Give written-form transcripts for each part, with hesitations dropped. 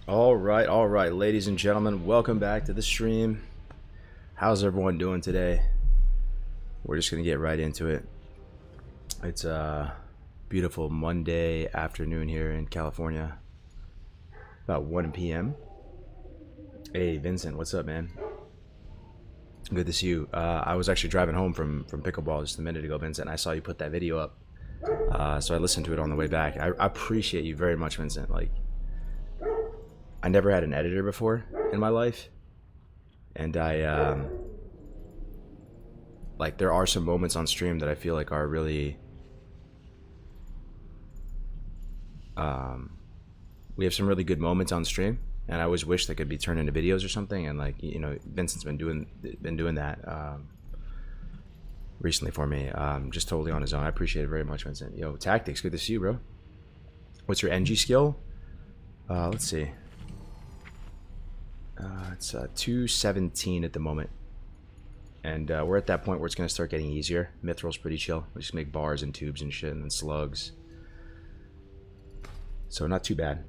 All right, ladies and gentlemen, welcome back to the stream. How's everyone doing today? We're just gonna get right into it. It's a beautiful Monday afternoon here in California, about 1 p.m. Hey, Vincent, what's up, man? Good to see you. I was actually driving home from pickleball just a minute ago, Vincent. And I saw you put that video up, so I listened to it on the way back. I appreciate you very much, Vincent. Like, I never had an editor before in my life, and I like, there are some moments on stream that I feel like are really we have some really good moments on stream, and I always wish they could be turned into videos or something. And, like, you know, Vincent's been doing that recently for me, just totally on his own. I appreciate it very much, Vincent. Yo, Tactics, good to see you, bro. What's your NG skill? Let's see. It's 217 at the moment, and we're at that point where it's going to start getting easier. Mithral's pretty chill. We just make bars and tubes and shit, and then slugs, so not too bad.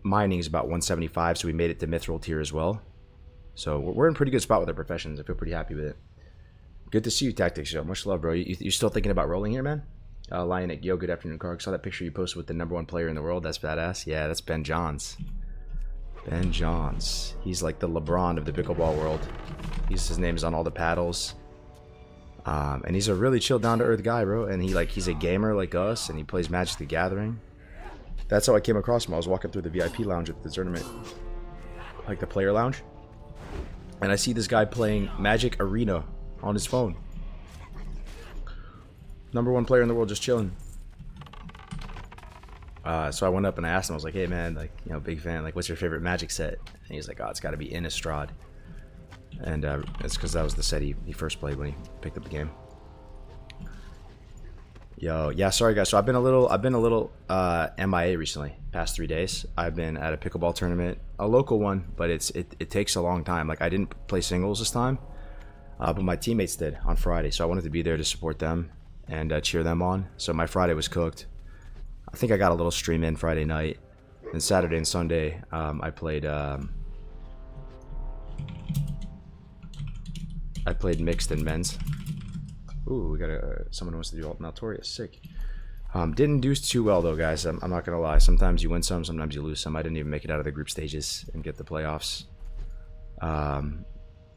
Mining is about 175, so we made it to Mithril tier as well, so we're in a pretty good spot with our professions. I feel pretty happy with it. Good to see you, Tactics. Yo, much love, bro. You still thinking about rolling here, man? Lionic, yo, good afternoon, Karg. Saw that picture you posted with the #1 player in the world. That's badass. Yeah, that's Ben Johns. Ben Johns. He's like the LeBron of the pickleball world. His name is on all the paddles. And he's a really chill, down-to-earth guy, bro. And he's a gamer like us, and he plays Magic the Gathering. That's how I came across him. I was walking through the VIP lounge at the tournament, like the player lounge, and I see this guy playing Magic Arena on his phone. #1 player in the world, just chilling. So I went up and I asked him, I was like, hey man, like, you know, big fan, like, what's your favorite Magic set? And he's like, oh, it's got to be Innistrad. And it's because that was the set he first played when he picked up the game. Yo, yeah, sorry guys. So I've been a little MIA recently. Past 3 days, I've been at a pickleball tournament, a local one, but it takes a long time. Like, I didn't play singles this time, but my teammates did on Friday, so I wanted to be there to support them and cheer them on. So my Friday was cooked. I think I got a little stream in Friday night, and Saturday and Sunday I played mixed and men's. Ooh, we got someone who wants to do Alt Maltorius. Sick. Didn't do too well though, guys. I'm not gonna lie. Sometimes you win some, sometimes you lose some. I didn't even make it out of the group stages and get the playoffs.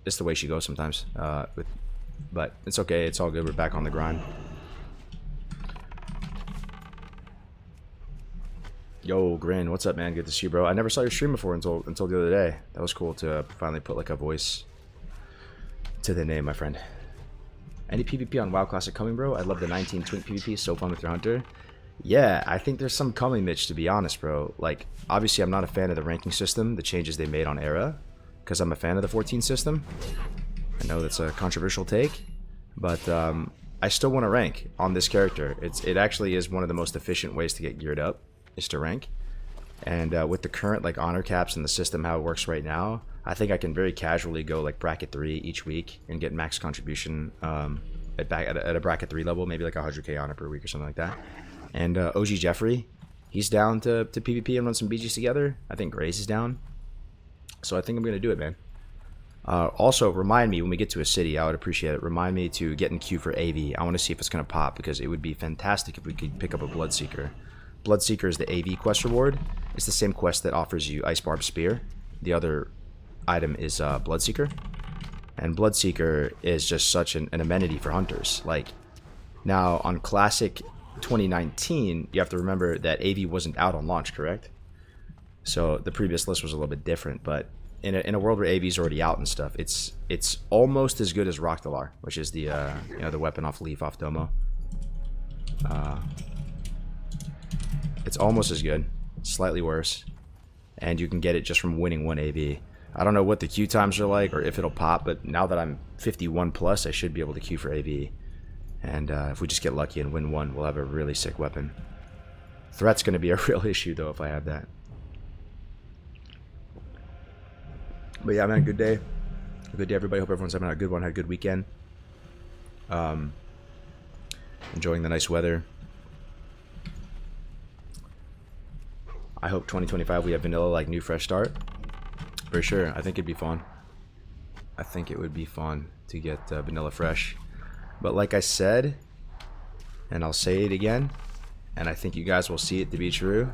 It's the way she goes sometimes. But it's okay. It's all good. We're back on the grind. Yo, Grin, what's up, man? Good to see you, bro. I never saw your stream before until the other day. That was cool to finally put like a voice to the name, my friend. Any PvP on WoW Classic coming, bro? I love the 19 Twink PvP. So fun with your hunter. Yeah, I think there's some coming, Mitch, to be honest, bro. Like, obviously, I'm not a fan of the ranking system, the changes they made on Era, because I'm a fan of the 14 system. I know that's a controversial take, but I still want to rank on this character. It actually is one of the most efficient ways to get geared up, is to rank. And with the current like honor caps and the system how it works right now, I think I can very casually go like bracket 3 each week and get max contribution at a bracket 3 level, maybe like 100k honor per week or something like that. And OG Jeffrey, he's down to PvP and run some BGs together. I think Grace is down, so I think I'm gonna do it, man. Also, remind me when we get to a city, I would appreciate it. Remind me to get in queue for AV. I want to see if it's gonna pop, because it would be fantastic if we could pick up a Bloodseeker. Bloodseeker is the AV quest reward. It's the same quest that offers you Ice Barb Spear. The other item is Bloodseeker. And Bloodseeker is just such an amenity for hunters. Like, now on Classic 2019, you have to remember that AV wasn't out on launch, correct? So the previous list was a little bit different, but in a world where AV is already out and stuff, it's almost as good as Rockdalar, which is the you know, the weapon off Leaf off Domo. It's almost as good, slightly worse, and you can get it just from winning one AV. I don't know what the queue times are like or if it'll pop, but now that I'm 51 plus, I should be able to queue for AV. And if we just get lucky and win one, we'll have a really sick weapon. Threat's going to be a real issue though if I have that. But yeah, man, good day. Good day, everybody. Hope everyone's having a good one, had a good weekend. Enjoying the nice weather. I hope 2025 we have vanilla, like new fresh start. For sure. I think it'd be fun. I think it would be fun to get vanilla fresh. But like I said, and I'll say it again, and I think you guys will see it to be true,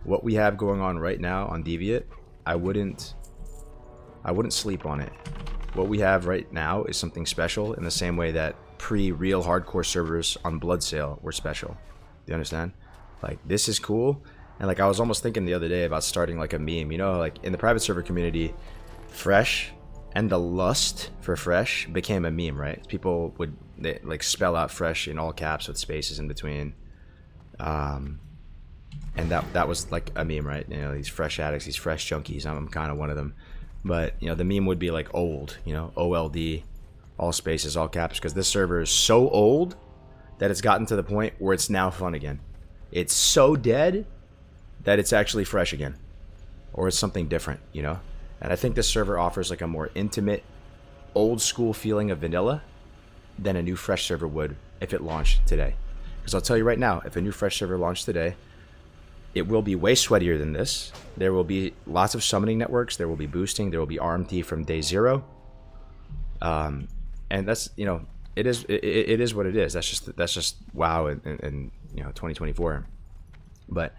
what we have going on right now on Deviate, I wouldn't sleep on it. What we have right now is something special in the same way that pre-real hardcore servers on Bloodsail were special. Do you understand? Like, this is cool. And like, I was almost thinking the other day about starting like a meme, you know, like in the private server community, fresh and the lust for fresh became a meme, right? People would like spell out fresh in all caps with spaces in between. And that was like a meme, right? You know, these fresh addicts, these fresh junkies. I'm kind of one of them. But, you know, the meme would be like old, you know, OLD, all spaces, all caps, because this server is so old that it's gotten to the point where it's now fun again. It's so dead that it's actually fresh again, or it's something different, you know? And I think this server offers like a more intimate, old school feeling of vanilla than a new fresh server would if it launched today. Because I'll tell you right now, if a new fresh server launched today, it will be way sweatier than this. There will be lots of summoning networks. There will be boosting. There will be RMT from day 0. And that's, you know, it is what it is. That's just WoW and you know, 2024. But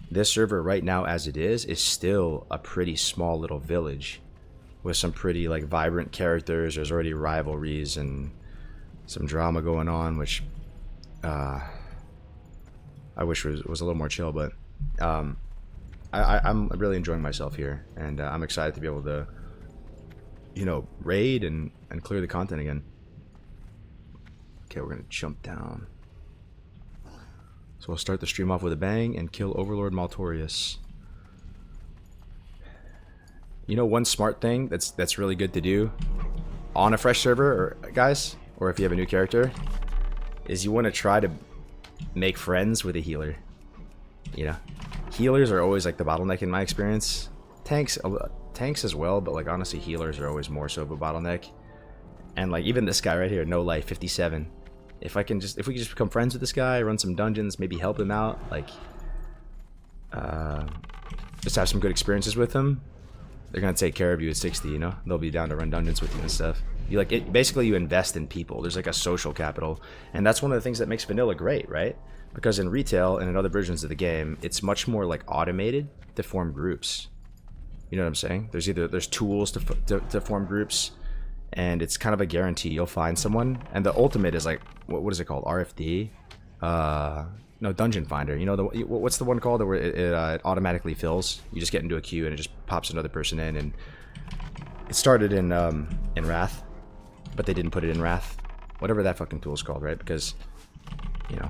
this server right now, as it is still a pretty small little village with some pretty like vibrant characters. There's already rivalries and some drama going on, which I wish was a little more chill. But I'm really enjoying myself here, and I'm excited to be able to, you know, raid and clear the content again. Okay, we're gonna jump down. So we'll start the stream off with a bang and kill Overlord Maltorius. You know, one smart thing that's really good to do on a fresh server, or guys, or if you have a new character, is you want to try to make friends with a healer. You know, healers are always like the bottleneck in my experience. Tanks as well, but like honestly, healers are always more so of a bottleneck. And like even this guy right here, No Life 57. If we can just become friends with this guy, run some dungeons, maybe help him out, like just have some good experiences with him, they're gonna take care of you at 60. You know, they'll be down to run dungeons with you and stuff. You like it, basically you invest in people. There's like a social capital, and that's one of the things that makes vanilla great, right? Because in retail and in other versions of the game, it's much more like automated to form groups. You know what I'm saying? There's tools to form groups, and it's kind of a guarantee you'll find someone. And the ultimate is like, what is it called? RFD? No, Dungeon Finder. You know, what's the one called where it automatically fills? You just get into a queue and it just pops another person in. And it started in Wrath, but they didn't put it in Wrath. Whatever that fucking tool is called, right? Because, you know,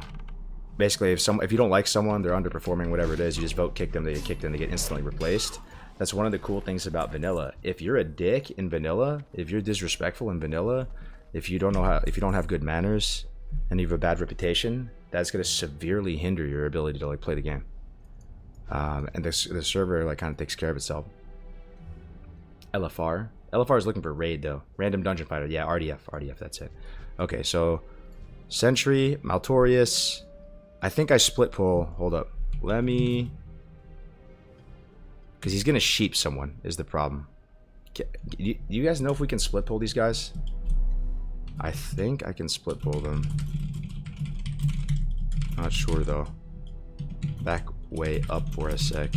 basically if you don't like someone, they're underperforming, whatever it is, you just vote kick them, they get kicked and they get instantly replaced. That's one of the cool things about vanilla. If you're a dick in vanilla, if you're disrespectful in vanilla, if you don't have good manners and you have a bad reputation, that's going to severely hinder your ability to like play the game. And the server like kind of takes care of itself. LFR is looking for raid though. Random dungeon fighter. Yeah, RDF, that's it. Okay, so Sentry, Maltorius. I think I split pull. Hold up. Let me... Because he's going to sheep someone is the problem. Do you guys know if we can split pull these guys? I think I can split pull them. Not sure though. Back way up for a sec.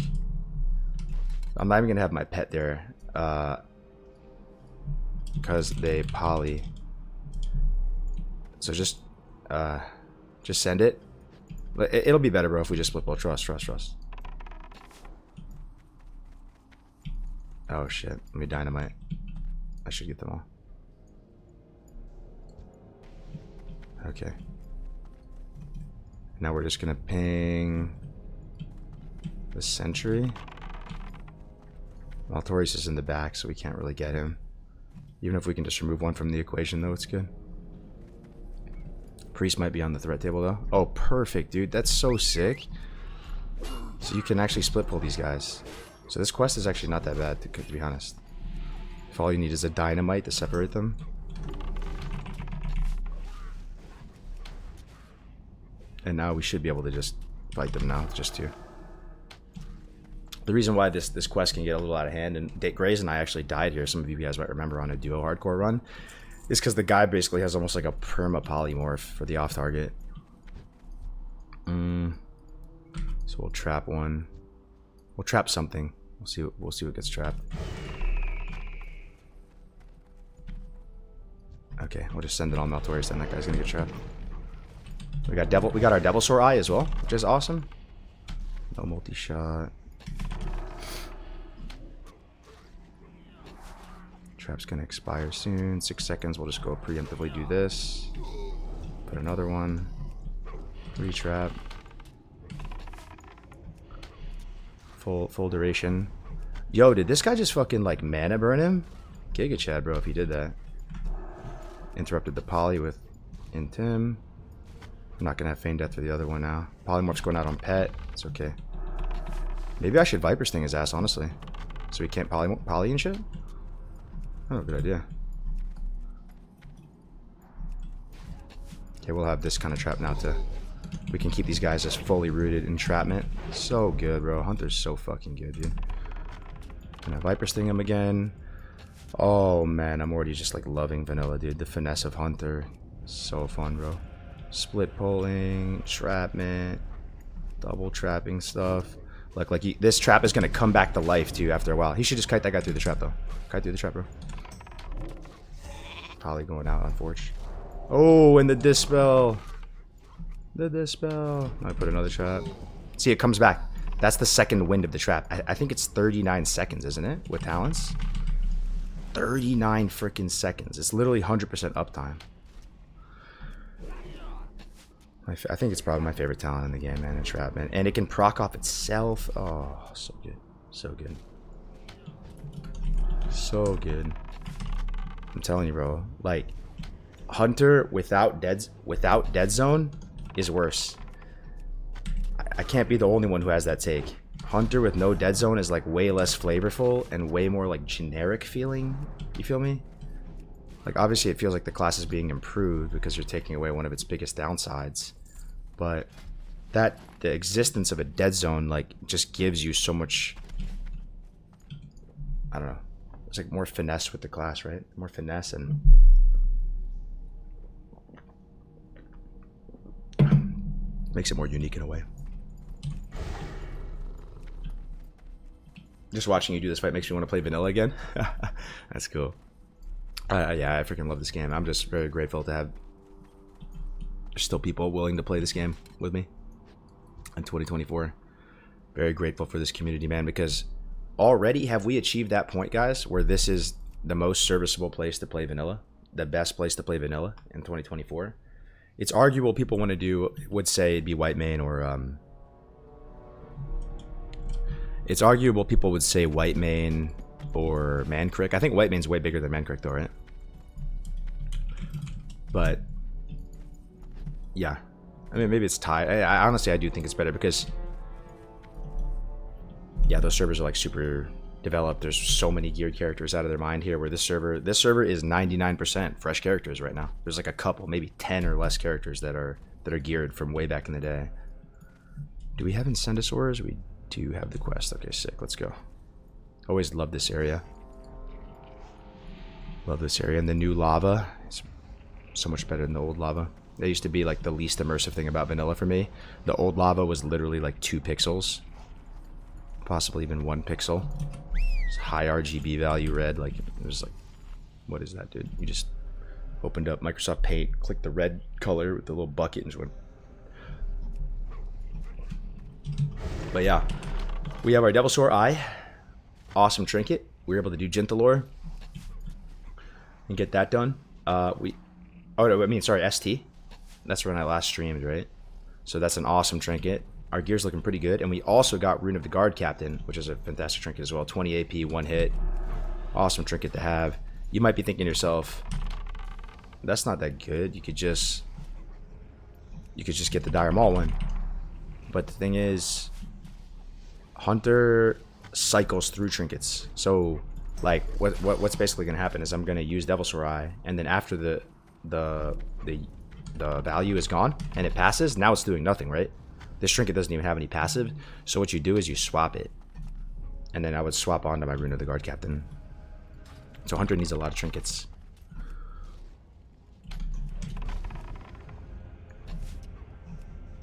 I'm not even going to have my pet there. Because they poly. So just send it. It'll be better, bro, if we just split pull. Trust. Oh shit, let me dynamite. I should get them all. Okay. Now we're just gonna ping the sentry. Maltorius is in the back, so we can't really get him. Even if we can just remove one from the equation though, it's good. Priest might be on the threat table though. Oh, perfect, dude. That's so sick. So you can actually split pull these guys. So this quest is actually not that bad, to be honest. If all you need is a dynamite to separate them. And now we should be able to just fight them now, just two. The reason why this quest can get a little out of hand, and Grays and I actually died here, some of you guys might remember on a duo hardcore run, is because the guy basically has almost like a perma polymorph for the off target. So we'll trap one. We'll trap something. We'll see what gets trapped. Okay, we'll just send it on Meltorius, then that guy's gonna get trapped. We got our Devilsaur Eye as well, which is awesome. No multi-shot. Trap's gonna expire soon. 6 seconds. We'll just go preemptively do this. Put another one. Retrap. Full duration. Yo, did this guy just fucking like mana burn him? Giga Chad, bro, if he did that. Interrupted the poly with Intim. I'm not gonna have Feign Death for the other one now. Polymorph's going out on Pet. It's okay. Maybe I should Viper Sting his ass, honestly. So he can't poly and shit? Oh, good idea. Okay, we'll have this kind of trap now to... We can keep these guys as fully rooted entrapment. So good, bro. Hunter's so fucking good, dude. Gonna Viper Sting him again. Oh, man. I'm already just, like, loving vanilla, dude. The finesse of Hunter. So fun, bro. Split pulling, trapment, double trapping stuff. Like this trap is gonna come back to life too after a while. He should just kite that guy through the trap though. Kite through the trap, bro. Probably going out on Forge. Oh, and the dispel. The dispel. I put another trap. See, it comes back. That's the second wind of the trap. I think it's 39 seconds, isn't it? With talents. 39 freaking seconds. It's literally 100% uptime. I think it's probably my favorite talent in the game, man, entrapment. And it can proc off itself. Oh, so good. So good. So good. I'm telling you, bro. Like, Hunter without dead zone is worse. I can't be the only one who has that take. Hunter with no dead zone is like way less flavorful and way more like generic feeling. You feel me? Like, obviously it feels like the class is being improved because you're taking away one of its biggest downsides. But the existence of a dead zone, like, just gives you so much, I don't know, it's like more finesse with the class, right? More finesse and makes it more unique in a way. Just watching you do this fight makes me want to play vanilla again. That's cool. Yeah, I freaking love this game. I'm just very grateful to have still people willing to play this game with me in 2024. Very grateful for this community, man, because already have we achieved that point, guys, where this is the most serviceable place to play vanilla, the best place to play vanilla in 2024. It's arguable people would say it'd be white main or it's arguable people would say white main or Mancrick. I think white main's way bigger than Mancrick though, right? But yeah, I mean, maybe it's tied. I honestly, I do think it's better because, yeah, those servers are like super developed. There's so many geared characters out of their mind here. Where this server is 99% fresh characters right now. There's like a couple, maybe 10 or less characters that are geared from way back in the day. Do we have Incendisaurs? We do have the quest. Okay, sick. Let's go. Always love this area. Love this area, and the new lava is so much better than the old lava. That used to be like the least immersive thing about vanilla for me. The old lava was literally like 2 pixels. Possibly even 1 pixel. It's high RGB value red. Like, it was like, what is that, dude? You just opened up Microsoft Paint, clicked the red color with the little bucket and just went. But yeah, we have our Devilsaur Eye. Awesome trinket. We were able to do Gentilore and get that done. ST. That's when I last streamed, right? So that's an awesome trinket. Our gear's looking pretty good. And we also got Rune of the Guard Captain, which is a fantastic trinket as well. 20 AP, 1 hit. Awesome trinket to have. You might be thinking to yourself, that's not that good. You could just get the Dire Maul one. But the thing is, Hunter cycles through trinkets. So, like, what's basically going to happen is I'm going to use Devilsaur Eye, and then after the value is gone and it passes, now it's doing nothing, right? This trinket doesn't even have any passive. So what you do is you swap it. and then I would swap onto my Rune of the Guard Captain. So Hunter needs a lot of trinkets.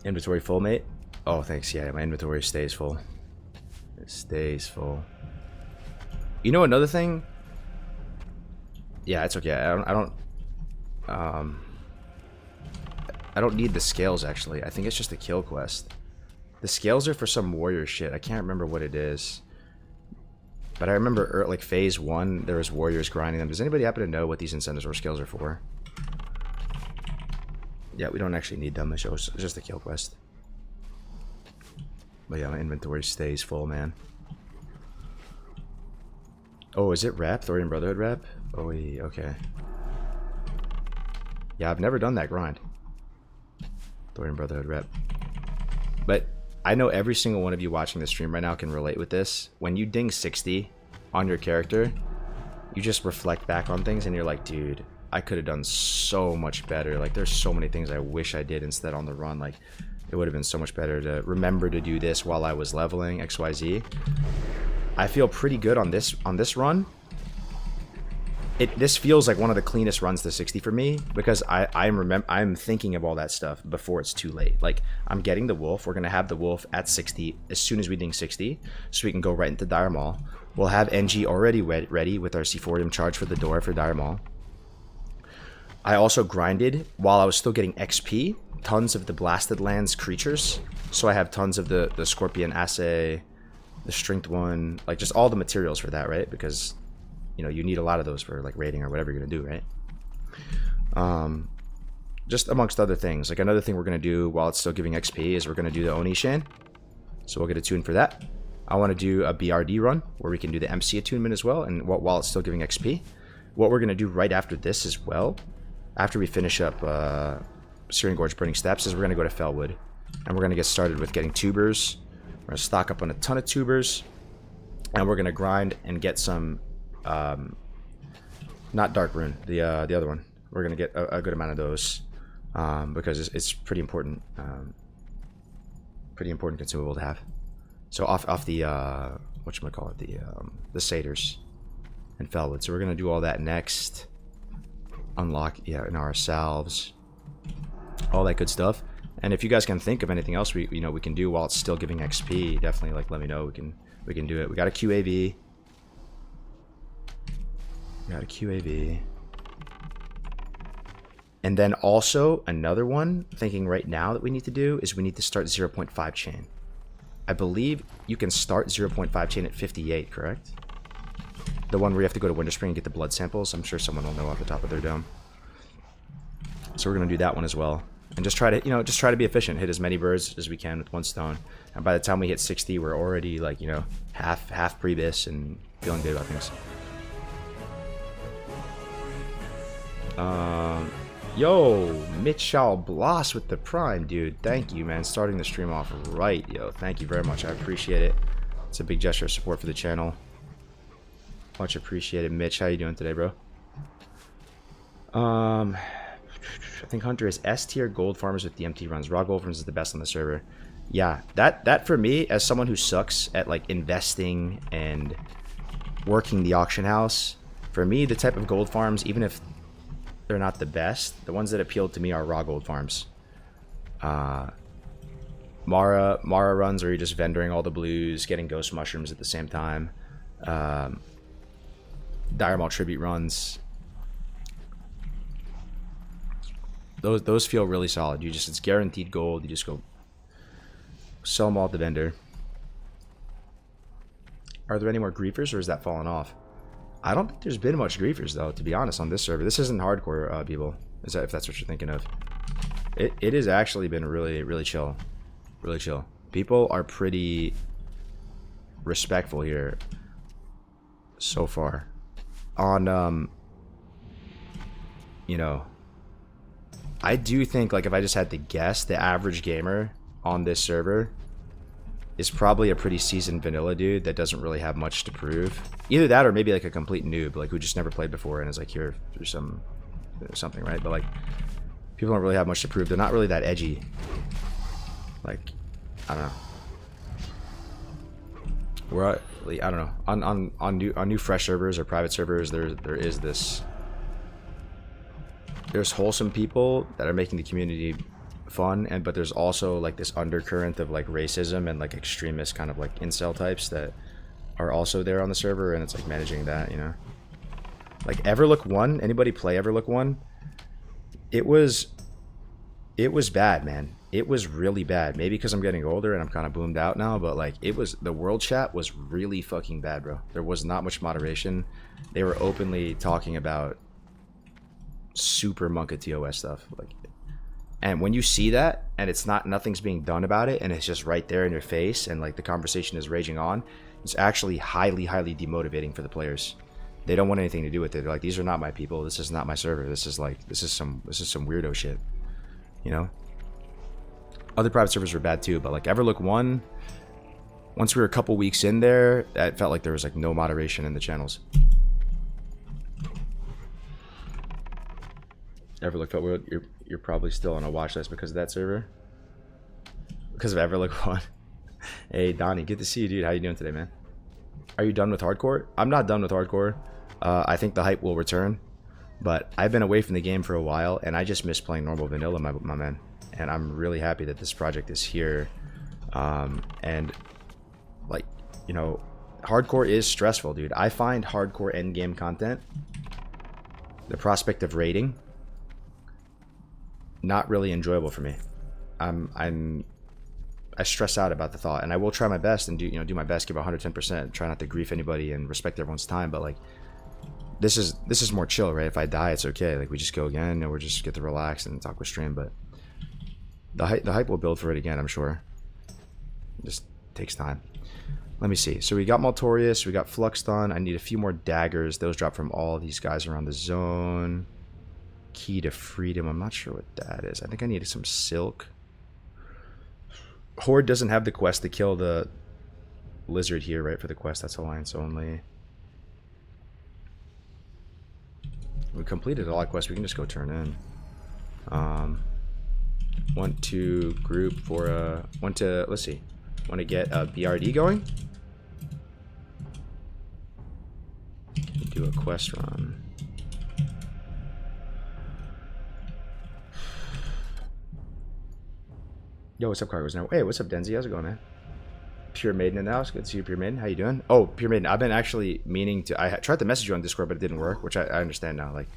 Inventory full, mate? Oh, thanks. Yeah, my inventory stays full. It stays full. You know another thing? Yeah, it's okay. I don't need the scales, actually. I think it's just a kill quest. The scales are for some warrior shit. I can't remember what it is. But I remember, like, phase 1, there was warriors grinding them. Does anybody happen to know what these Incendisaur scales are for? Yeah, we don't actually need them. It's just a kill quest. But yeah, my inventory stays full, man. Oh, is it rep? Thorian Brotherhood rep? Oh, yeah, okay. Yeah, I've never done that grind. Thorian Brotherhood rep. But I know every single one of you watching the stream right now can relate with this. When you ding 60 on your character, you just reflect back on things and you're like, dude, I could have done so much better. Like, there's so many things I wish I did instead on the run. Like, it would have been so much better to remember to do this while I was leveling XYZ. I feel pretty good on this run. This feels like one of the cleanest runs to 60 for me because I'm thinking of all that stuff before it's too late. Like, I'm getting the wolf. We're gonna have the wolf at 60 as soon as we ding 60, so we can go right into Dire Maul. We'll have NG already ready with our C4 charge for the door for Dire Maul. I also grinded while I was still getting XP, tons of the Blasted Lands creatures. So I have tons of the Scorpion Assay, the Strength one, like just all the materials for that, right? Because, you know, you need a lot of those for like raiding or whatever you're gonna do, right? Just amongst other things. Like, another thing we're gonna do while it's still giving XP is we're gonna do the Oni Shan. So we'll get a tune for that. I want to do a BRD run where we can do the MC attunement as well, and while it's still giving XP. What we're gonna do right after this as well, after we finish up Syrian Gorge Burning Steps, is we're gonna go to Felwood, and we're gonna get started with getting tubers. We're gonna stock up on a ton of tubers, and we're gonna grind and get some, not Dark Rune, the other one. We're gonna get a good amount of those because it's pretty important, consumable to have. So off the whatchamacallit, the Satyrs and Felwood. So we're gonna do all that next. Unlock, yeah, in ourselves, all that good stuff. And if you guys can think of anything else we can do while it's still giving XP, definitely like let me know. We can do it. We got a QAV. And then also another one thinking right now that we need to do is we need to start 0.5 chain. I believe you can start 0.5 chain at 58, correct? The one where you have to go to Winterspring and get the blood samples. I'm sure someone will know off the top of their dome. So we're gonna do that one as well, and just try to be efficient, hit as many birds as we can with one stone. And by the time we hit 60, we're already like, you know, half pre-bis and feeling good about things. Yo, Mitchell Bloss with the Prime, dude. Thank you, man. Starting the stream off right, yo. Thank you very much. I appreciate it. It's a big gesture of support for the channel. Much appreciated. Mitch, how you doing today, bro? I think Hunter is S tier gold farmers with DMT runs. Raw gold farmers is the best on the server. Yeah, that for me, as someone who sucks at like investing and working the auction house, for me, the type of gold farms, even if they're not the best, the ones that appealed to me are raw gold farms. Mara runs where you're just vendoring all the blues, getting ghost mushrooms at the same time. Dire Maul tribute runs. Those feel really solid. It's guaranteed gold. You just go sell them all at the vendor. Are there any more griefers, or is that falling off? I don't think there's been much griefers though, to be honest, on this server. This isn't hardcore, people. If that's what you're thinking of. It has actually been really chill. Really chill. People are pretty respectful here so far. On you know, I do think, like, if I just had to guess, the average gamer on this server is probably a pretty seasoned vanilla dude that doesn't really have much to prove. Either that or maybe like a complete noob, like who just never played before and is like here through something, right? But like, people don't really have much to prove. They're not really that edgy. Like, I don't know. we're I don't know, on new fresh servers or private servers, there is this, there's wholesome people that are making the community fun, but there's also like this undercurrent of like racism and like extremist kind of like incel types that are also there on the server, and it's like managing that, you know. Like Everlook 1, anybody play Everlook 1? It was bad, man. It was really bad. Maybe because I'm getting older and I'm kind of boomed out now, but like the world chat was really fucking bad, bro. There was not much moderation. They were openly talking about super Monka TOS stuff, like, and when you see that and it's not, nothing's being done about it, and it's just right there in your face, and like the conversation is raging on, it's actually highly demotivating for the players. They don't want anything to do with it. They're like, these are not my people, this is not my server, this is some weirdo shit, you know. Other private servers were bad too, but like Everlook 1, once we were a couple weeks in there, that felt like there was like no moderation in the channels. Everlook felt weird. You're probably still on a watch list because of that server, because of Everlook 1. Hey Donnie, good to see you, dude. How you doing today, man? Are you done with hardcore? I'm not done with hardcore. I think the hype will return, but I've been away from the game for a while, and I just miss playing normal vanilla, my man. And I'm really happy that this project is here. And like, you know, hardcore is stressful, dude. I find hardcore endgame content, the prospect of raiding, not really enjoyable for me. I stress out about the thought, and I will try my best and do my best, give 110%, try not to grief anybody and respect everyone's time, but like this is more chill, right? If I die, it's okay. Like we just go again, and we just get to relax and talk with stream. But the hype will build for it again, I'm sure. It just takes time. Let me see. So we got Maltorius, we got Fluxdon. I need a few more daggers. Those drop from all these guys around the zone. Key to freedom. I'm not sure what that is. I think I needed some silk. Horde doesn't have the quest to kill the lizard here, right? For the quest, that's alliance only. We completed a lot of quests. We can just go turn in. Want to group for a... let's see. Want to get a BRD going? Do a quest run. Yo, what's up, Cargos? Now, hey, what's up, Denzi? How's it going, man? Pure Maiden in the house. Good to see you, Pure Maiden. How you doing? Oh, Pure Maiden. I've been actually meaning to... I tried to message you on Discord, but it didn't work, which I understand now. Like,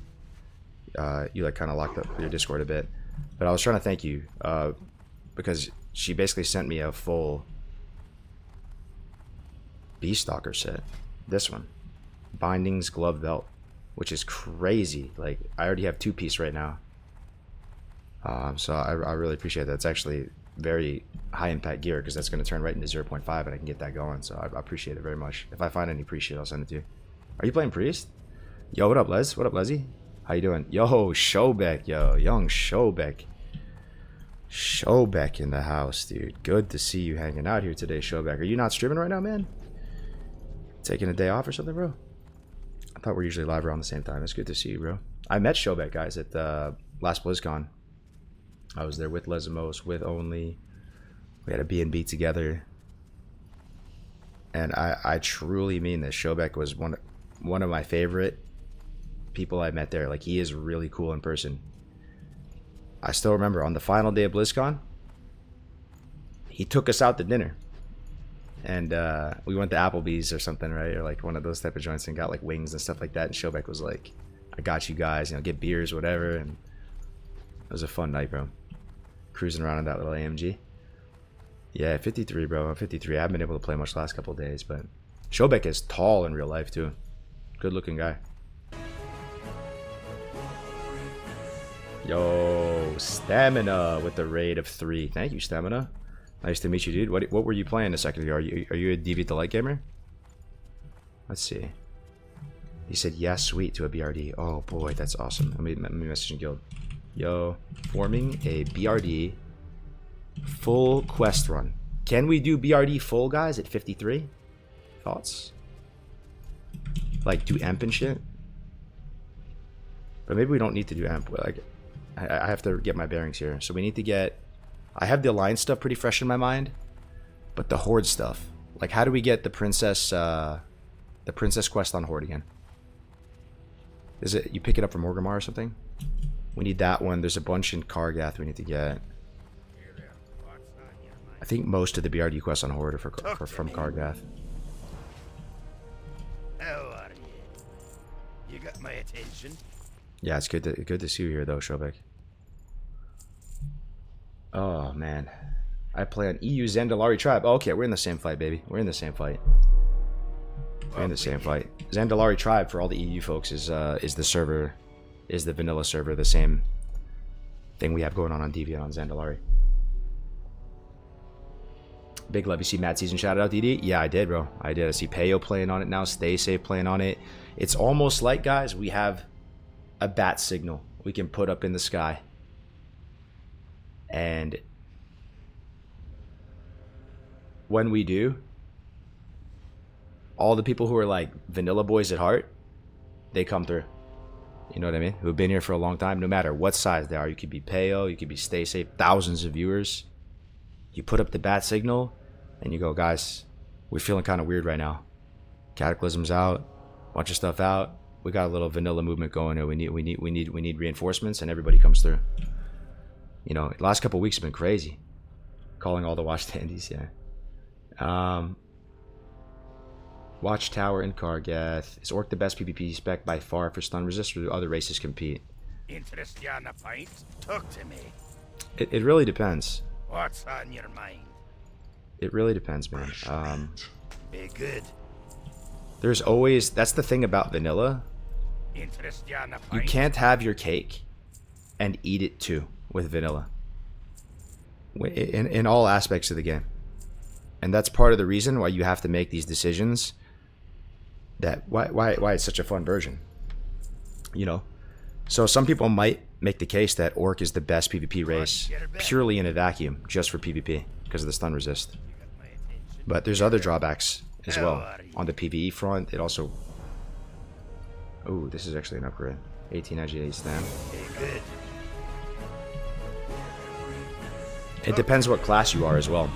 you like kind of locked up your Discord a bit, but I was trying to thank you because she basically sent me a full Beastalker set. This one, Bindings Glove Belt, which is crazy. Like, I already have 2-piece right now. So I really appreciate that. It's actually very high impact gear because that's going to turn right into 0.5 and I can get that going. So I appreciate it very much. If I find any priest shit, I'll send it to you. Are you playing priest? Yo, what up, Les? What up, Leslie? How you doing? Yo, Showbeck, yo, young Showbeck. Showbeck in the house, dude. Good to see you hanging out here today, Showbeck. Are you not streaming right now, man? Taking a day off or something, bro? I thought we're usually live around the same time. It's good to see you, bro. I met Showbeck, guys, at last BlizzCon. I was there with Lesamos, with Only. We had a B&B together. And I truly mean this. Showbeck was one of my favorite people I met there. Like, he is really cool in person. I still remember on the final day of BlizzCon, he took us out to dinner. And we went to Applebee's or something, right? Or like one of those type of joints and got like wings and stuff like that. And Showbeck was like, I got you guys, get beers, whatever. And it was a fun night, bro. Cruising around in that little AMG. Yeah, 53, bro. I'm 53. I haven't been able to play much the last couple of days, but Showbeck is tall in real life too. Good looking guy. Yo, Stamina with the raid of 3. Thank you, Stamina. Nice to meet you, dude. What were you playing a second ago? Are you a Deviate the Light gamer? Let's see. He said, yeah, sweet to a BRD. Oh boy, that's awesome. Let me message in guild. Yo, forming a BRD full quest run. Can we do BRD full, guys, at 53? Thoughts? Like, do amp and shit? But maybe we don't need to do amp. Like, I have to get my bearings here. So we need to get... I have the Alliance stuff pretty fresh in my mind. But the Horde stuff, Like, how do we get the princess quest on Horde again? Is it you pick it up from Orgrimmar or something? We need that one. There's a bunch in Kargath we need to get. I think most of the BRD quests on Horde are from Kargath. How are you? You got my attention. Yeah, it's good to see you here though, Shobek. Oh man, I play on EU Zandalari tribe. Oh, okay, we're in the same fight, baby. We're in the same fight. We're in the same fight. Zandalari tribe for all the EU folks is the server, is the vanilla server, the same thing we have going on Deviate on Zandalari. Big love. You see Mad Season shout out, DD? Yeah, I did, bro. I did. I see Payo playing on it now. Stay Safe playing on it. It's almost like, guys, we have a bat signal we can put up in the sky. And when we do, all the people who are like vanilla boys at heart, they come through. You know what I mean? Who've been here for a long time, no matter what size they are. You could be Payo, you could be Stay Safe, thousands of viewers. You put up the bat signal and you go, guys, we're feeling kind of weird right now. Cataclysm's out, bunch of stuff out. We got a little vanilla movement going here. We need reinforcements, and everybody comes through. You know, the last couple of weeks have been crazy. Calling all the watchstandies, yeah. Watchtower in Kargath. Is Orc the best PvP spec by far for stun resist, or do other races compete? Interested on a pint? Talk to me. It really depends. What's on your mind? It really depends, man. Be good. There's always, that's the thing about vanilla. Interested on a You pint? can't have your cake and eat it too with vanilla. In all aspects of the game. And that's part of the reason why you have to make these decisions. That why it's such a fun version. You know? So some people might make the case that Orc is the best PvP race purely in a vacuum, just for PvP, because of the stun resist. But there's other drawbacks as well. On the PvE front, it also... Oh, this is actually an upgrade. 18 IGA stand. It depends what class you are as well.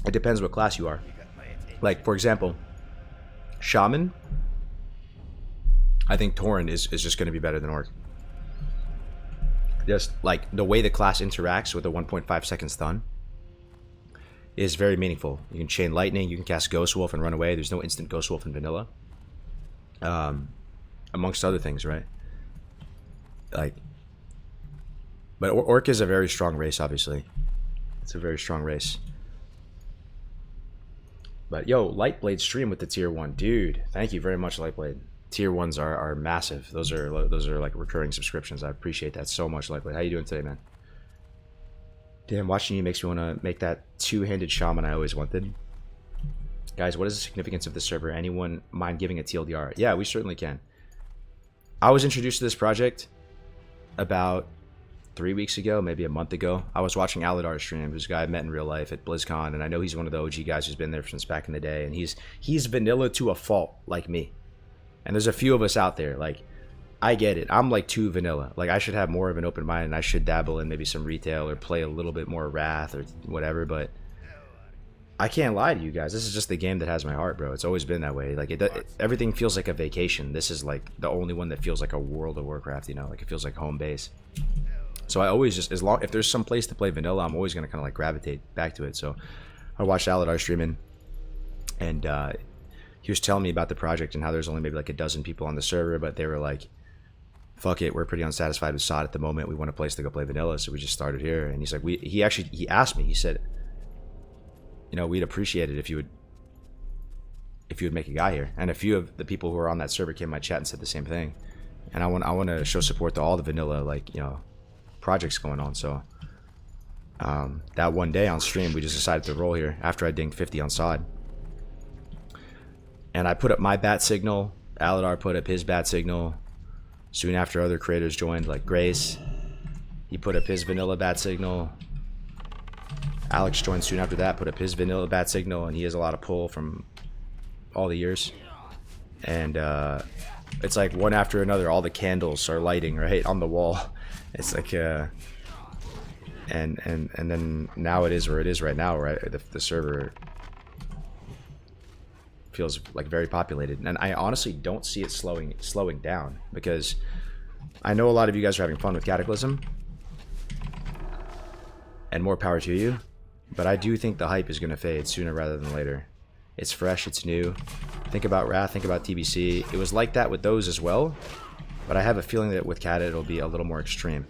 It depends what class you are. Like, for example, Shaman... I think Tauren is just going to be better than Orc. Just like the way the class interacts with a 1.5 second stun is very meaningful. You can chain lightning, you can cast Ghost Wolf and run away. There's no instant Ghost Wolf in vanilla. Amongst other things, right? Like, but Orc is a very strong race, obviously. It's a very strong race. But yo, Lightblade stream with the tier 1. Dude, thank you very much, Lightblade. Tier 1s are massive. Those are like recurring subscriptions. I appreciate that so much, Lightblade. How you doing today, man? Damn, watching you makes me want to make that two-handed shaman I always wanted. Guys, what is the significance of this server? Anyone mind giving a TLDR? Yeah, we certainly can. I was introduced to this project about 3 weeks ago, maybe a month ago. I was watching Aladar stream, who's a guy I met in real life at BlizzCon, and I know he's one of the OG guys who's been there since back in the day, and he's vanilla to a fault, like me. And there's a few of us out there, like, I get it. I'm like too vanilla. Like, I should have more of an open mind, and I should dabble in maybe some retail or play a little bit more Wrath or whatever, but I can't lie to you guys. This is just the game that has my heart, bro. It's always been that way. Like, everything feels like a vacation. This is like the only one that feels like a World of Warcraft, you know? Like, it feels like home base. So I always just, if there's some place to play vanilla, I'm always going to kind of like gravitate back to it. So I watched Aladar streaming, and he was telling me about the project and how there's only maybe like a dozen people on the server, but they were like, fuck it, we're pretty unsatisfied with SOD at the moment. We want a place to go play vanilla, so we just started here. And he's like, he asked me, he said, you know, we'd appreciate it if you would make a guy here. And a few of the people who are on that server came in my chat and said the same thing. And I want to show support to all the vanilla, like, you know, projects going on. So that one day on stream, we just decided to roll here after I dinged 50 on SOD. And I put up my bat signal. Aladar put up his bat signal. Soon after, other creators joined, like Grace. He put up his vanilla bat signal. Alex joined soon after that, put up his vanilla bat signal, and he has a lot of pull from all the years. And it's like one after another, all the candles are lighting right on the wall. It's like and then now it is where it is right now, right? The server feels like very populated, and I honestly don't see it slowing down, because I know a lot of you guys are having fun with Cataclysm, and more power to you, but I do think the hype is going to fade sooner rather than later. It's fresh, it's new. Think about Wrath, think about TBC. It was like that with those as well, but I have a feeling that with Cat it'll be a little more extreme,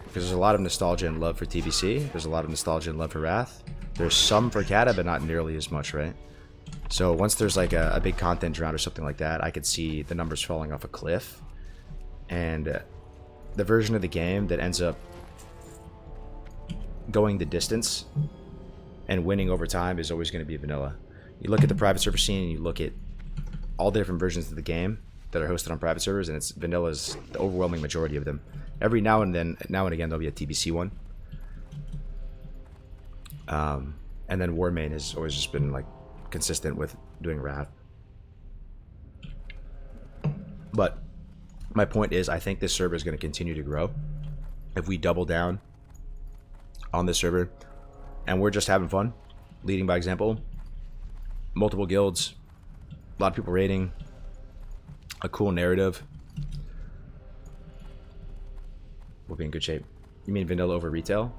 because there's a lot of nostalgia and love for TBC, there's a lot of nostalgia and love for Wrath, there's some for Kata, but not nearly as much, right? So once there's like a big content round or something like that, I could see the numbers falling off a cliff. And the version of the game that ends up going the distance and winning over time is always going to be vanilla. You look at the private server scene and you look at all the different versions of the game that are hosted on private servers, and it's vanilla's the overwhelming majority of them. Every now and again there'll be a TBC one. And then Warmain has always just been like consistent with doing Wrath. But my point is, I think this server is going to continue to grow. If we double down on this server and we're just having fun, leading by example, multiple guilds, a lot of people raiding, a cool narrative, we'll be in good shape. You mean vanilla over retail?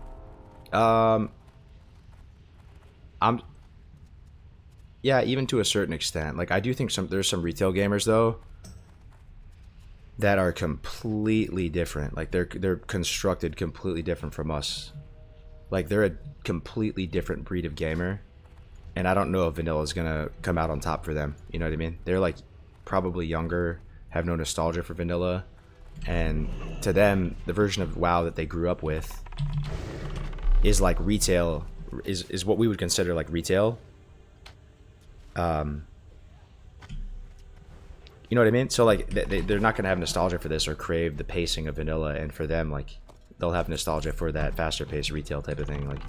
Yeah, even to a certain extent. Like, I do think there's some retail gamers though that are completely different. Like they're constructed completely different from us. Like they're a completely different breed of gamer, and I don't know if vanilla is gonna come out on top for them. You know what I mean? They're like probably younger, have no nostalgia for vanilla, and to them the version of WoW that they grew up with is like retail, is what we would consider like retail. You know what I mean? So like they're not gonna have nostalgia for this or crave the pacing of vanilla, and for them like they'll have nostalgia for that faster paced retail type of thing. Like,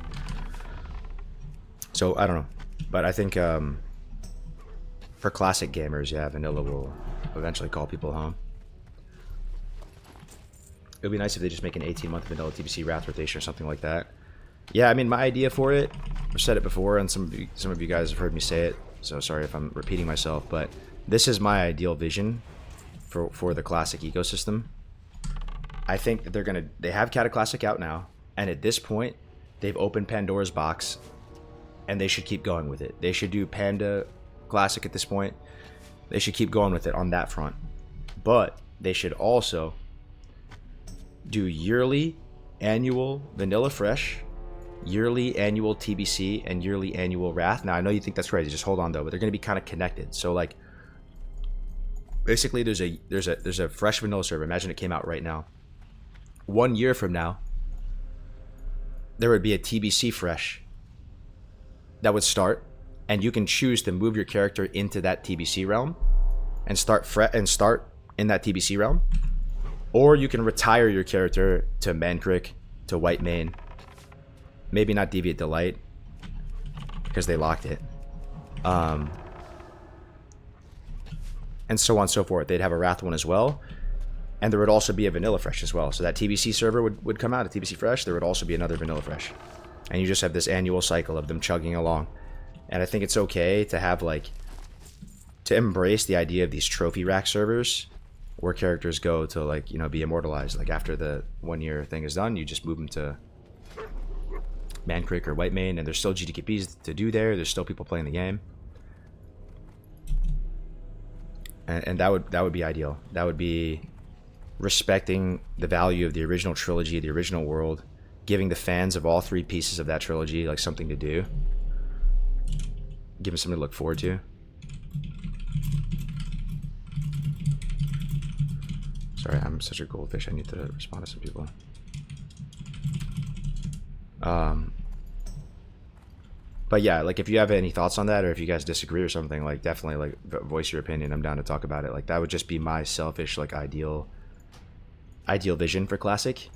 so I don't know, but I think for classic gamers, yeah, vanilla will eventually call people home. It would be nice if they just make an 18-month vanilla TBC Wrath rotation or something like that. Yeah, I mean, my idea for it, I've said it before, and some of you guys have heard me say it, so sorry if I'm repeating myself, but this is my ideal vision for the classic ecosystem. I think that they have Cataclassic out now, and at this point, they've opened Pandora's box, and they should keep going with it. They should do Panda Classic at this point. They should keep going with it on that front. But they should also do yearly, annual Vanilla Fresh, yearly annual TBC, and yearly annual Wrath. Now I know you think that's crazy, just hold on though, but they're going to be kind of connected. So like basically there's a fresh vanilla server. Imagine it came out right now. 1 year from now there would be a TBC fresh that would start, and you can choose to move your character into that TBC realm and start in that TBC realm, or you can retire your character to Mancrick, to White Mane, maybe not Deviate Delight because they locked it, and so on and so forth. They'd have a Wrath one as well, and there would also be a Vanilla Fresh as well. So that TBC server would come out, a TBC Fresh, there would also be another Vanilla Fresh, and you just have this annual cycle of them chugging along. And I think it's okay to have like, to embrace the idea of these trophy rack servers where characters go to like, you know, be immortalized. Like after the 1 year thing is done, you just move them to Mancrick or White Mane, and there's still GTKPs to do there. There's still people playing the game, and that would be ideal. That would be respecting the value of the original trilogy, the original world, giving the fans of all three pieces of that trilogy like something to do, give them something to look forward to. Sorry, I'm such a goldfish. I need to respond to some people. But yeah, like if you have any thoughts on that, or if you guys disagree or something, like definitely like voice your opinion. I'm down to talk about it. Like that would just be my selfish like ideal vision for Classic,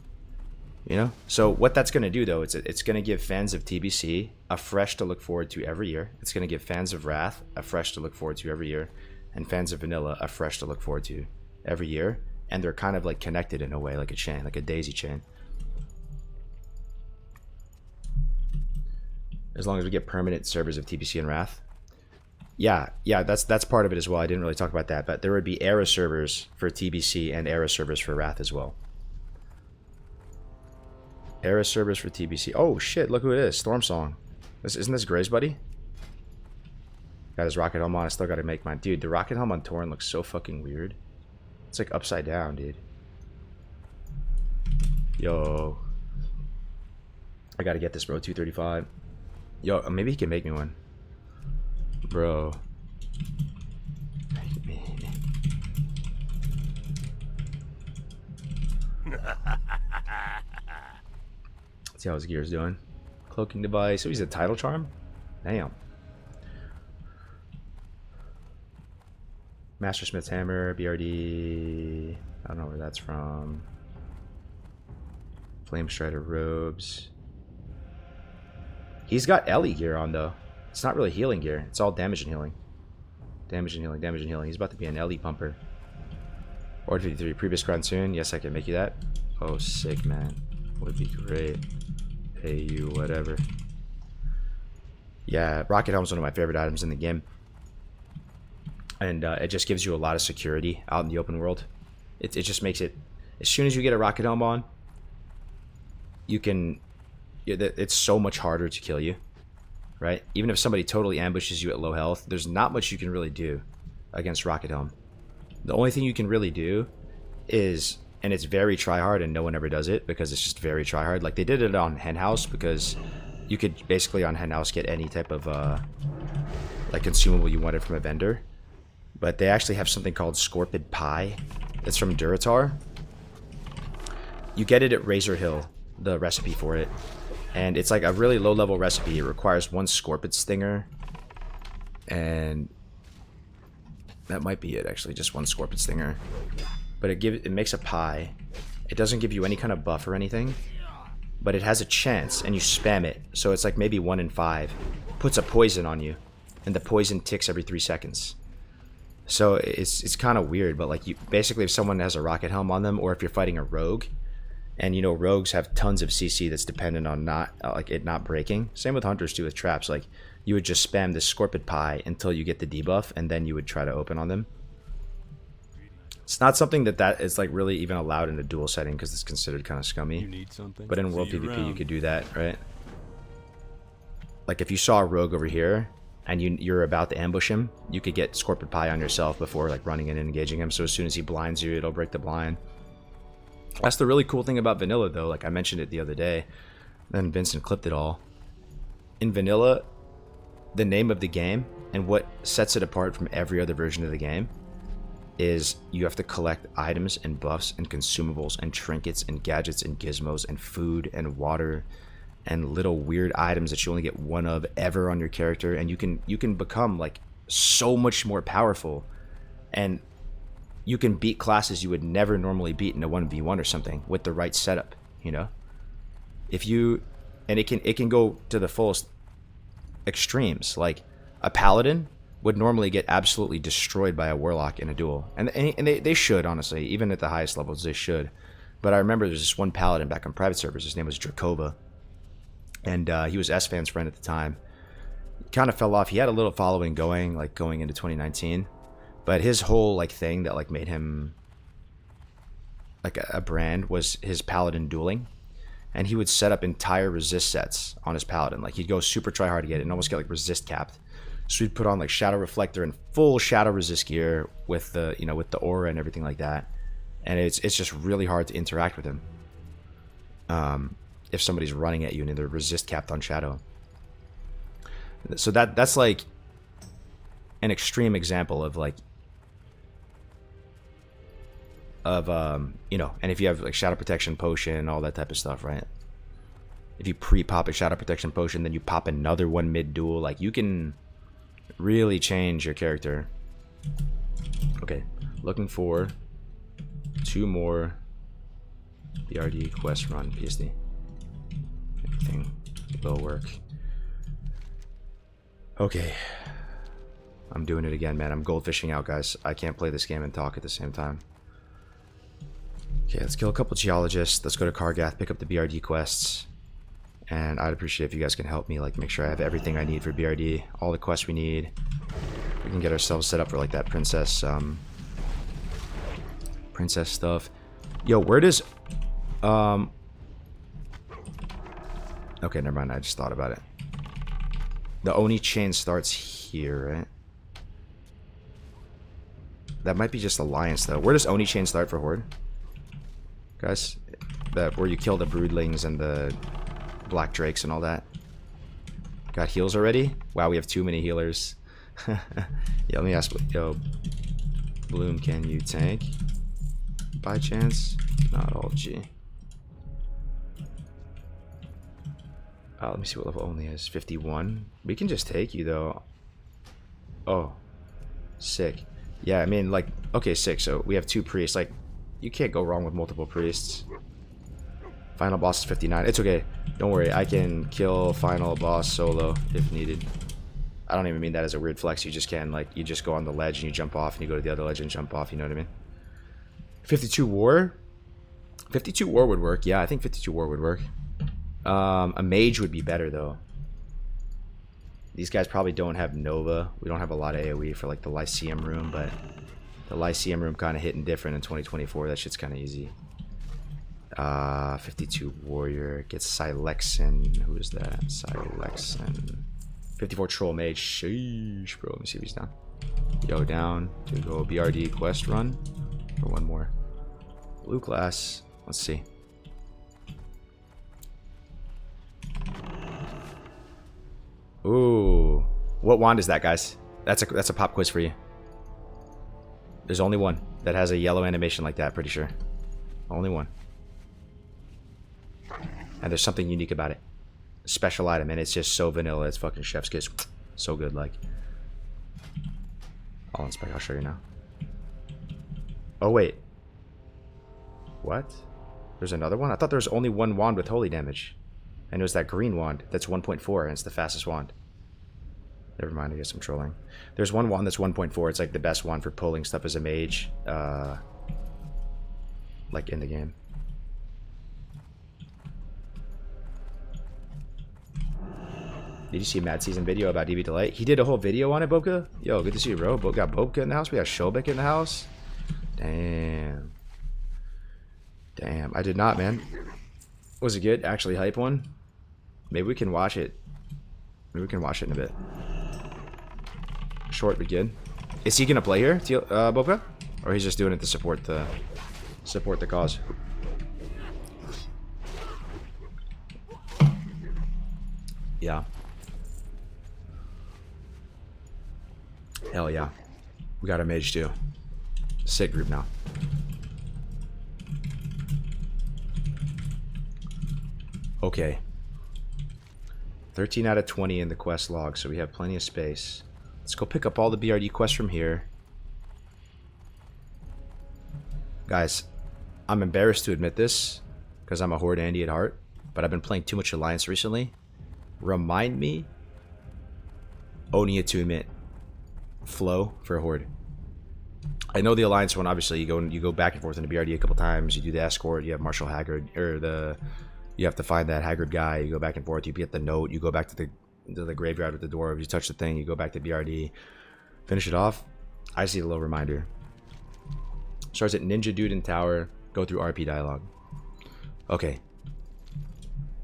you know. So what that's going to do though, it's going to give fans of TBC a fresh to look forward to every year. It's going to give fans of Wrath a fresh to look forward to every year, and fans of Vanilla a fresh to look forward to every year. And they're kind of like connected in a way, like a chain, like a daisy chain. as long as we get permanent servers of TBC and Wrath. Yeah, that's part of it as well. I didn't really talk about that, but there would be era servers for TBC and era servers for Wrath as well. Era servers for TBC. Oh shit, look who it is. Storm Song. Isn't this Gray's buddy? Got his rocket helm on. I still gotta make mine. Dude, the rocket helm on Torn looks so fucking weird. It's like upside down, dude. Yo. I gotta get this, bro. 235. Yo, maybe he can make me one. Bro. Let's see how his gear's doing. Cloaking device. So he's a title charm? Damn. Master Smith's hammer, BRD. I don't know where that's from. Flame Strider robes. He's got Ellie gear on though. It's not really healing gear. It's all damage and healing. Damage and healing, damage and healing. He's about to be an Ellie pumper. Order 53, previous grind soon. Yes, I can make you that. Oh, sick, man. Would be great. Pay you whatever. Yeah, Rocket Helm's one of my favorite items in the game. And it just gives you a lot of security out in the open world. It just makes it... As soon as you get a Rocket Helm on, you can... It's so much harder to kill you. Right? Even if somebody totally ambushes you at low health, there's not much you can really do against Rocket Helm. The only thing you can really do is... And it's very tryhard, and no one ever does it because it's just very tryhard. Like, they did it on Henhouse because you could basically on Henhouse get any type of like consumable you wanted from a vendor. But they actually have something called Scorpid Pie. It's from Duratar. You get it at Razor Hill, the recipe for it. And it's like a really low-level recipe. It requires one Scorpid Stinger. And that might be it, actually. Just one Scorpid Stinger. But it makes a pie. It doesn't give you any kind of buff or anything. But it has a chance, and you spam it. So it's like maybe 1 in 5. Puts a poison on you. And the poison ticks every 3 seconds. So it's kind of weird, but like you basically if someone has a rocket helm on them, or if you're fighting a rogue, and you know rogues have tons of CC that's dependent on not it not breaking. Same with hunters too with traps. Like you would just spam this Scorpid Pie until you get the debuff, and then you would try to open on them. It's not something that is like really even allowed in a duel setting because it's considered kind of scummy. You need something? But in World PvP you could do that, right? Like if you saw a rogue over here and you're about to ambush him, you could get Scorpid Pie on yourself before like running in and engaging him. So as soon as he blinds you, it'll break the blind. That's the really cool thing about vanilla though. Like I mentioned it the other day, then Vincent clipped it all. In vanilla, the name of the game and what sets it apart from every other version of the game is you have to collect items and buffs and consumables and trinkets and gadgets and gizmos and food and water and little weird items that you only get one of ever on your character, and you can become like so much more powerful, and you can beat classes you would never normally beat in a 1v1 or something with the right setup, you know. If you and it can go to the fullest extremes. Like a paladin would normally get absolutely destroyed by a warlock in a duel, and they should, honestly, even at the highest levels they should. But I remember there's this one paladin back on private servers, his name was Drakova. And he was S-Fan's friend at the time. Kind of fell off. He had a little following going into 2019. But his whole like thing that like made him like a brand was his paladin dueling. And he would set up entire resist sets on his paladin. Like he'd go super try hard to get it and almost get like resist capped. So he'd put on like shadow reflector and full shadow resist gear with the with the aura and everything like that. And it's just really hard to interact with him. If somebody's running at you and they're resist capped on shadow. So that's like an extreme example of like and if you have like shadow protection potion, all that type of stuff, right? If you pre-pop a shadow protection potion, then you pop another one mid-duel, like you can really change your character. Okay, looking for 2 more BRD quest run PSD. Everything will work. Okay. I'm doing it again, man. I'm goldfishing out, guys. I can't play this game and talk at the same time. Okay, let's kill a couple geologists. Let's go to Kargath, pick up the BRD quests. And I'd appreciate if you guys can help me, like, make sure I have everything I need for BRD, all the quests we need. We can get ourselves set up for like that princess stuff. Yo, where does okay, never mind, I just thought about it. The Oni chain starts here, right? That might be just Alliance though. Where does Oni chain start for Horde? Guys, that where you kill the broodlings and the black drakes and all that. Got heals already? Wow, we have too many healers. Yeah, let me ask, yo, Bloom, can you tank? By chance? Not all G. Let me see what level only is. 51. We can just take you though. Oh, sick. Yeah, I mean, like, okay, sick. So we have 2 priests. Like, you can't go wrong with multiple priests. Final boss is 59. It's okay. Don't worry. I can kill final boss solo if needed. I don't even mean that as a weird flex. You just can, like, you just go on the ledge and you jump off and you go to the other ledge and jump off. You know what I mean? 52 war? 52 war would work. Yeah, I think 52 war would work. A mage would be better, though. These guys probably don't have Nova. We don't have a lot of AoE for, like, the Lyceum room, but the Lyceum room kind of hitting different in 2024. That shit's kind of easy. 52 warrior gets Silexin. Who is that? Silexin. 54 troll mage. Sheesh, bro. Let me see if he's down. Yo, down to go BRD quest run. Or one more. Blue class. Let's see. Ooh. What wand is that, guys? That's a pop quiz for you. There's only one that has a yellow animation like that, pretty sure. Only one. And there's something unique about it. Special item, and it's just so vanilla. It's fucking chef's kiss. So good, like. I'll inspect. I'll show you now. Oh, wait. What? There's another one? I thought there was only one wand with holy damage. And it was that green wand. That's 1.4, and it's the fastest wand. Never mind, I guess I'm trolling. There's one wand that's 1.4. It's like the best wand for pulling stuff as a mage. Like in the game. Did you see Mad Season video about Deviate? He did a whole video on it, Boka? Yo, good to see you, bro. Got Boka in the house. We got Shobek in the house. Damn. Damn, I did not, man. Was it good? Actually hype one? Maybe we can watch it. Maybe we can watch it in a bit. Short but good. Is he gonna play here, Boka? Or he's just doing it to support the cause? Yeah. Hell yeah. We got a mage too. Sick group now. Okay. 13 out of 20 in the quest log, so we have plenty of space. Let's go pick up all the BRD quests from here. Guys, I'm embarrassed to admit this, because I'm a Horde Andy at heart, but I've been playing too much Alliance recently. Remind me Oni attunement flow for Horde. I know the Alliance one, obviously you go back and forth in the BRD a couple times, you do the escort, you have Marshal Haggard, or you have to find that Haggard guy, you go back and forth, you get the note, you go back to the graveyard with the dwarves, you touch the thing, you go back to BRD, finish it off. I just need a little reminder. Starts at Ninja Dude in Tower, go through RP dialogue. Okay.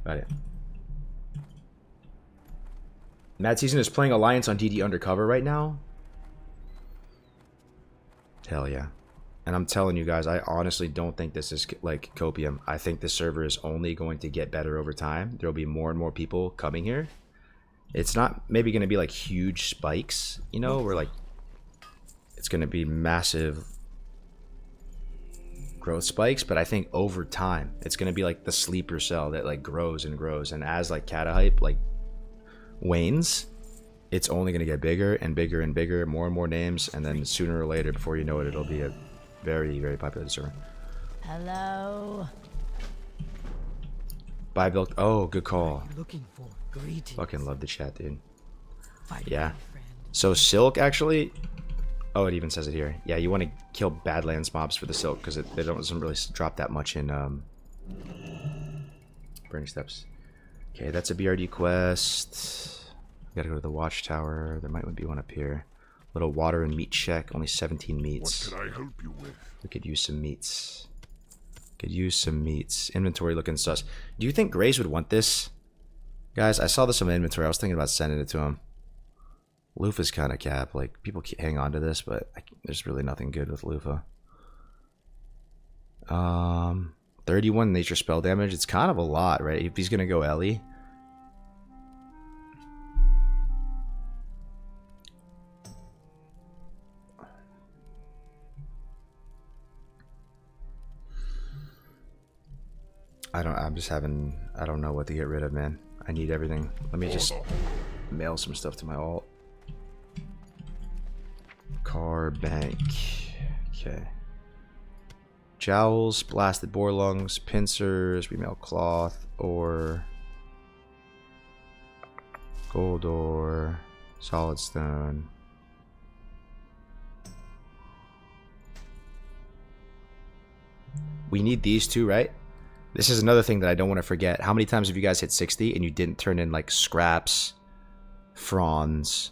Got it. Mad Season is playing Alliance on DD Undercover right now. Hell yeah. And I'm telling you guys, I honestly don't think this is like copium. I think this server is only going to get better over time. There'll be more and more people coming here. It's not maybe going to be like huge spikes, you know, where like it's going to be massive growth spikes, but I think over time it's going to be like the sleeper cell that like grows and grows, and as like Kata hype like wanes, it's only going to get bigger and bigger and bigger, more and more names, and then sooner or later, before you know it, it'll be a very, very popular server. Hello. Bye, Bill. Oh, good call. Looking for greetings. Fucking love the chat, dude. Fight Yeah. friend. So Silk actually. Oh, it even says it here. Yeah, you want to kill Badlands mobs for the Silk because it doesn't really drop that much in Burning Steps. Okay, that's a BRD quest. Gotta go to the watchtower. There might be one up here. Little water and meat check. Only 17 meats. What can I help you with? We could use some meats. Could use some meats. Inventory looking sus. Do you think Grays would want this? Guys, I saw this in my inventory. I was thinking about sending it to him. Lufa's kind of cap. Like, people hang on to this, but there's really nothing good with Lufa. 31 nature spell damage. It's kind of a lot, right? If he's going to go Ellie. I don't know what to get rid of, man. I need everything. Let me just mail some stuff to my alt. Car bank. Okay. Jowls, blasted boar lungs, pincers, we mail cloth, ore, gold ore, solid stone. We need these two, right? This is another thing that I don't want to forget. How many times have you guys hit 60 and you didn't turn in like scraps, fronds,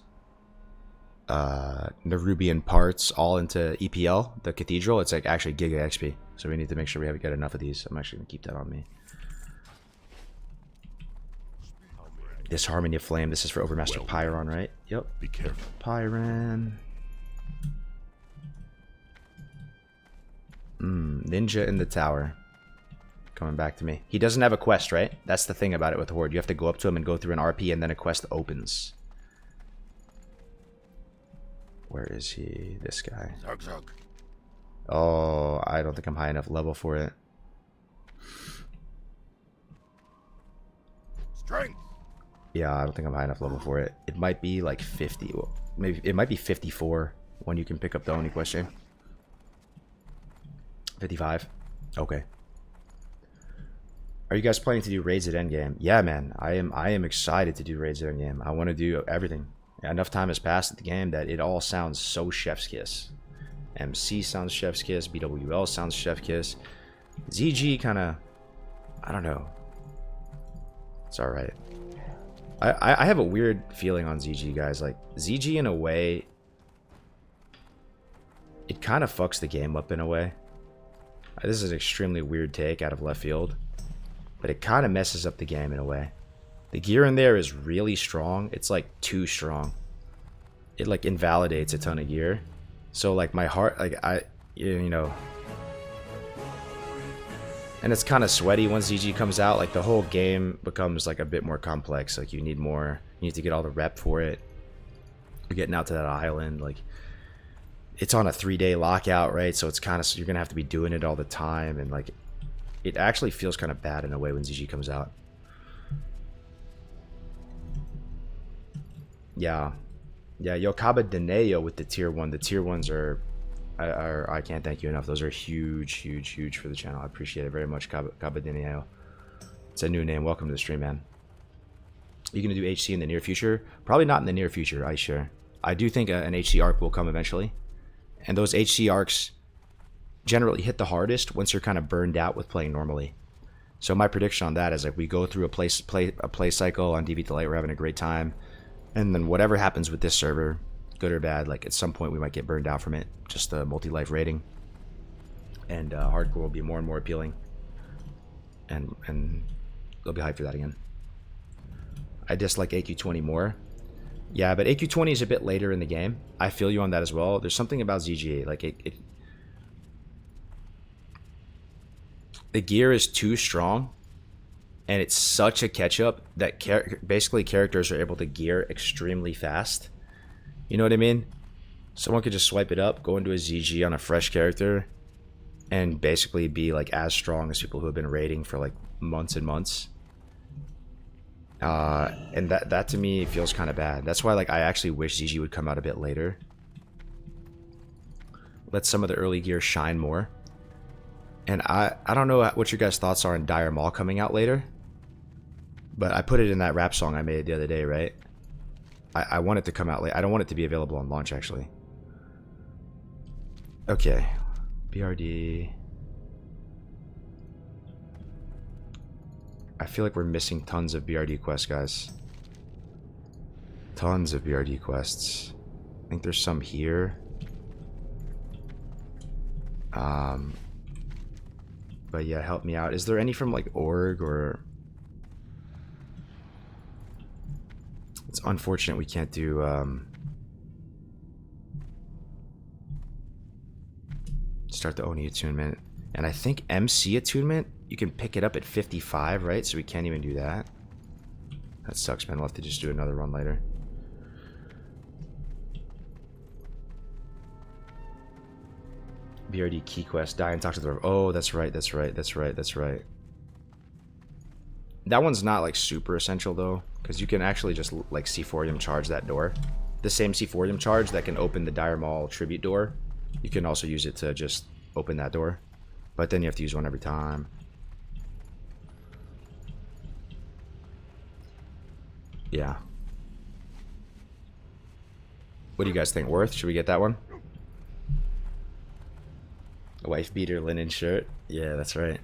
Nerubian parts all into EPL, the cathedral? It's like actually Giga XP. So we need to make sure we get enough of these. I'm actually going to keep that on me. This Harmony of Flame. This is for Overmaster Pyron, right? Yep. Be careful. Pyron. Ninja in the tower. Coming back to me. He doesn't have a quest, right? That's the thing about it with Horde. You have to go up to him and go through an RP and then a quest opens. Where is he? This guy. Zug zug. Oh, I don't think I'm high enough level for it. Strength. Yeah, I don't think I'm high enough level for it. It might be like 50. Well, maybe it might be 54 when you can pick up the Oni quest chain. 55. Okay. Are you guys planning to do raids at endgame? Yeah, man. I am excited to do raids at endgame. I want to do everything. Enough time has passed at the game that it all sounds so chef's kiss. MC sounds chef's kiss. BWL sounds chef's kiss. ZG kind of, I don't know. It's all right. I have a weird feeling on ZG, guys. Like ZG in a way, it kind of fucks the game up in a way. This is an extremely weird take out of left field, but it kind of messes up the game in a way. The gear in there is really strong. It's like too strong. It like invalidates a ton of gear. So like my heart, like you know, and it's kind of sweaty once ZG comes out. Like the whole game becomes like a bit more complex. Like you need to get all the rep for it. You're getting out to that island. Like it's on a 3-day lockout, right? So it's kind of, you're gonna have to be doing it all the time, and like it actually feels kind of bad in a way when ZG comes out. Yeah, Yokaba Deneo with the tier 1. The tier 1s are I can't thank you enough. Those are huge for the channel. I appreciate it very much, Kaba Deneo. It's a new name. Welcome to the stream, man. Are you gonna do HC in the near future? Probably not in the near future, I sure. I do think an HC arc will come eventually, and those HC arcs generally hit the hardest once you're kind of burned out with playing normally. So my prediction on that is like we go through a play cycle on Deviate Delight. We're having a great time. And then whatever happens with this server, good or bad, like at some point we might get burned out from it. Just the multi-life rating. And hardcore will be more and more appealing. And they'll be hyped for that again. I dislike AQ20 more. Yeah, but AQ20 is a bit later in the game. I feel you on that as well. There's something about ZGA. Like the gear is too strong. And it's such a catch-up that basically characters are able to gear extremely fast. You know what I mean? Someone could just swipe it up, go into a ZG on a fresh character, and basically be like as strong as people who have been raiding for like months and months. And that to me feels kind of bad. That's why like I actually wish ZG would come out a bit later. Let some of the early gear shine more. And I don't know what your guys' thoughts are on Dire Maul coming out later. But I put it in that rap song I made the other day, right? I want it to come out late. I don't want it to be available on launch, actually. Okay. BRD. I feel like we're missing tons of BRD quests, guys. Tons of BRD quests. I think there's some here. But yeah, help me out. Is there any from like org or... It's unfortunate we can't do start the Oni attunement. And I think MC attunement, you can pick it up at 55, right? So we can't even do that. That sucks, man. We'll have to just do another run later. BRD key quest. Die and talk to the... Oh, that's right, that's right, that's right, that's right. That one's not like super essential though, because you can actually just like C4ium charge that door. The same C4ium charge that can open the Dire Maul tribute door, you can also use it to just open that door. But then you have to use one every time. Yeah. What do you guys think? Worth? Should we get that one? A wife beater linen shirt. Yeah, that's right.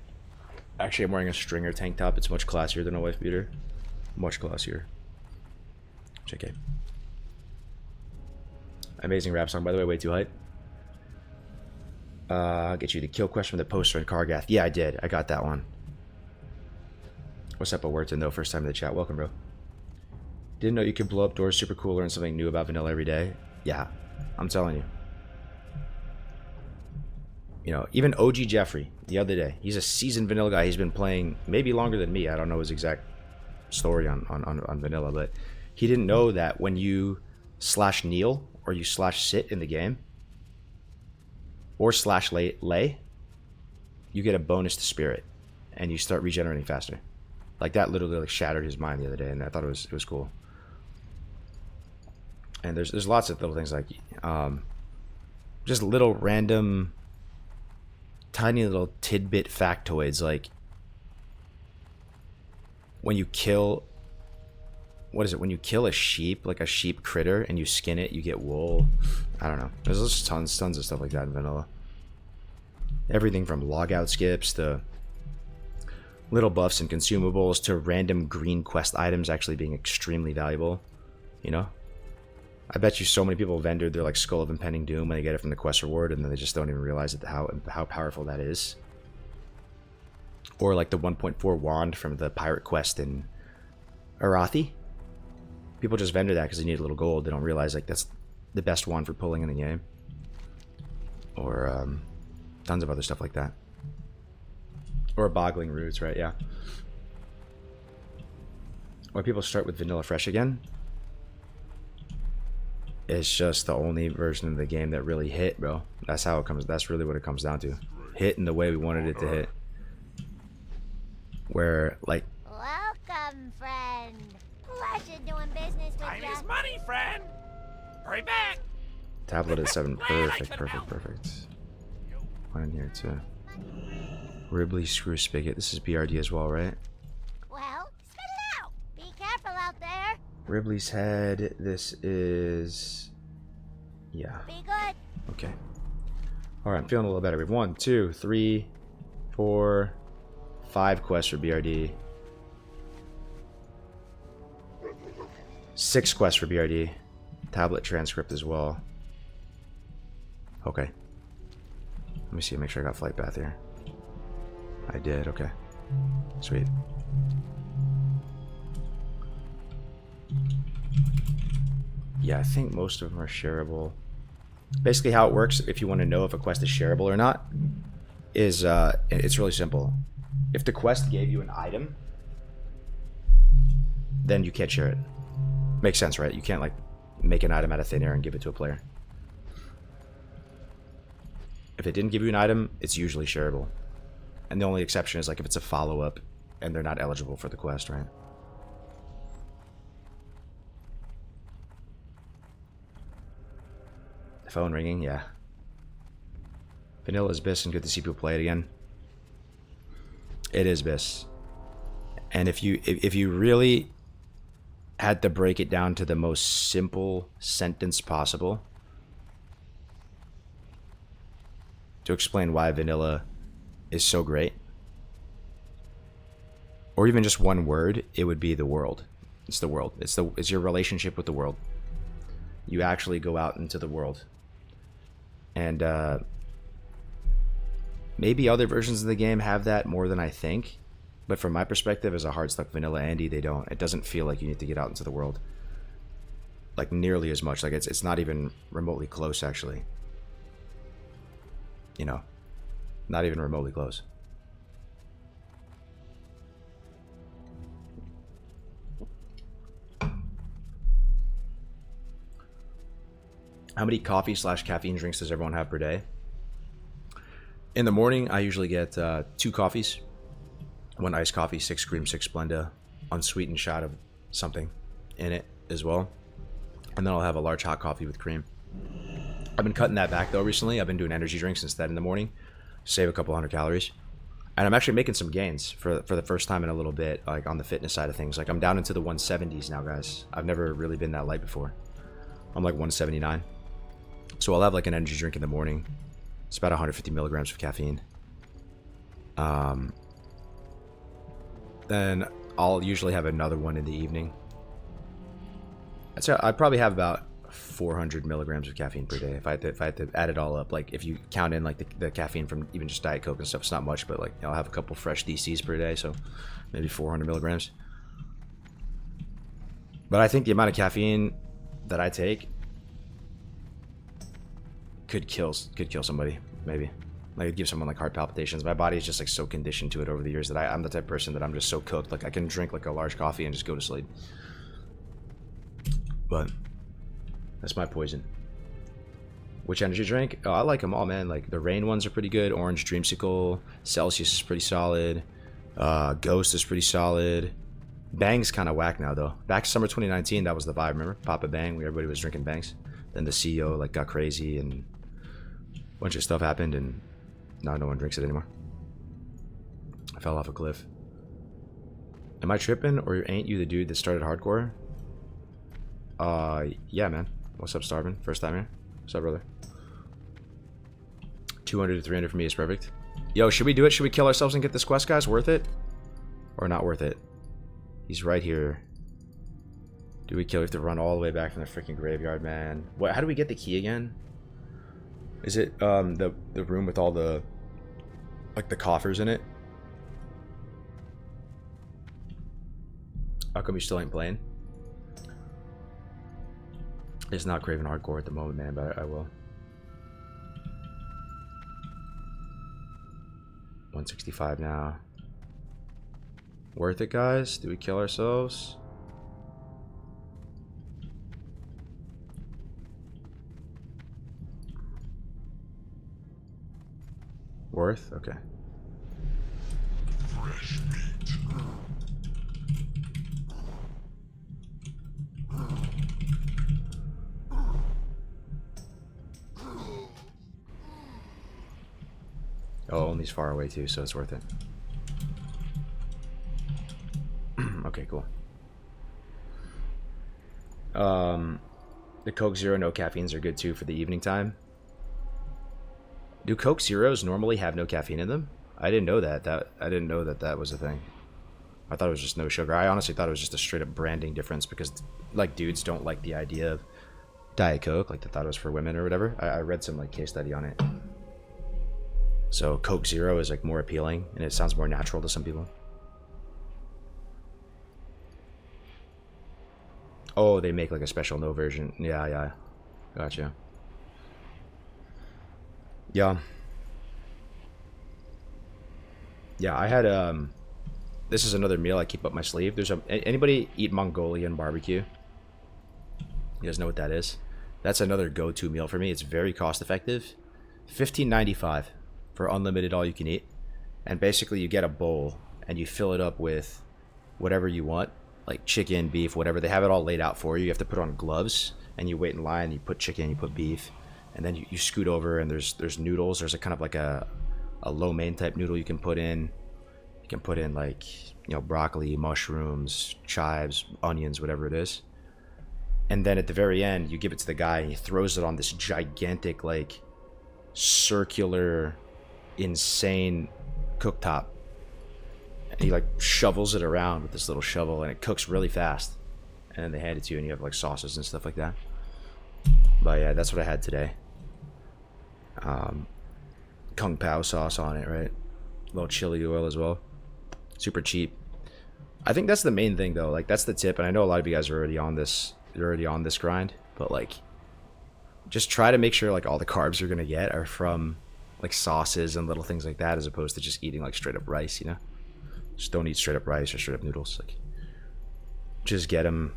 Actually, I'm wearing a stringer tank top. It's much classier than a wife beater. Much classier. JK. Amazing rap song, by the way. Way too hype. I'll get you the kill question from the poster in Kargath. Yeah, I did. I got that one. What's up, Awerton, though? First time in the chat. Welcome, bro. Didn't know you could blow up doors. Super cool. Learn something new about vanilla every day. Yeah, I'm telling you. You know, even OG Jeffrey the other day. He's a seasoned vanilla guy. He's been playing maybe longer than me. I don't know his exact story on vanilla, but he didn't know that when you slash kneel or you slash sit in the game or slash lay, you get a bonus to spirit and you start regenerating faster. Like that literally like shattered his mind the other day, and I thought it was cool. And there's lots of little things like just little random tiny little tidbit factoids, like when you kill, what is it, when you kill a sheep, like a sheep critter, and you skin it, you get wool. I don't know, there's just tons of stuff like that in vanilla. Everything from logout skips to little buffs and consumables to random green quest items actually being extremely valuable. You know, I bet you so many people vendored their like Skull of Impending Doom when they get it from the quest reward, and then they just don't even realize it, how powerful that is. Or like the 1.4 wand from the pirate quest in Arathi. People just vendor that because they need a little gold. They don't realize like that's the best wand for pulling in the game. Or tons of other stuff like that. Or boggling roots, right? Yeah. Or people start with vanilla fresh again. It's just the only version of the game that really hit, bro. That's how it comes. That's really what it comes down to. Hit in the way we wanted it to hit. Where, like... Welcome, friend. Pleasure doing business with Time ya. is money, friend. Hurry back. Tablet at 7. Glad I Perfect, could perfect, help. perfect. One in here, too. Ribley Screw Spigot. This is BRD as well, right? Well, spit it out. Be careful out there. Ribley's Head. This is... Yeah. Be good. Okay. Alright, I'm feeling a little better. We have 1, 2, 3, 4, 5 quests for BRD. 6 quests for BRD. Tablet transcript as well. Okay. Let me see, make sure I got flight path here. I did, okay. Sweet. Yeah, I think most of them are shareable. Basically how it works, if you want to know if a quest is shareable or not, is it's really simple. If the quest gave you an item, then you can't share it. Makes sense, right? You can't like make an item out of thin air and give it to a player. If it didn't give you an item, it's usually shareable. And the only exception is like if it's a follow-up and they're not eligible for the quest, right? Phone ringing, yeah. Vanilla is Biss, and good to see people play it again. It is Biss. And if you really had to break it down to the most simple sentence possible to explain why vanilla is so great, or even just one word, it would be the world. It's the world. It's your relationship with the world. You actually go out into the world. And maybe other versions of the game have that more than I think. But from my perspective, as a hard stuck vanilla Andy, they don't. It doesn't feel like you need to get out into the world. Like nearly as much. Like it's not even remotely close, actually. You know, not even remotely close. How many coffee / caffeine drinks does everyone have per day? In the morning, I usually get 2 coffees. 1 iced coffee, 6 cream, 6 Splenda, unsweetened shot of something in it as well. And then I'll have a large hot coffee with cream. I've been cutting that back though recently. I've been doing energy drinks instead in the morning. Save a couple hundred calories. And I'm actually making some gains for the first time in a little bit, like on the fitness side of things. Like I'm down into the 170s now, guys. I've never really been that light before. I'm like 179. So I'll have like an energy drink in the morning. It's about 150 milligrams of caffeine. Then I'll usually have another one in the evening. I'd probably have about 400 milligrams of caffeine per day if I had to add it all up. Like if you count in like the caffeine from even just Diet Coke and stuff, it's not much, but like I'll have a couple fresh DCs per day, so maybe 400 milligrams. But I think the amount of caffeine that I take could kill somebody, maybe. Like it'd give someone like heart palpitations. My body is just like so conditioned to it over the years that I'm the type of person that I'm just so cooked. Like I can drink like a large coffee and just go to sleep. But that's my poison. Which energy drink? Oh, I like them all, man. Like the rain ones are pretty good. Orange Dreamsicle, Celsius is pretty solid. Ghost is pretty solid. Bang's kind of whack now though. Back summer 2019, that was the vibe. Remember Papa Bang? Everybody was drinking Bangs. Then the CEO like got crazy and a bunch of stuff happened, and now no one drinks it anymore. I fell off a cliff. Am I tripping, or ain't you the dude that started hardcore? Yeah, man. What's up, Starvin? First time here. What's up, brother? 200 to 300 for me is perfect. Yo, should we do it? Should we kill ourselves and get this quest, guys? Worth it? Or not worth it? He's right here. Do we kill? We have to run all the way back from the freaking graveyard, man. What? How do we get the key again? Is it the room with all the like the coffers in it? How come you still ain't playing? It's not craving hardcore at the moment, man, but I will. 165 now. Worth it, guys? Do we kill ourselves? Worth? Okay. Fresh meat. Oh, only's far away too, so it's worth it. Okay, cool. The Coke Zero no caffeines are good too for the evening time. Do Coke Zeros normally have no caffeine in them? I didn't know that. I didn't know that was a thing. I thought it was just no sugar. I honestly thought it was just a straight up branding difference because like dudes don't like the idea of Diet Coke, like they thought it was for women or whatever. I read some like case study on it. So Coke Zero is like more appealing and it sounds more natural to some people. Oh, they make like a special no version. Yeah. Gotcha. Yeah. Yeah, I had this is another meal I keep up my sleeve. There's anybody eat Mongolian barbecue? You guys know what that is? That's another go-to meal for me. It's very cost effective. $15.95 for unlimited all you can eat. And basically you get a bowl and you fill it up with whatever you want, like chicken, beef, whatever. They have it all laid out for you. You have to put on gloves and you wait in line, you put chicken, you put beef, and then you scoot over and there's noodles. There's a kind of like a lo mein type noodle you can put in. You can put in like, you know, broccoli, mushrooms, chives, onions, whatever it is. And then at the very end, you give it to the guy and he throws it on this gigantic, like, circular, insane cooktop. And he like shovels it around with this little shovel, and it cooks really fast. And then they hand it to you, and you have like sauces and stuff like that. But yeah, that's what I had today. Kung Pao sauce on it, right? A little chili oil as well. Super cheap. I think that's the main thing though. Like that's the tip, and I know a lot of you guys are already on this. You're already on this grind, but like, just try to make sure like all the carbs you're gonna get are from like sauces and little things like that, as opposed to just eating like straight up rice. You know, just don't eat straight up rice or straight up noodles. Like, just get them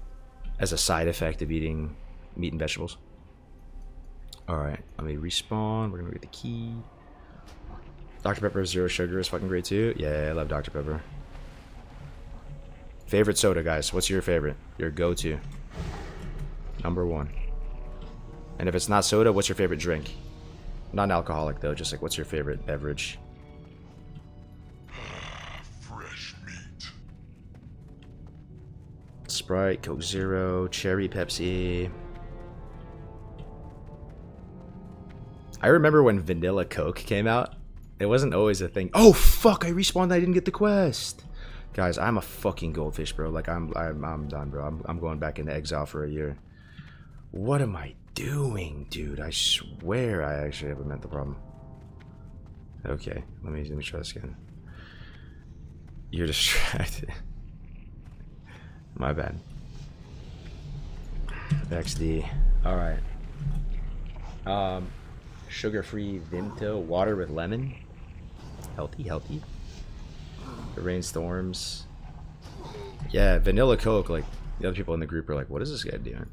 as a side effect of eating meat and vegetables. Alright, let me respawn. We're gonna get the key. Dr. Pepper zero sugar is fucking great too. Yeah, I love Dr. Pepper. Favorite soda, guys. What's your favorite? Your go-to. Number one. And if it's not soda, what's your favorite drink? Non-alcoholic though, just like what's your favorite beverage? Fresh meat. Sprite, Coke Zero, Cherry Pepsi. I remember when Vanilla Coke came out. It wasn't always a thing. Oh fuck! I respawned. I didn't get the quest. Guys, I'm a fucking goldfish, bro. Like I'm done, bro. I'm going back into exile for a year. What am I doing, dude? I swear I actually have a mental problem. Okay, let me try this again. You're distracted. My bad. XD. All right. Sugar-free Vimto water with lemon. Healthy, healthy. The rainstorms. Yeah, Vanilla Coke. Like the other people in the group are like, "What is this guy doing?"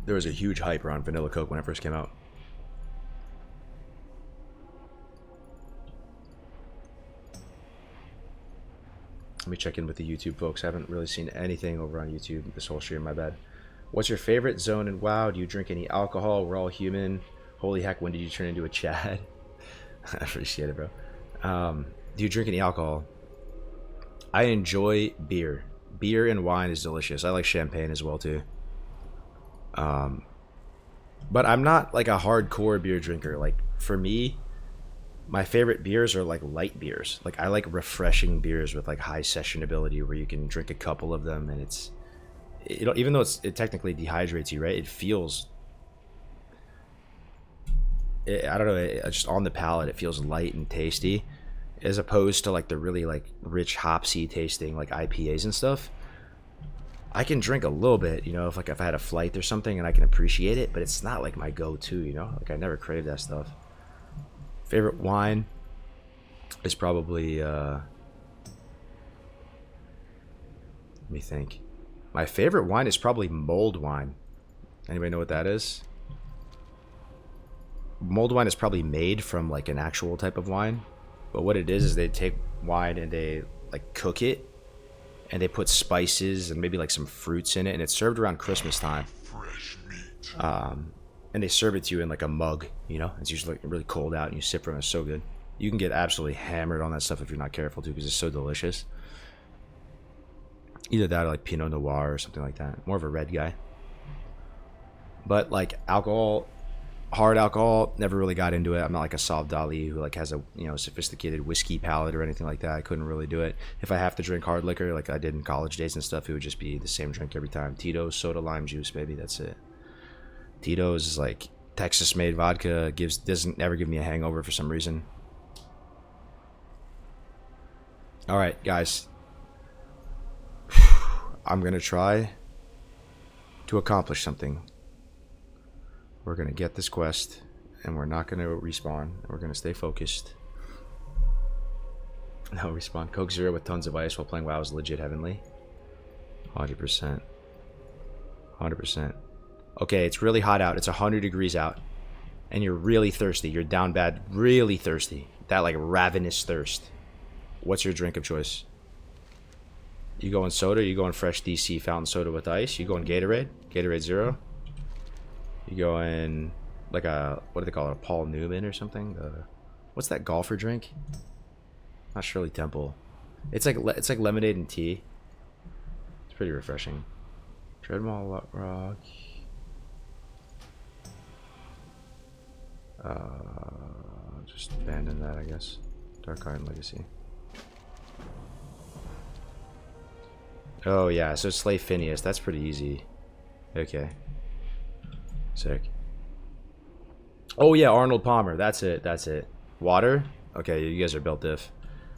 There was a huge hype around Vanilla Coke when it first came out. Let me check in with the YouTube folks. I haven't really seen anything over on YouTube this whole stream, my bad. What's your favorite zone in WoW? Do you drink any alcohol? We're all human. Holy heck, when did you turn into a Chad? I appreciate it, bro. Do you drink any alcohol? I enjoy beer. Beer and wine is delicious. I like champagne as well, too. But I'm not like a hardcore beer drinker. Like, for me, my favorite beers are like light beers. Like I like refreshing beers with like high session ability where you can drink a couple of them and even though it technically dehydrates you, right? It feels, I don't know, just on the palate it feels light and tasty, as opposed to like the really like rich hopsy tasting like IPAs and stuff. I can drink a little bit, you know, if I had a flight or something and I can appreciate it, but it's not like my go-to, you know? Like I never crave that stuff. Favorite wine is probably, let me think. My favorite wine is probably mulled wine. Anybody know what that is? Mulled wine is probably made from like an actual type of wine. But what it is they take wine and they like cook it. And they put spices and maybe like some fruits in it. And it's served around Christmas time. Fresh meat. And they serve it to you in like a mug, you know? It's usually like really cold out and you sip from it. It's so good. You can get absolutely hammered on that stuff if you're not careful too, because it's so delicious. Either that or like Pinot Noir or something like that. More of a red guy. But like alcohol, hard alcohol, never really got into it. I'm not like a Sav Dali who like has a, you know, sophisticated whiskey palate or anything like that. I couldn't really do it. If I have to drink hard liquor like I did in college days and stuff, it would just be the same drink every time. Tito's, soda, lime juice, maybe that's it. Tito's is like Texas made vodka, doesn't ever give me a hangover for some reason. All right, guys. I'm going to try to accomplish something. We're going to get this quest, and we're not going to respawn. We're going to stay focused. No respawn. Coke Zero with tons of ice while playing WoW is legit heavenly. 100%. 100%. Okay, it's really hot out. It's 100 degrees out. And you're really thirsty. You're down bad. Really thirsty. That like ravenous thirst. What's your drink of choice? You going soda? You going fresh DC fountain soda with ice? You going Gatorade? Gatorade Zero? You going like a, what do they call it? A Paul Newman or something? What's that golfer drink? Not Shirley Temple. It's like lemonade and tea. It's pretty refreshing. Treadmill rock. Just abandon that, I guess. Dark Iron Legacy. Oh yeah, so slay Phineas. That's pretty easy. Okay. Sick. Oh yeah, Arnold Palmer. That's it. That's it. Water? Okay, you guys are built diff.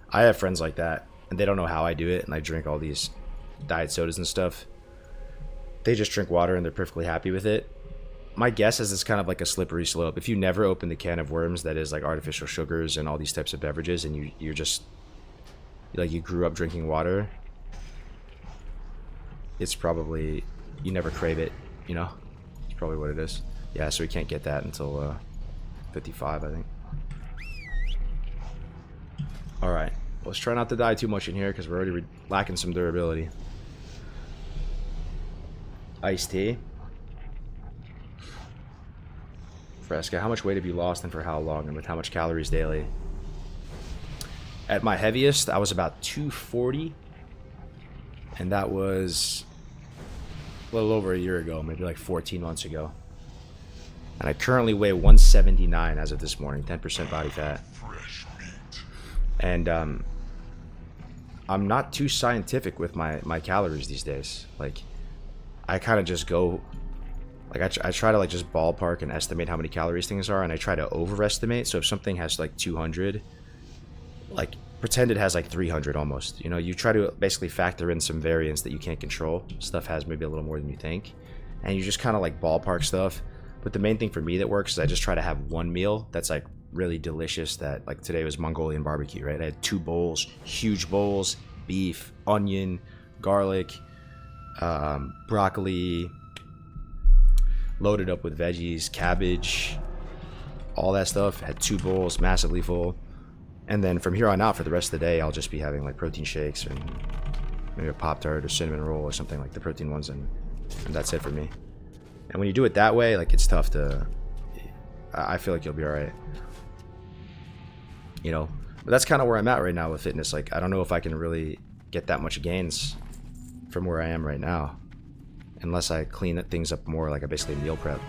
I have friends like that, and they don't know how I do it, and I drink all these diet sodas and stuff. They just drink water, and they're perfectly happy with it. My guess is it's kind of like a slippery slope. If you never open the can of worms that is like artificial sugars and all these types of beverages, and you're just like you grew up drinking water, it's probably you never crave it, you know? It's probably what it is. Yeah, so we can't get that until 55, I think. Alright, let's try not to die too much in here because we're already lacking some durability. Iced tea. Fresca, how much weight have you lost and for how long and with how much calories daily? At my heaviest, I was about 240. And that was a little over a year ago, maybe like 14 months ago. And I currently weigh 179 as of this morning, 10% body fat. Fresh meat. And I'm not too scientific with my calories these days. Like, I kind of just go, like I try to like just ballpark and estimate how many calories things are, and I try to overestimate. So if something has like 200, like pretend it has like 300 almost. You know, you try to basically factor in some variance that you can't control. Stuff has maybe a little more than you think, and you just kind of like ballpark stuff. But the main thing for me that works is I just try to have one meal that's like really delicious. That like today was Mongolian barbecue, right? I had 2 bowls, huge bowls, beef, onion, garlic, broccoli, loaded up with veggies, cabbage, all that stuff. Had 2 bowls, massively full. And then from here on out for the rest of the day, I'll just be having like protein shakes and maybe a Pop-Tart or cinnamon roll or something, like the protein ones, and that's it for me. And when you do it that way, like it's tough to, I feel like you'll be all right, you know. But that's kind of where I'm at right now with fitness. Like I don't know if I can really get that much gains from where I am right now unless I clean things up more, like I basically meal prep.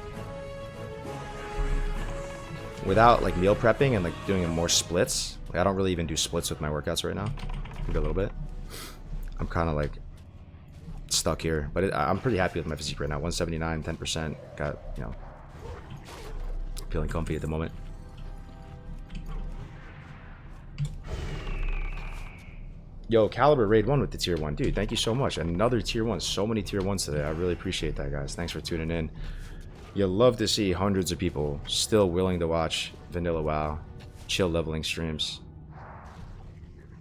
Without like meal prepping and like doing more splits, like, I don't really even do splits with my workouts right now. Maybe a little bit. I'm kind of like stuck here, but I'm pretty happy with my physique right now. 179, 10%. Got, you know, feeling comfy at the moment. Yo, Caliber Raid 1 with the tier 1. Dude, thank you so much. Another tier 1. So many tier 1s today. I really appreciate that, guys. Thanks for tuning in. You'll love to see hundreds of people still willing to watch Vanilla WoW chill leveling streams.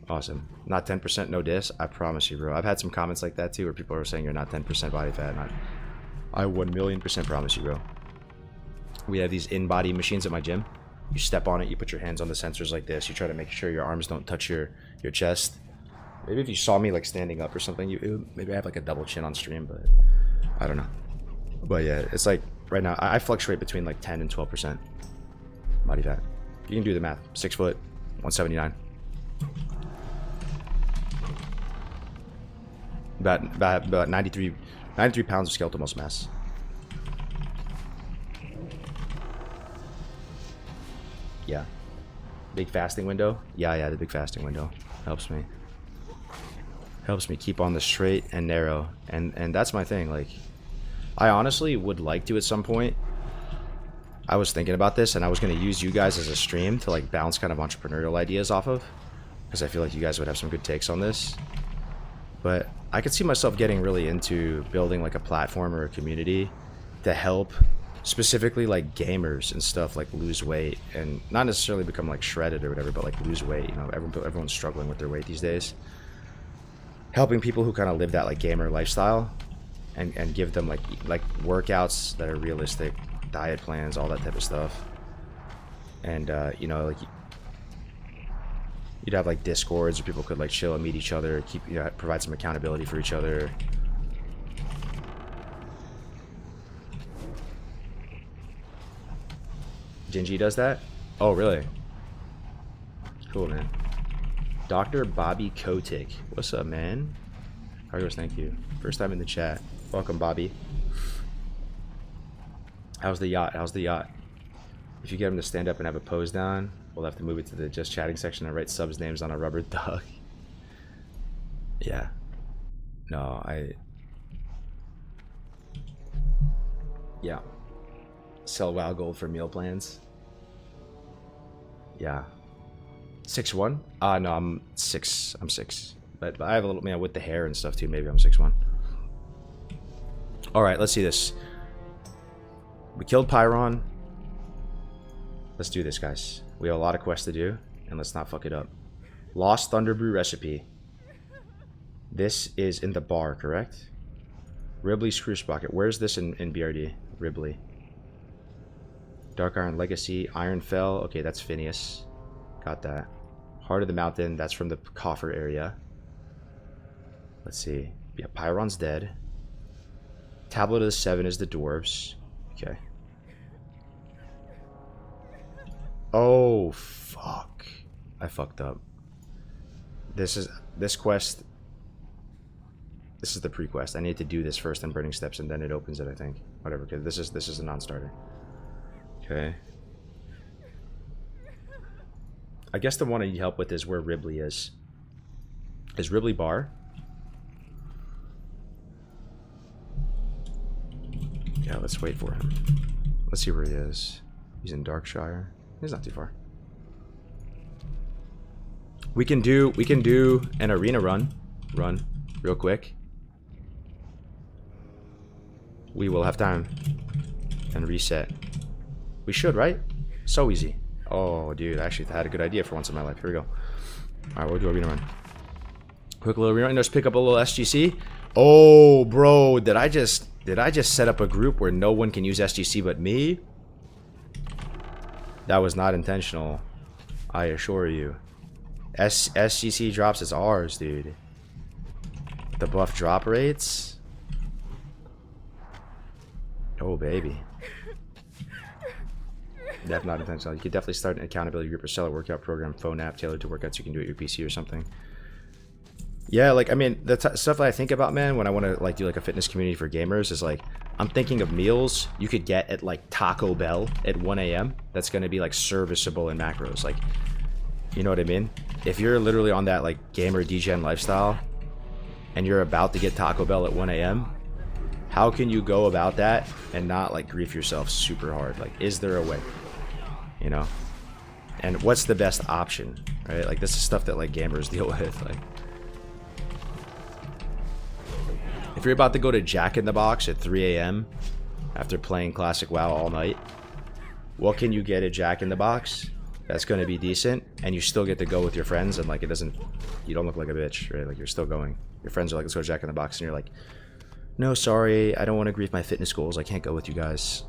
Awesome. Not 10%, no diss. I promise you, bro. I've had some comments like that too, where people are saying you're not 10% body fat. And I 1,000,000% promise you, bro. We have these in-body machines at my gym. You step on it, you put your hands on the sensors like this. You try to make sure your arms don't touch your chest. Maybe if you saw me like standing up or something, maybe I have like a double chin on stream, but I don't know. But yeah, it's like right now I fluctuate between like 10 and 12% body fat. You can do the math. 6 foot, 179. About 93 pounds of skeletal muscle mass. Yeah. Big fasting window. Yeah, the big fasting window helps me. Helps me keep on the straight and narrow, and that's my thing. Like, I honestly would like to at some point. I was thinking about this, and I was going to use you guys as a stream to like bounce kind of entrepreneurial ideas off of, because I feel like you guys would have some good takes on this. But I could see myself getting really into building like a platform or a community to help specifically like gamers and stuff like lose weight, and not necessarily become like shredded or whatever, but like lose weight. You know, everyone's struggling with their weight these days. Helping people who kind of live that like gamer lifestyle, and give them like workouts that are realistic, diet plans, all that type of stuff. And you know, like you'd have like discords where people could like chill and meet each other, keep, you know, provide some accountability for each other. Gingy does that? Oh, really? Cool, man. Dr. Bobby Kotick. What's up, man? Cargos, thank you. First time in the chat. Welcome, Bobby. How's the yacht? How's the yacht? If you get him to stand up and have a pose down, we'll have to move it to the just chatting section and write subs names on a rubber duck. Yeah. No, yeah. Sell WoW gold for meal plans. Yeah. 6'1"? No, I'm 6. I'm 6. But I have a little, man, with the hair and stuff too. Maybe I'm 6'1". Alright, let's see this. We killed Pyron. Let's do this, guys. We have a lot of quests to do, and let's not fuck it up. Lost Thunderbrew recipe. This is in the bar, correct? Ribley Screw Sprocket. Where's this in BRD? Ribley. Dark Iron Legacy. Iron Fell. Okay, that's Phineas. Got that. Heart of the Mountain. That's from the coffer area. Let's see. Yeah, Pyron's dead. Tablet of the Seven is the dwarves. Okay. Oh, fuck. I fucked up. This quest. This is the pre-quest. I need to do this first in Burning Steps, and then it opens it, I think. Whatever. Okay, this is a non-starter. Okay. I guess the one I need help with is where Ribley is. Is Ribley bar? Yeah, let's wait for him. Let's see where he is. He's in Darkshire. He's not too far. We can do an arena run real quick. We will have time and reset. We should, right? So easy. Oh, dude, I actually had a good idea for once in my life. Here we go. All right, we'll do arena run. Quick little arena run. Just pick up a little SGC. Oh, bro, did I just set up a group where no one can use SGC but me? That was not intentional, I assure you. SGC drops is ours, dude. The buff drop rates. Oh, baby. That's not intentional. You could definitely start an accountability group or sell a workout program, phone app tailored to workouts you can do at your PC or something. Yeah, like, I mean, the stuff that I think about, man, when I want to, like, do, like, a fitness community for gamers is, like, I'm thinking of meals you could get at, like, Taco Bell at 1 a.m. That's going to be, like, serviceable in macros. Like, you know what I mean? If you're literally on that, like, gamer degen lifestyle and you're about to get Taco Bell at 1 a.m., how can you go about that and not, like, grief yourself super hard? Like, is there a way? You know? And what's the best option, right? Like, this is stuff that, like, gamers deal with, like... If you're about to go to Jack in the Box at 3 a.m. after playing Classic WoW all night, what can you get at Jack in the Box that's going to be decent, and you still get to go with your friends, and, like, it doesn't... You don't look like a bitch, right? Like, you're still going. Your friends are like, let's go to Jack in the Box, and you're like, no, sorry, I don't want to grief my fitness goals. I can't go with you guys.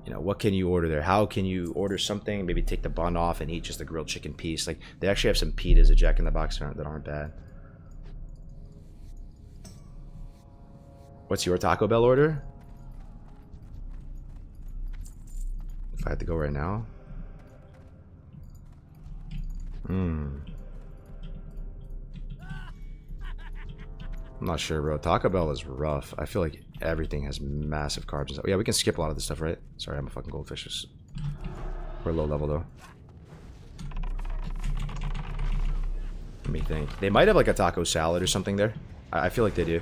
You know, what can you order there? How can you order something? Maybe take the bun off and eat just a grilled chicken piece. Like, they actually have some pitas at Jack in the Box that aren't bad. What's your Taco Bell order? If I had to go right now? I'm not sure, bro. Taco Bell is rough. I feel like everything has massive carbs and stuff. Yeah, we can skip a lot of this stuff, right? Sorry, I'm a fucking goldfish. We're low level, though. Let me think. They might have, like, a taco salad or something there. I feel like they do.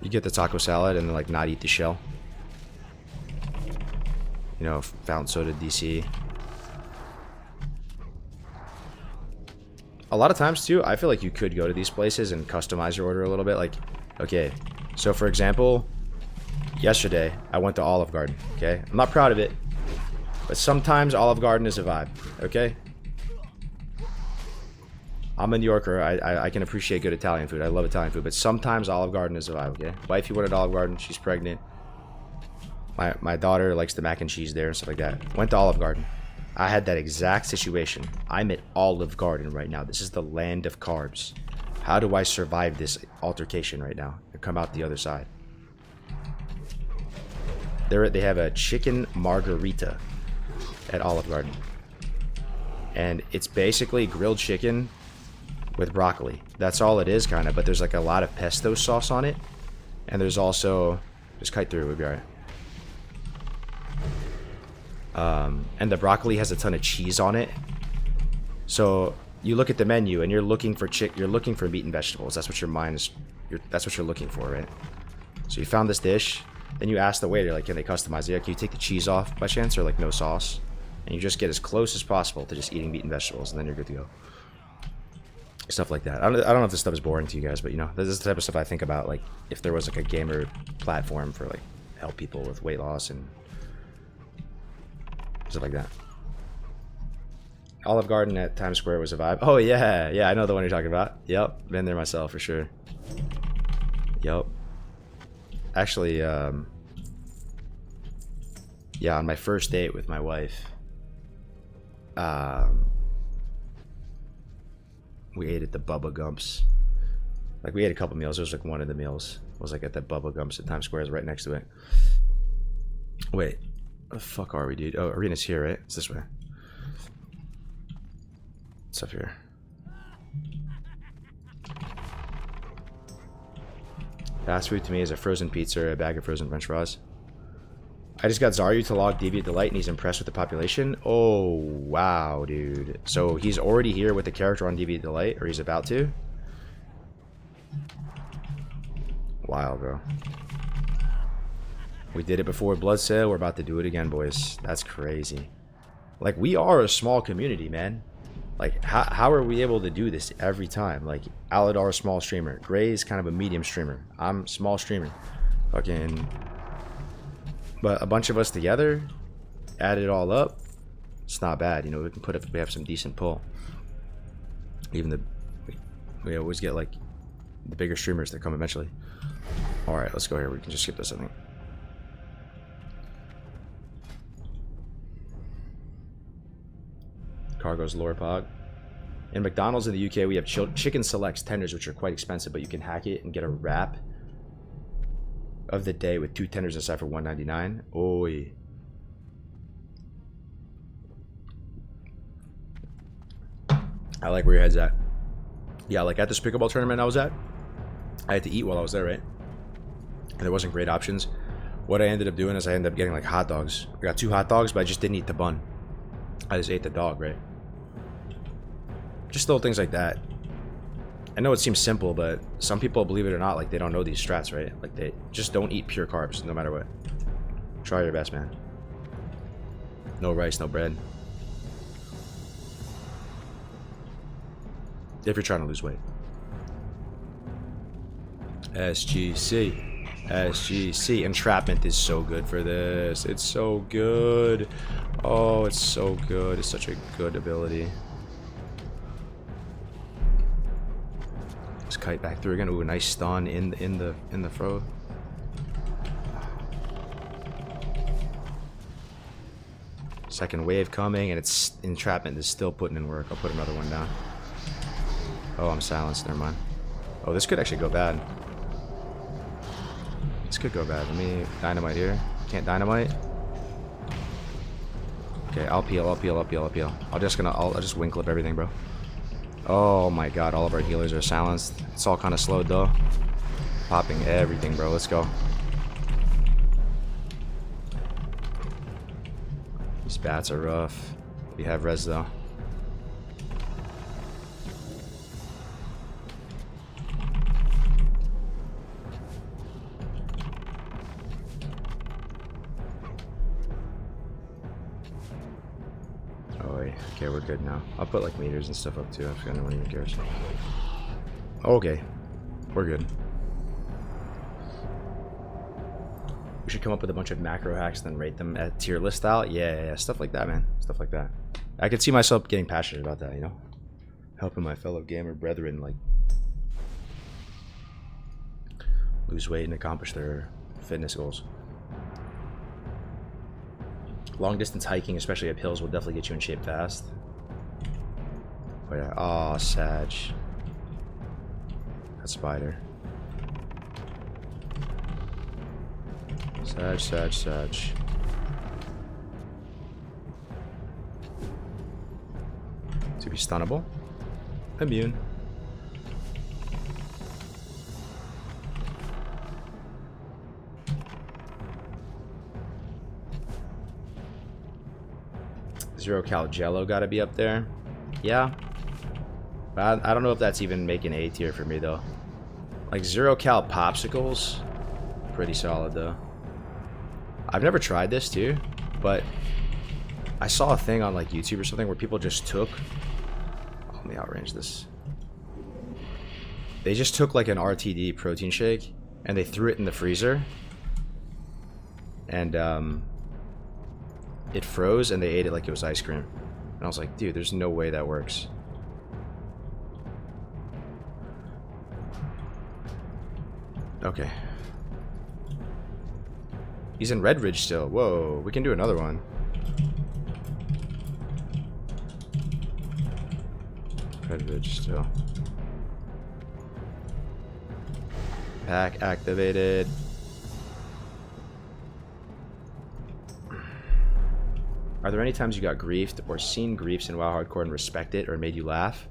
You get the taco salad and then, like, not eat the shell. You know, fountain soda DC. A lot of times, too, I feel like you could go to these places and customize your order a little bit. Like, okay, so for example, yesterday, I went to Olive Garden, okay? I'm not proud of it, but sometimes Olive Garden is a vibe, okay? I'm a New Yorker. I can appreciate good Italian food. I love Italian food, but sometimes Olive Garden is a vibe, okay? Wifey went to Olive Garden. She's pregnant. My daughter likes the mac and cheese there and stuff like that. Went to Olive Garden. I had that exact situation. I'm at Olive Garden right now. This is the land of carbs. How do I survive this altercation right now and come out the other side? They have a chicken margarita at Olive Garden. And it's basically grilled chicken with broccoli. That's all it is, kind of, but there's like a lot of pesto sauce on it. And there's also... Just kite through, we'll be alright. and the broccoli has a ton of cheese on it. So you look at the menu and you're looking for meat and vegetables. That's what your mind is. That's what you're looking for, right? So you found this dish, then you ask the waiter, like, can they customize it? Like, can you take the cheese off by chance, or like no sauce? And you just get as close as possible to just eating meat and vegetables, and then you're good to go. Stuff like that. I don't know if this stuff is boring to you guys, but you know, this is the type of stuff I think about. Like, if there was like a gamer platform for like help people with weight loss and stuff like that. Olive Garden at Times Square was a vibe. Oh yeah, yeah, I know the one you're talking about. Yep, been there myself for sure. Yep. Actually, yeah, on my first date with my wife, we ate at the Bubba Gumps. Like, we ate a couple meals. It was like one of the meals was like at the Bubba Gumps at Times Square. Is right next to it. Wait, where the fuck are we, dude? Oh, arena's here, right? It's this way. It's up here. Fast food to me is a frozen pizza or a bag of frozen french fries. I just got Zaryu to log Deviate Delight and he's impressed with the population. Oh, wow, dude. So he's already here with the character on Deviate Delight, or he's about to? Wow, bro. We did it before Blood Sale. We're about to do it again, boys. That's crazy. Like, we are a small community, man. Like, how are we able to do this every time? Like, Aladar, small streamer. Gray's kind of a medium streamer. I'm small streamer. Fucking... But a bunch of us together, add it all up, it's not bad. You know, we can put we have some decent pull. Even we always get, like, the bigger streamers that come eventually. Alright, let's go here. We can just skip this, I think. Cargo's lower pog. In McDonald's in the UK, we have chicken selects tenders, which are quite expensive, but you can hack it and get a wrap of the day with 2 tenders inside for $1.99. Oi. I like where your head's at. Yeah, like at this pickleball tournament I was at, I had to eat while I was there, right? And there wasn't great options. What I ended up doing is I ended up getting like hot dogs. I got 2 hot dogs, but I just didn't eat the bun. I just ate the dog, right? Just little things like that. I know it seems simple, but some people, believe it or not, like, they don't know these strats, right? Like, they just don't eat pure carbs no matter what. Try your best, man. No rice, no bread. If you're trying to lose weight. SGC. SGC. Entrapment is so good for this. It's so good. Oh, it's so good. It's such a good ability. Just kite back through again. Ooh, nice stun in the throw. Second wave coming, and it's entrapment is still putting in work. I'll put another one down. Oh, I'm silenced. Never mind. Oh, this could actually go bad. This could go bad. Let me dynamite here. Can't dynamite. Okay, I'll peel. I'll just wing clip everything, bro. Oh my god, all of our healers are silenced. It's all kind of slowed though. Popping everything, bro. Let's go. These bats are rough. We have res though. Okay, we're good now. I'll put like meters and stuff up too. I forgot no one even cares. Okay, we're good. We should come up with a bunch of macro hacks, then rate them at tier list style. Yeah, stuff like that, man. Stuff like that. I could see myself getting passionate about that, you know? Helping my fellow gamer brethren, like, lose weight and accomplish their fitness goals. Long distance hiking, especially up hills, will definitely get you in shape fast. Oh yeah, aw, Sag. That spider. Sag. To be stunnable. Immune. Zero Cal Jello got to be up there. Yeah. But I don't know if that's even making A tier for me, though. Like, Zero Cal Popsicles, pretty solid, though. I've never tried this, too, but I saw a thing on, like, YouTube or something where people just took... Let me outrange this. They just took, like, an RTD protein shake, and they threw it in the freezer. And, it froze, and they ate it like it was ice cream. And I was like, dude, there's no way that works. Okay. He's in Red Ridge still. Whoa, we can do another one. Red Ridge still. Pack activated. Are there any times you got griefed or seen griefs in WoW Hardcore and respect it or made you laugh?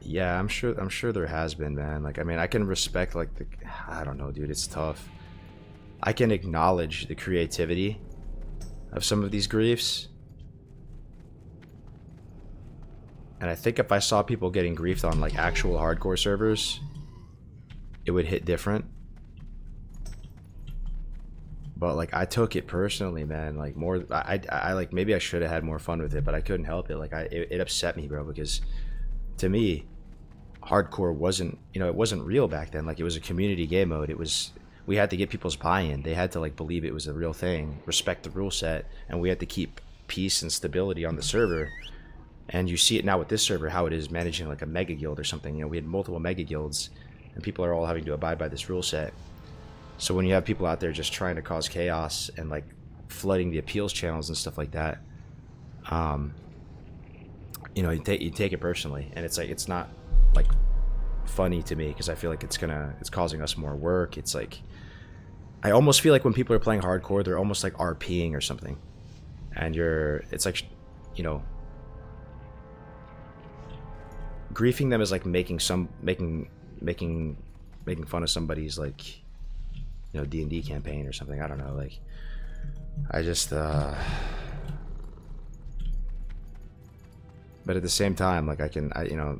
Yeah, I'm sure there has been, man. Like, I mean, I can respect, like, I don't know, dude, it's tough. I can acknowledge the creativity of some of these griefs. And I think if I saw people getting griefed on, like, actual hardcore servers, it would hit different. But, like, I took it personally, man. Like, more, I like, maybe I should have had more fun with it, but I couldn't help it. Like, it upset me, bro, because to me, hardcore wasn't, you know, it wasn't real back then. Like, it was a community game mode. It was, we had to get people's buy-in. They had to, like, believe it was a real thing, respect the rule set, and we had to keep peace and stability on the server. And you see it now with this server, how it is managing, like, a mega guild or something. You know, we had multiple mega guilds, and people are all having to abide by this rule set. So when you have people out there just trying to cause chaos and, like, flooding the appeals channels and stuff like that, you know, you take it personally, and it's like, it's not, like, funny to me, because I feel like it's causing us more work. It's like, I almost feel like when people are playing hardcore, they're almost like RPing or something, and it's like, you know, griefing them is like making fun of somebody's, like, you know, D&D campaign or something. I don't know, like, I just but at the same time, like, you know,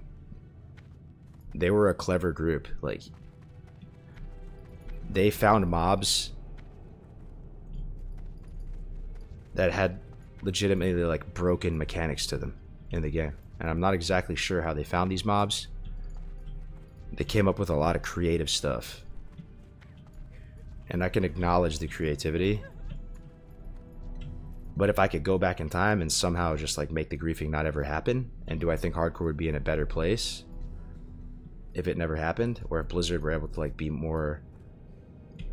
they were a clever group. Like, they found mobs that had legitimately, like, broken mechanics to them in the game, and I'm not exactly sure how they found these mobs. They came up with a lot of creative stuff, and I can acknowledge the creativity. But if I could go back in time and somehow just, like, make the griefing not ever happen, and do I think hardcore would be in a better place if it never happened, or if Blizzard were able to, like, be more...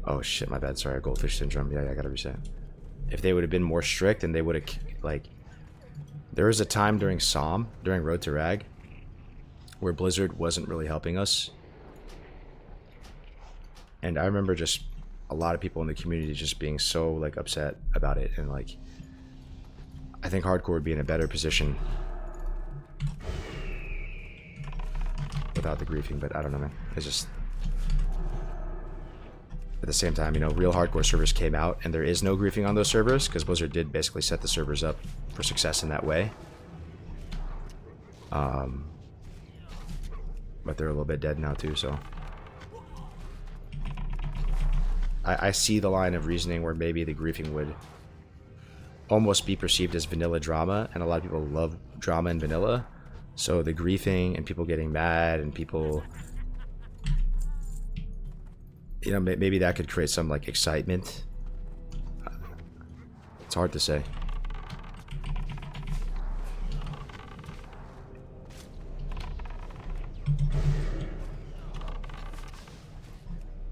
Oh shit, my bad, sorry, goldfish syndrome. Yeah, I gotta reset. If they would have been more strict, and they would have, like... There was a time during SOM, during Road to Rag, where Blizzard wasn't really helping us. And I remember just a lot of people in the community just being so, like, upset about it, and, like, I think hardcore would be in a better position without the griefing, but I don't know, man. It's just, at the same time, you know, real hardcore servers came out, and there is no griefing on those servers, because Blizzard did basically set the servers up for success in that way. But they're a little bit dead now too, so I see the line of reasoning where maybe the griefing would almost be perceived as vanilla drama, and a lot of people love drama in vanilla. So the griefing and people getting mad and people, you know, maybe that could create some, like, excitement. It's hard to say.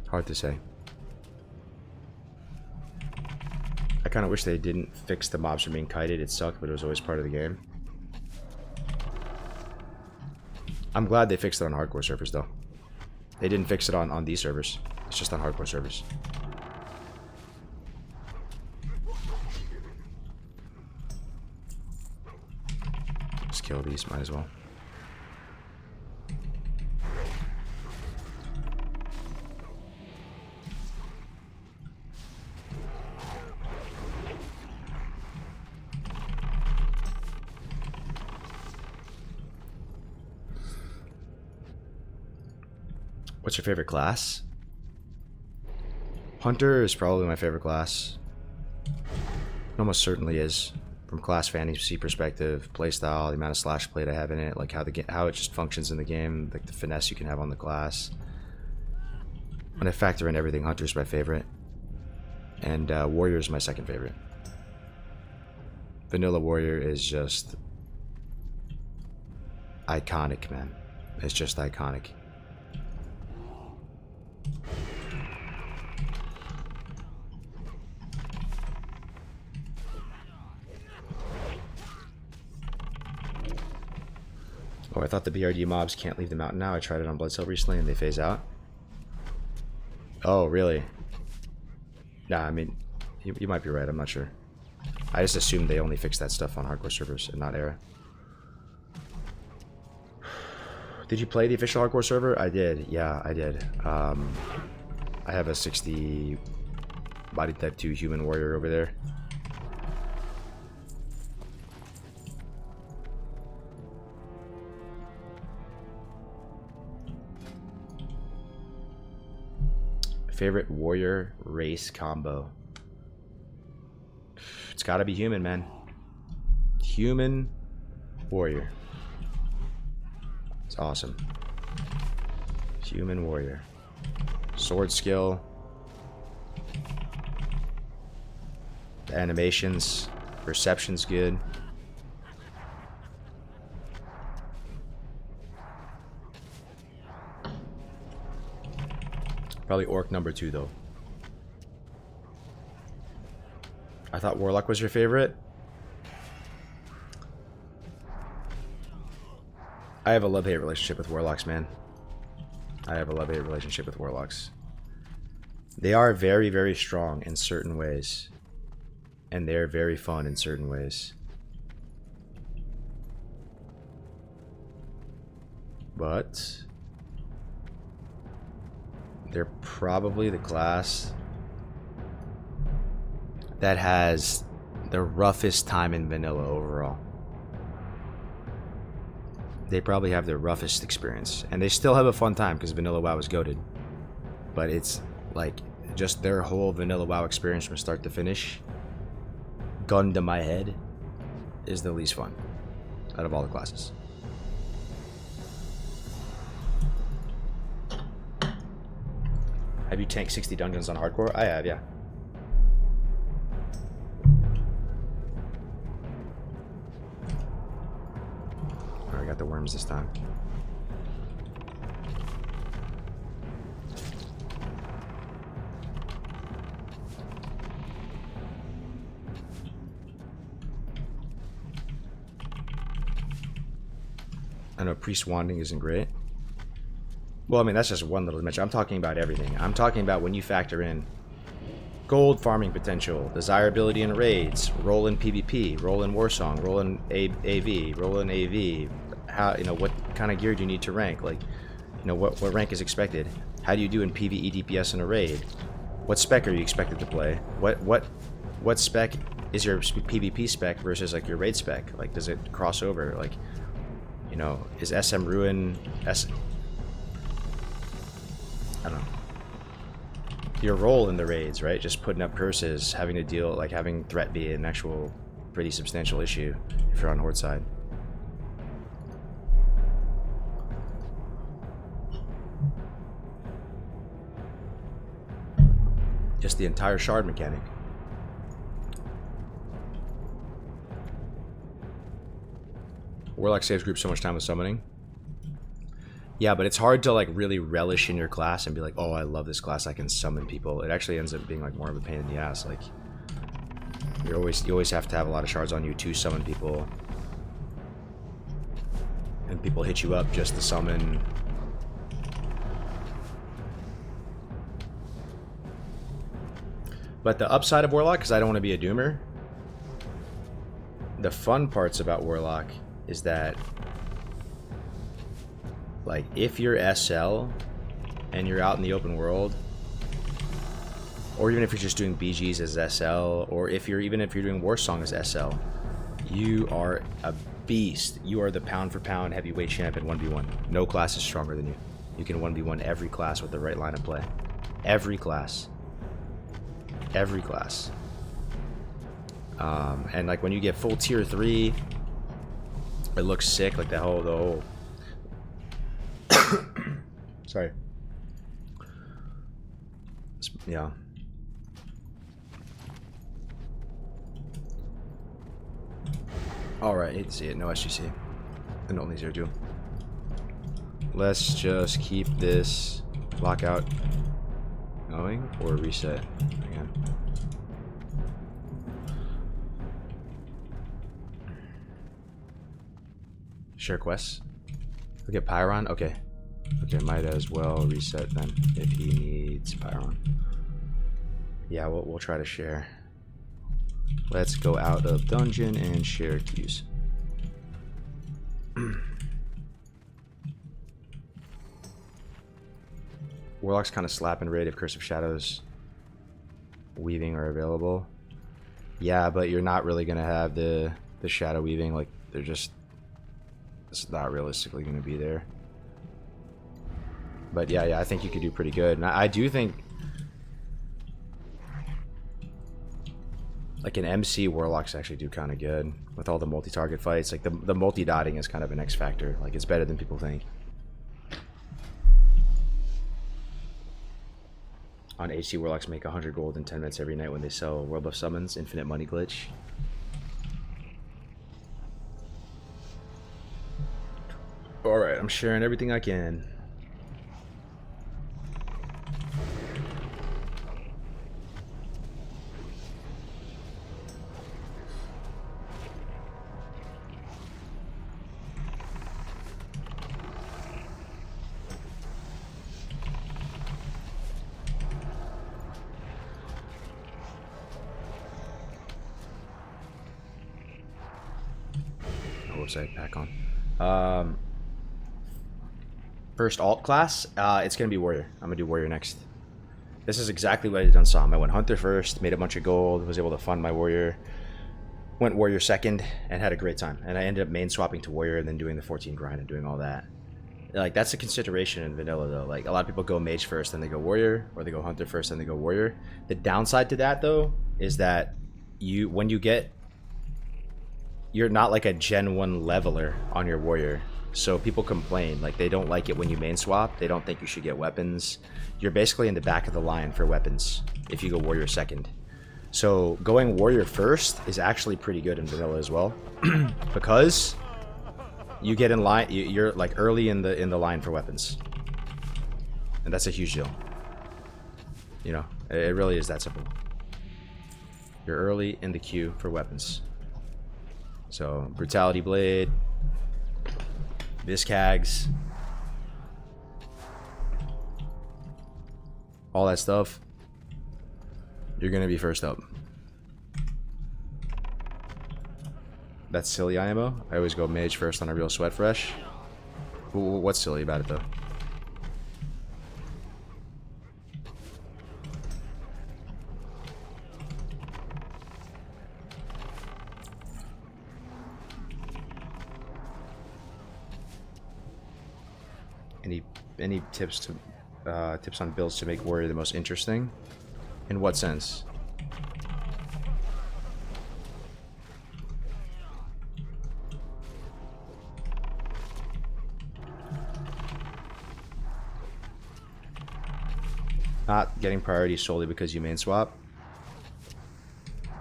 Hard to say. I kind of wish they didn't fix the mobs from being kited. It sucked, but it was always part of the game. I'm glad they fixed it on hardcore servers, though. They didn't fix it on these servers. It's just on hardcore servers. Just kill these, might as well. What's your favorite class? Hunter is probably my favorite class. It almost certainly is. From class fantasy perspective, playstyle, the amount of slash plate I have in it, like how how it just functions in the game, like the finesse you can have on the class. When I factor in everything, Hunter's my favorite. And Warrior is my second favorite. Vanilla Warrior is just iconic, man. It's just iconic. Oh, I thought the BRD mobs can't leave the mountain now. I tried it on Bloodcell recently and they phase out. Oh, really? Nah, I mean, you might be right. I'm not sure. I just assumed they only fixed that stuff on hardcore servers and not era. Did you play the official hardcore server? I did. Yeah, I did. I have a 60 body type 2 human warrior over there. Favorite warrior race combo? It's gotta be human, man. Human warrior. It's awesome. Human warrior. Sword skill. The animations. Perception's good. Probably Orc number 2 though. I thought Warlock was your favorite. I have a love-hate relationship with Warlocks, man. I have a love-hate relationship with Warlocks. They are very, very strong in certain ways. And they're very fun in certain ways. But they're probably the class that has the roughest time in vanilla overall. They probably have the roughest experience. And they still have a fun time because vanilla WoW is goated. But it's like just their whole vanilla WoW experience from start to finish, gun to my head, is the least fun out of all the classes. Have you tanked 60 dungeons on hardcore? I have, yeah. Alright, I got the worms this time. I know priest wanding isn't great. Well, I mean, that's just one little dimension. I'm talking about everything. I'm talking about when you factor in gold farming potential, desirability in raids, role in PvP, role in Warsong, role in AV, role in AV. How, you know, what kind of gear do you need to rank? Like, you know, what rank is expected? How do you do in PvE DPS in a raid? What spec are you expected to play? What spec is your PvP spec versus like your raid spec? Like, does it cross over? Like, you know, is SM Ruin I don't know. Your role in the raids, right? Just putting up curses, having to deal, like having threat be an actual pretty substantial issue if you're on Horde side. Just the entire shard mechanic. Warlock saves group so much time with summoning. Yeah, but it's hard to like really relish in your class and be like, oh, I love this class, I can summon people. It actually ends up being like more of a pain in the ass. Like you always have to have a lot of shards on you to summon people. And people hit you up just to summon. But the upside of Warlock, because I don't want to be a doomer, the fun parts about Warlock is that, like, if you're SL and you're out in the open world, or even if you're just doing BGs as SL, or even if you're doing Warsong as SL, you are a beast. You are the pound for pound heavyweight champ in 1v1. No class is stronger than you. You can 1v1 every class with the right line of play. Every class. Every class. And like when you get full tier 3, it looks sick. Like the whole sorry. Yeah. Alright, hate to see it. No SGC. And only 0-2. Let's just keep this lockout going or reset again. Share quests. Okay, Pyron. Okay. Okay, might as well reset then if he needs Pyron. Yeah, we'll try to share. Let's go out of dungeon and share queues. Warlock's kind of slapping raid if Curse of Shadows weaving are available. Yeah, but you're not really gonna have the shadow weaving. Like they're just, it's not realistically gonna be there. But yeah, I think you could do pretty good. And I do think like an MC Warlocks actually do kind of good with all the multi-target fights. Like the multi-dotting is kind of an X factor. Like it's better than people think. On HC, Warlocks make 100 gold in 10 minutes every night when they sell World of Summons, Infinite Money Glitch. Alright, I'm sharing everything I can. Website back on. First alt class, it's gonna be warrior. I'm gonna do warrior next. This is exactly what I did on Psalm. I went hunter first, made a bunch of gold, was able to fund my warrior, went warrior second, and had a great time. And I ended up main swapping to warrior and then doing the 14 grind and doing all that. Like that's a consideration in vanilla though. Like a lot of people go mage first, then they go warrior, or they go hunter first, then they go warrior. The downside to that though is that when you get, you're not like a Gen 1 leveler on your warrior. So people complain, like they don't like it when you main swap. They don't think you should get weapons. You're basically in the back of the line for weapons if you go warrior second. So going warrior first is actually pretty good in vanilla as well. Because you get in line, you're like early in the line for weapons. And that's a huge deal. You know, it really is that simple. You're early in the queue for weapons. So, Brutality Blade, Viscags, all that stuff, you're going to be first up. That's silly IMO. I always go mage first on a real sweat fresh. What's silly about it though? Any tips to tips on builds to make warrior the most interesting? In what sense? Not getting priority solely because you main swap.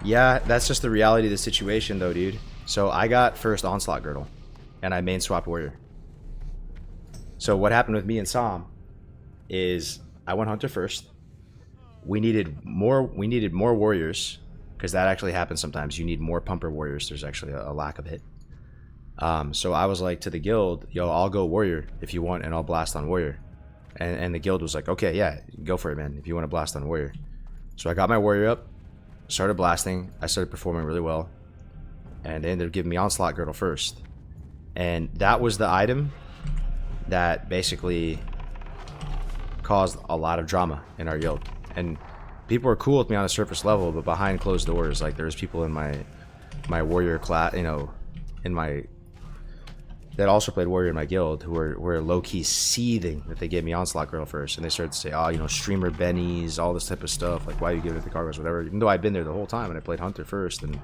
Yeah, that's just the reality of the situation though, dude. So I got first onslaught girdle and I main swapped warrior. So what happened with me and Psalm is I went hunter first. We needed more warriors because that actually happens sometimes. You need more pumper warriors. There's actually a lack of it. So I was like to the guild, yo, I'll go warrior if you want and I'll blast on warrior. And the guild was like, okay, yeah, go for it, man, if you want to blast on warrior. So I got my warrior up, started blasting. I started performing really well. And they ended up giving me onslaught girdle first. And that was the item that basically caused a lot of drama in our guild. And people were cool with me on a surface level, but behind closed doors, like there's people in my warrior class, you know, in my that also played Warrior in my guild who were low-key seething that they gave me Onslaught Girl first, and they started to say, oh, you know, streamer bennies, all this type of stuff, like why you give it the cargoes, whatever, even though I'd been there the whole time and I played Hunter first and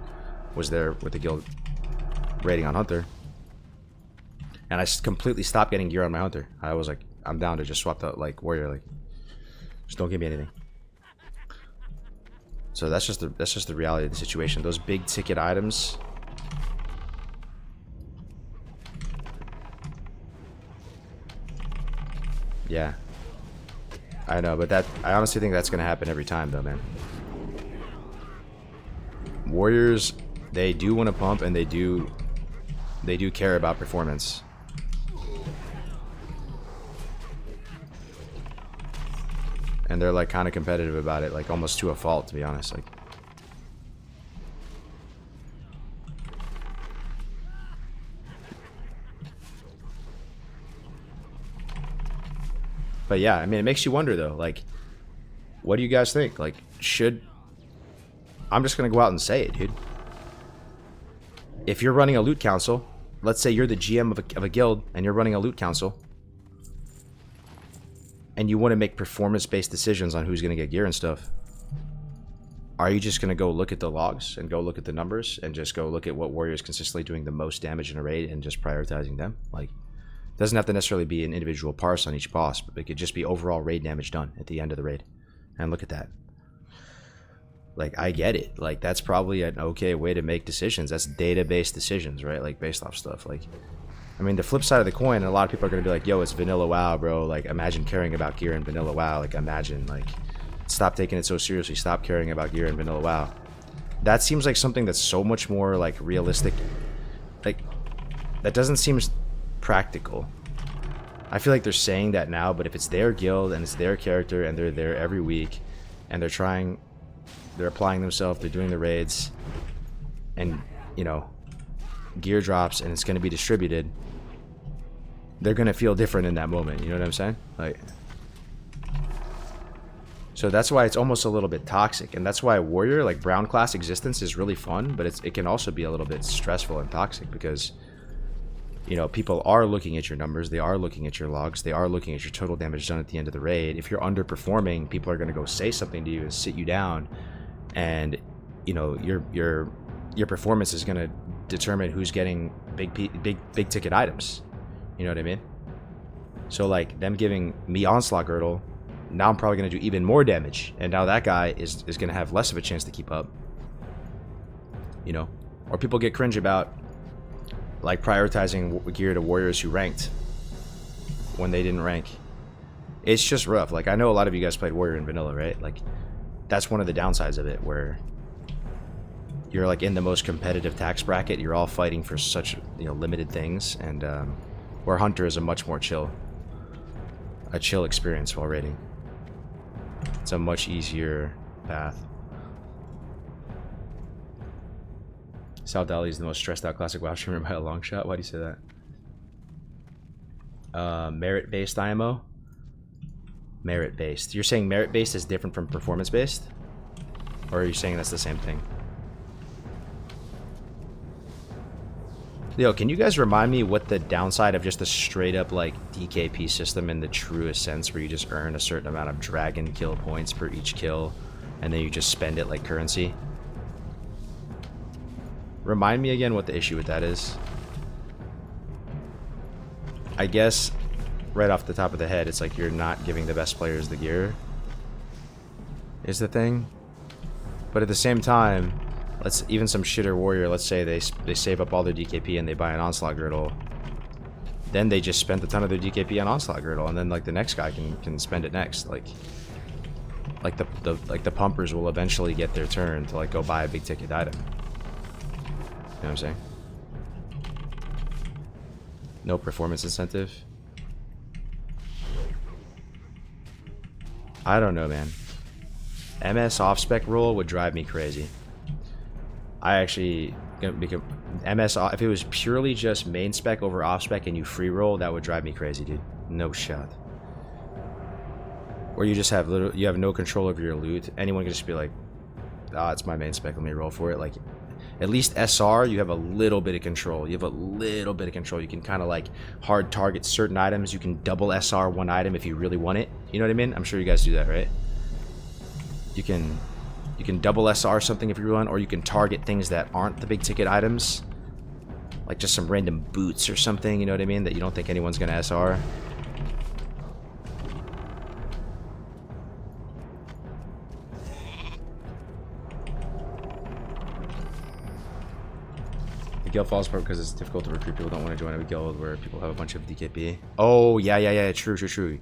was there with the guild raiding on Hunter. And I completely stopped getting gear on my Hunter. I was like, I'm down to just swap out like Warrior, like just don't give me anything. So that's just the reality of the situation. Those big ticket items. Yeah. I know, but I honestly think that's gonna happen every time though, man. Warriors, they do want to pump and they do care about performance. And they're like kind of competitive about it, like almost to a fault, to be honest. Like, but yeah, I mean, it makes you wonder though, like, what do you guys think? Like, I'm just gonna go out and say it, dude. If you're running a loot council, let's say you're the GM of a guild and you're running a loot council, and you want to make performance-based decisions on who's going to get gear and stuff, are you just going to go look at the logs and go look at the numbers and just go look at what warrior is consistently doing the most damage in a raid and just prioritizing them? Like, it doesn't have to necessarily be an individual parse on each boss, but it could just be overall raid damage done at the end of the raid. And look at that. Like, I get it. Like, that's probably an okay way to make decisions. That's data-based decisions, right? Like, based off stuff. Like, I mean, the flip side of the coin, and a lot of people are going to be like, yo, it's vanilla WoW, bro. Like, imagine caring about gear in vanilla WoW. Like, imagine, like, stop taking it so seriously. Stop caring about gear in vanilla WoW. That seems like something that's so much more, like, realistic. Like, that doesn't seem practical. I feel like they're saying that now, but if it's their guild and it's their character and they're there every week and they're applying themselves, they're doing the raids, and, you know, gear drops and it's going to be distributed, they're going to feel different in that moment. You know what I'm saying? Like, so that's why it's almost a little bit toxic, and that's why warrior, like brown class existence, is really fun, but it can also be a little bit stressful and toxic because, you know, people are looking at your numbers, they are looking at your logs, they are looking at your total damage done at the end of the raid. If you're underperforming, people are going to go say something to you and sit you down, and, you know, your performance is going to determine who's getting big ticket items. You know what I mean? So, like, them giving me Onslaught Girdle, now I'm probably going to do even more damage, and now that guy is going to have less of a chance to keep up. You know? Or people get cringe about, like, prioritizing gear to warriors who ranked when they didn't rank. It's just rough. Like, I know a lot of you guys played warrior in vanilla, right? Like, that's one of the downsides of it, where you're like in the most competitive tax bracket, you're all fighting for such, you know, limited things, and where hunter is a much more chill experience while raiding. It's a much easier path. Sal Dali is the most stressed out classic WoW streamer by a long shot. Why do you say that? Merit-based IMO? Merit-based. You're saying merit-based is different from performance-based? Or are you saying that's the same thing? Yo, can you guys remind me what the downside of just a straight up like DKP system in the truest sense, where you just earn a certain amount of dragon kill points per each kill and then you just spend it like currency? Remind me again what the issue with that is. I guess right off the top of the head, it's like you're not giving the best players the gear is the thing. But at the same time, even some shitter warrior, let's say they save up all their DKP and they buy an Onslaught Girdle. Then they just spent a ton of their DKP on Onslaught Girdle, and then like the next guy can spend it next. Like the pumpers will eventually get their turn to like go buy a big ticket item. You know what I'm saying? No performance incentive. I don't know, man. MS off-spec roll would drive me crazy. I actually become MS off, if it was purely just main spec over off spec and you free roll, that would drive me crazy, dude. No shot. Or you just have you have no control over your loot. Anyone can just be like, ah, it's my main spec, let me roll for it. Like, At least SR, you have a little bit of control. You have a little bit of control. You can kind of like hard target certain items. You can double SR one item if you really want it. You know what I mean? I'm sure you guys do that, right? You can double SR something if you want, or you can target things that aren't the big ticket items. Like just some random boots or something, you know what I mean? That you don't think anyone's gonna SR. The guild falls apart because it's difficult to recruit. People don't want to join a guild where people have a bunch of DKP. Oh, yeah. True.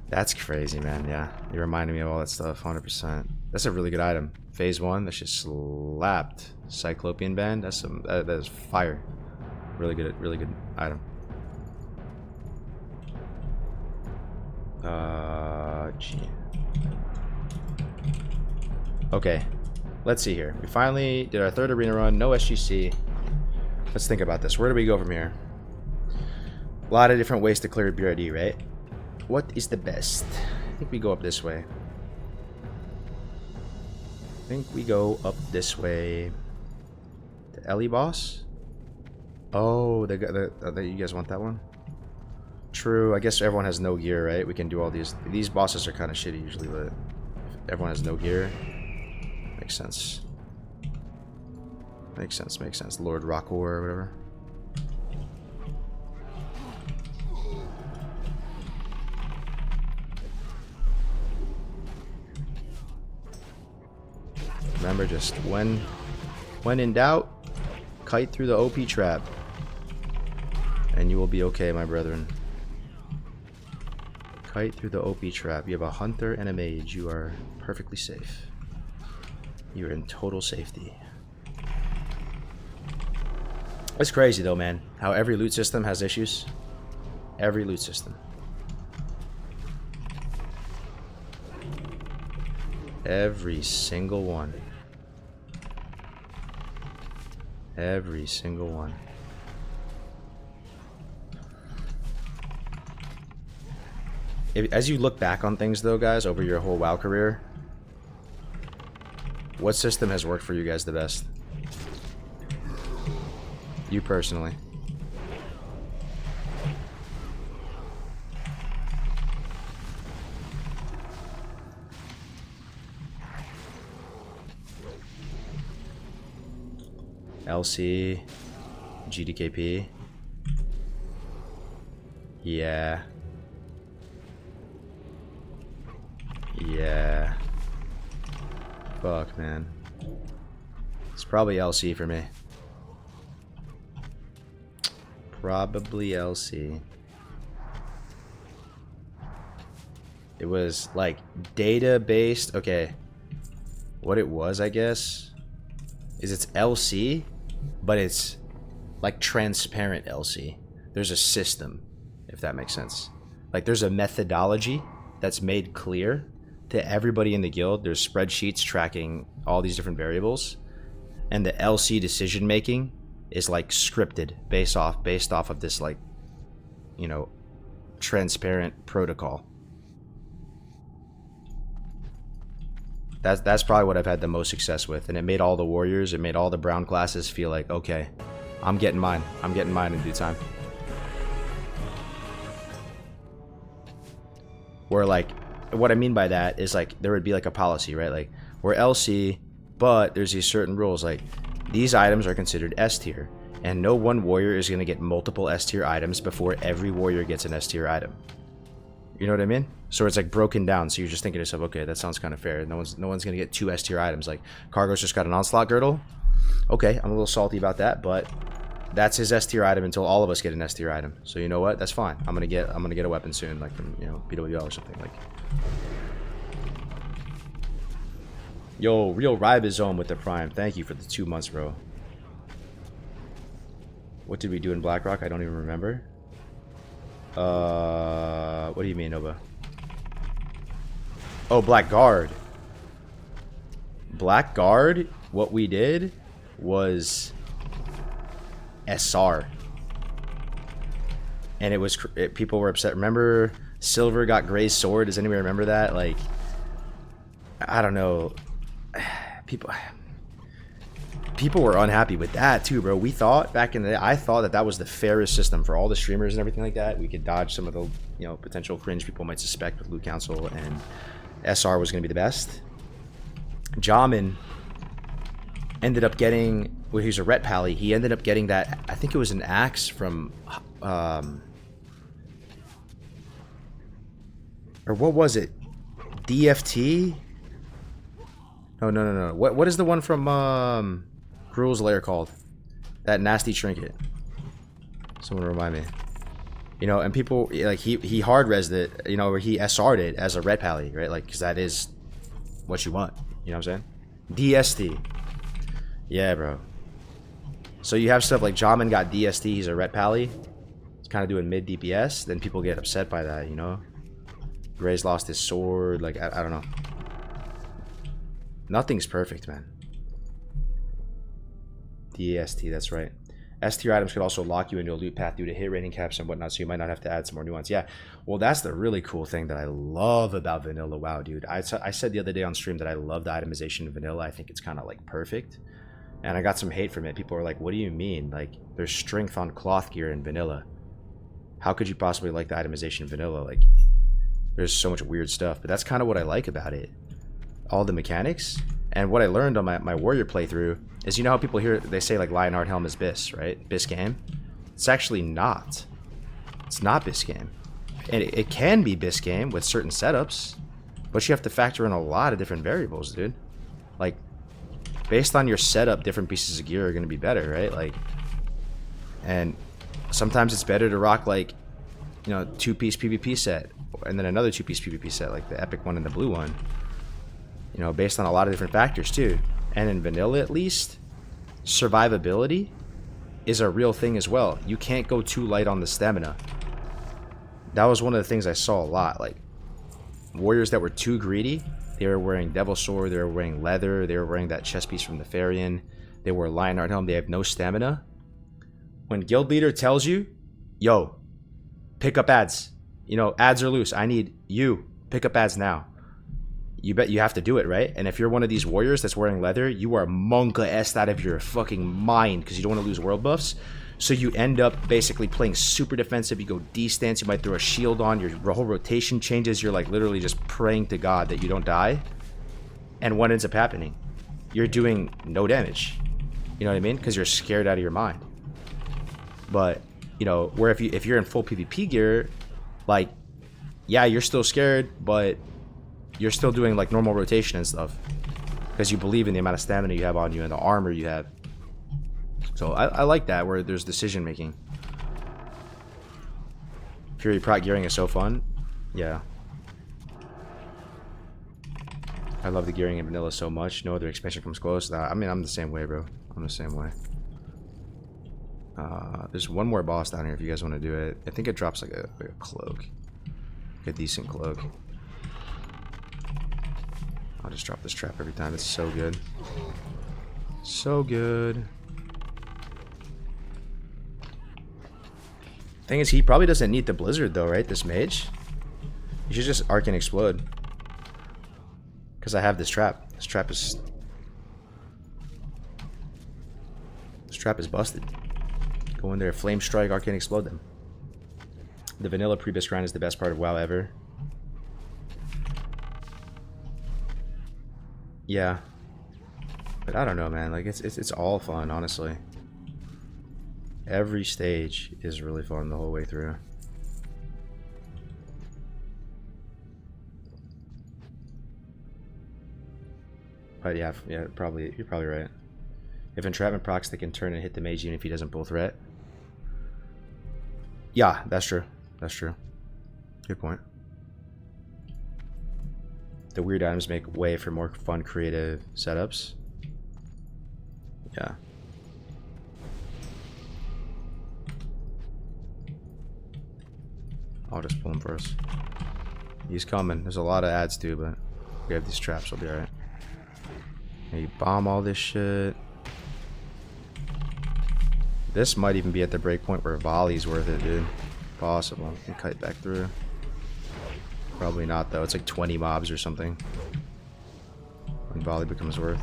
That's crazy, man. Yeah, you reminded me of all that stuff, 100%. That's a really good item. Phase 1, that's just slapped. Cyclopean Band, that's some, that is fire. Really good item. Gee. Okay, let's see here. We finally did our 3rd arena run, no SGC. Let's think about this. Where do we go from here? A lot of different ways to clear BRD, right? What is the best? I think we go up this way. The Ellie boss? Oh, you guys want that one? True. I guess everyone has no gear, right? We can do all these. These bosses are kind of shitty usually, but if everyone has no gear, makes sense. Makes sense. Lord Rockor or whatever. Remember, just when in doubt, kite through the OP trap, and you will be okay, my brethren. Kite through the OP trap. You have a hunter and a mage. You are perfectly safe. You are in total safety. It's crazy though, man. How every loot system has issues. Every loot system. Every single one. Every single one. As you look back on things though, guys, over your whole WoW career, what system has worked for you guys the best? You personally. LC, GDKP. Yeah. Fuck, man. It's probably LC for me. Probably LC. It was like data based. Okay. What it was, I guess, is it's LC, but it's like transparent LC. There's a system, if that makes sense. Like there's a methodology that's made clear to everybody in the guild. There's spreadsheets tracking all these different variables, and the LC decision making is like scripted based off of this, like, you know, transparent protocol. That's probably what I've had the most success with, and it made all the warriors, it made all the brown classes feel like, okay, I'm getting mine in due time. Where, like, what I mean by that is, like, there would be like a policy, right? Like, we're LC, but there's these certain rules, like these items are considered S tier, and no one warrior is going to get multiple S tier items before every warrior gets an S tier item. You know what I mean? So it's like broken down, so you're just thinking to yourself, okay, that sounds kind of fair. No one's going to get 2 S tier items. Like, Cargo's just got an onslaught girdle. Okay, I'm a little salty about that, but that's his S tier item until all of us get an S tier item. So you know what? That's fine. I'm gonna get a weapon soon, like from, you know, BWL or something. Like, yo, real ribosome with the prime. Thank you for the 2 months, bro. What did we do in Blackrock? I don't even remember. What do you mean, Nova? Oh, Blackguard. Blackguard, what we did was SR. And it was, people were upset. Remember Silver got Gray's sword? Does anybody remember that? Like, I don't know. People, people were unhappy with that too, bro. We thought back in the day, I thought that that was the fairest system for all the streamers and everything like that. We could dodge some of the, you know, potential cringe people might suspect with Loot Council, and SR was going to be the best. Jamin ended up getting, well, he's a Ret Pally. He ended up getting that, I think it was an axe from, or what was it? DFT? No. What is the one from Gruel's Lair called? That nasty trinket. Someone remind me. You know, and people like he hard resed it, you know, or he SR'd it as a Red Pally, right? Like, because that is what you want. You know what I'm saying? DST. Yeah, bro. So you have stuff like Jamin got DST, he's a Ret Pally. He's kind of doing mid DPS. Then people get upset by that, you know? Gray's lost his sword. Like, I don't know. Nothing's perfect, man. DST, that's right. S tier items could also lock you into a loot path due to hit rating caps and whatnot, so you might not have to add some more nuance. Yeah, well, that's the really cool thing that I love about vanilla WoW, dude. I said the other day on stream that I love the itemization of vanilla. I think it's kind of like perfect. And I got some hate from it. People were like, what do you mean? Like, there's strength on cloth gear in vanilla. How could you possibly like the itemization of vanilla? Like, there's so much weird stuff. But that's kind of what I like about it. All the mechanics. And what I learned on my warrior playthrough is, you know how people hear, they say like Lionheart Helm is BIS, right? BIS game. It's actually not. It's not BIS game. And it can be BIS game with certain setups, but you have to factor in a lot of different variables, dude. Like, based on your setup, different pieces of gear are going to be better, right? Like, and sometimes it's better to rock like, you know, 2-piece PvP set and then another 2-piece PvP set, like the epic one and the blue one. You know, based on a lot of different factors too. And in vanilla, at least, survivability is a real thing as well. You can't go too light on the stamina. That was one of the things I saw a lot. Like, warriors that were too greedy, they were wearing Devil Sword, they were wearing leather, they were wearing that chest piece from the Therian, they wore Lionheart Helm, they have no stamina. When guild leader tells you, yo, pick up ads. You know, ads are loose. I need you. Pick up ads now. You bet you have to do it, right? And if you're one of these warriors that's wearing leather, you are monka-est out of your fucking mind because you don't want to lose world buffs. So you end up basically playing super defensive. You go D-stance, you might throw a shield on, your whole rotation changes. You're like literally just praying to God that you don't die. And what ends up happening? You're doing no damage. You know what I mean? Because you're scared out of your mind. But, you know, where if you're in full PvP gear, like, yeah, you're still scared, but you're still doing like normal rotation and stuff because you believe in the amount of stamina you have on you and the armor you have. So I like that, where there's decision making. Fury proc gearing is so fun. Yeah, I love the gearing in vanilla so much. No other expansion comes close. I mean, I'm the same way, bro. I'm the same way. There's one more boss down here if you guys want to do it. I think it drops like a cloak, like a decent cloak. I'll just drop this trap every time. It's so good. So good. Thing is, he probably doesn't need the blizzard though, right? This mage. You should just arc and explode. Because I have this trap. This trap is busted. Go in there, flame strike, arc and explode them. The vanilla pre-bis grind is the best part of WoW ever. Yeah, but I don't know, man. Like, it's all fun, honestly. Every stage is really fun the whole way through. But yeah, probably you're probably right. If entrapment procs, they can turn and hit the mage even if he doesn't both ret. Yeah, that's true. That's true. Good point. The weird items make way for more fun, creative setups. Yeah. I'll just pull him first. He's coming. There's a lot of ads too, but we have these traps. We'll be alright. And you bomb all this shit. This might even be at the breakpoint where volley's worth it, dude. Possible. You can kite back through. Probably not though. It's like 20 mobs or something when volley becomes worth.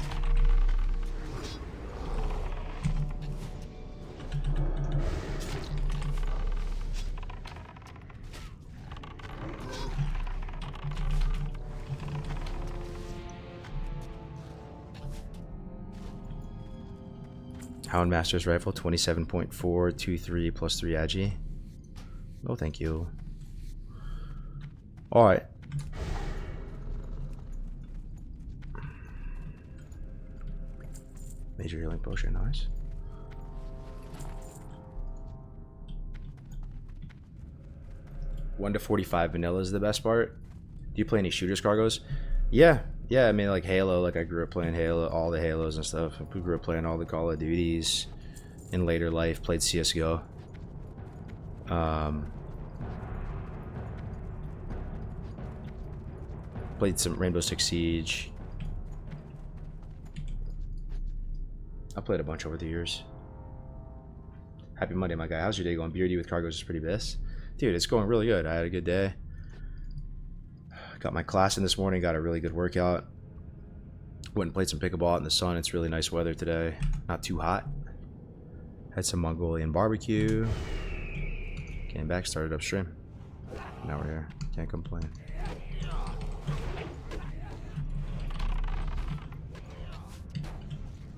Houndmaster's rifle, 27.423 plus 3 agi. No, thank you. Alright. Major healing potion, nice. One to 45 vanilla is the best part. Do you play any shooters, Cargos? Yeah, yeah. I mean, like Halo. Like I grew up playing Halo, all the Halos and stuff. We grew up playing all the Call of Duties. In later life, played CS:GO. Played some Rainbow Six Siege. I played a bunch over the years. Happy Monday, my guy. How's your day going? Beardy with Cargos is pretty best. Dude, it's going really good. I had a good day. Got my class in this morning. Got a really good workout. Went and played some pickleball out in the sun. It's really nice weather today. Not too hot. Had some Mongolian barbecue. Came back, started upstream. Now we're here. Can't complain.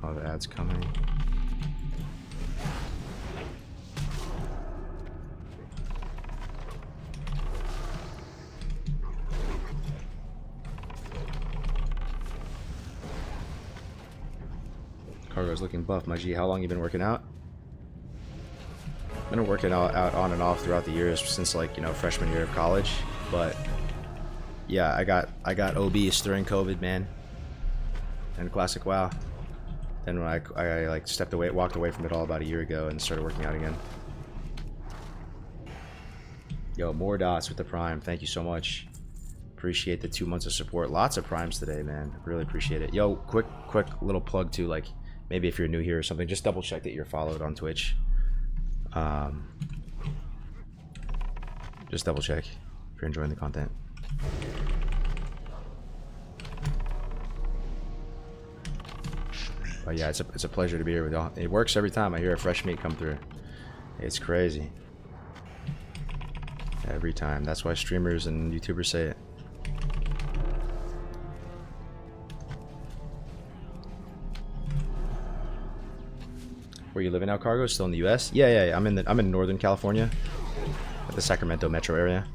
Oh, the ad's coming. Cargo's looking buff, my G. How long you been working out? Been working out on and off throughout the years since, like, you know, freshman year of college. But yeah, I got obese during COVID, man. And classic WoW. Then when I like walked away from it all about a year ago and started working out again. Yo, more dots with the prime. Thank you so much. Appreciate the 2 months of support. Lots of primes today, man. Really appreciate it. Yo, quick little plug to, like, maybe if you're new here or something, just double check that you're followed on Twitch. Just double check if you're enjoying the content. But yeah, it's a pleasure to be here with y'all. It works every time I hear a fresh meat come through. It's crazy. Every time. That's why streamers and YouTubers say it. Where you living now, Cargo? Still in the US? Yeah. I'm in Northern California, at the Sacramento metro area.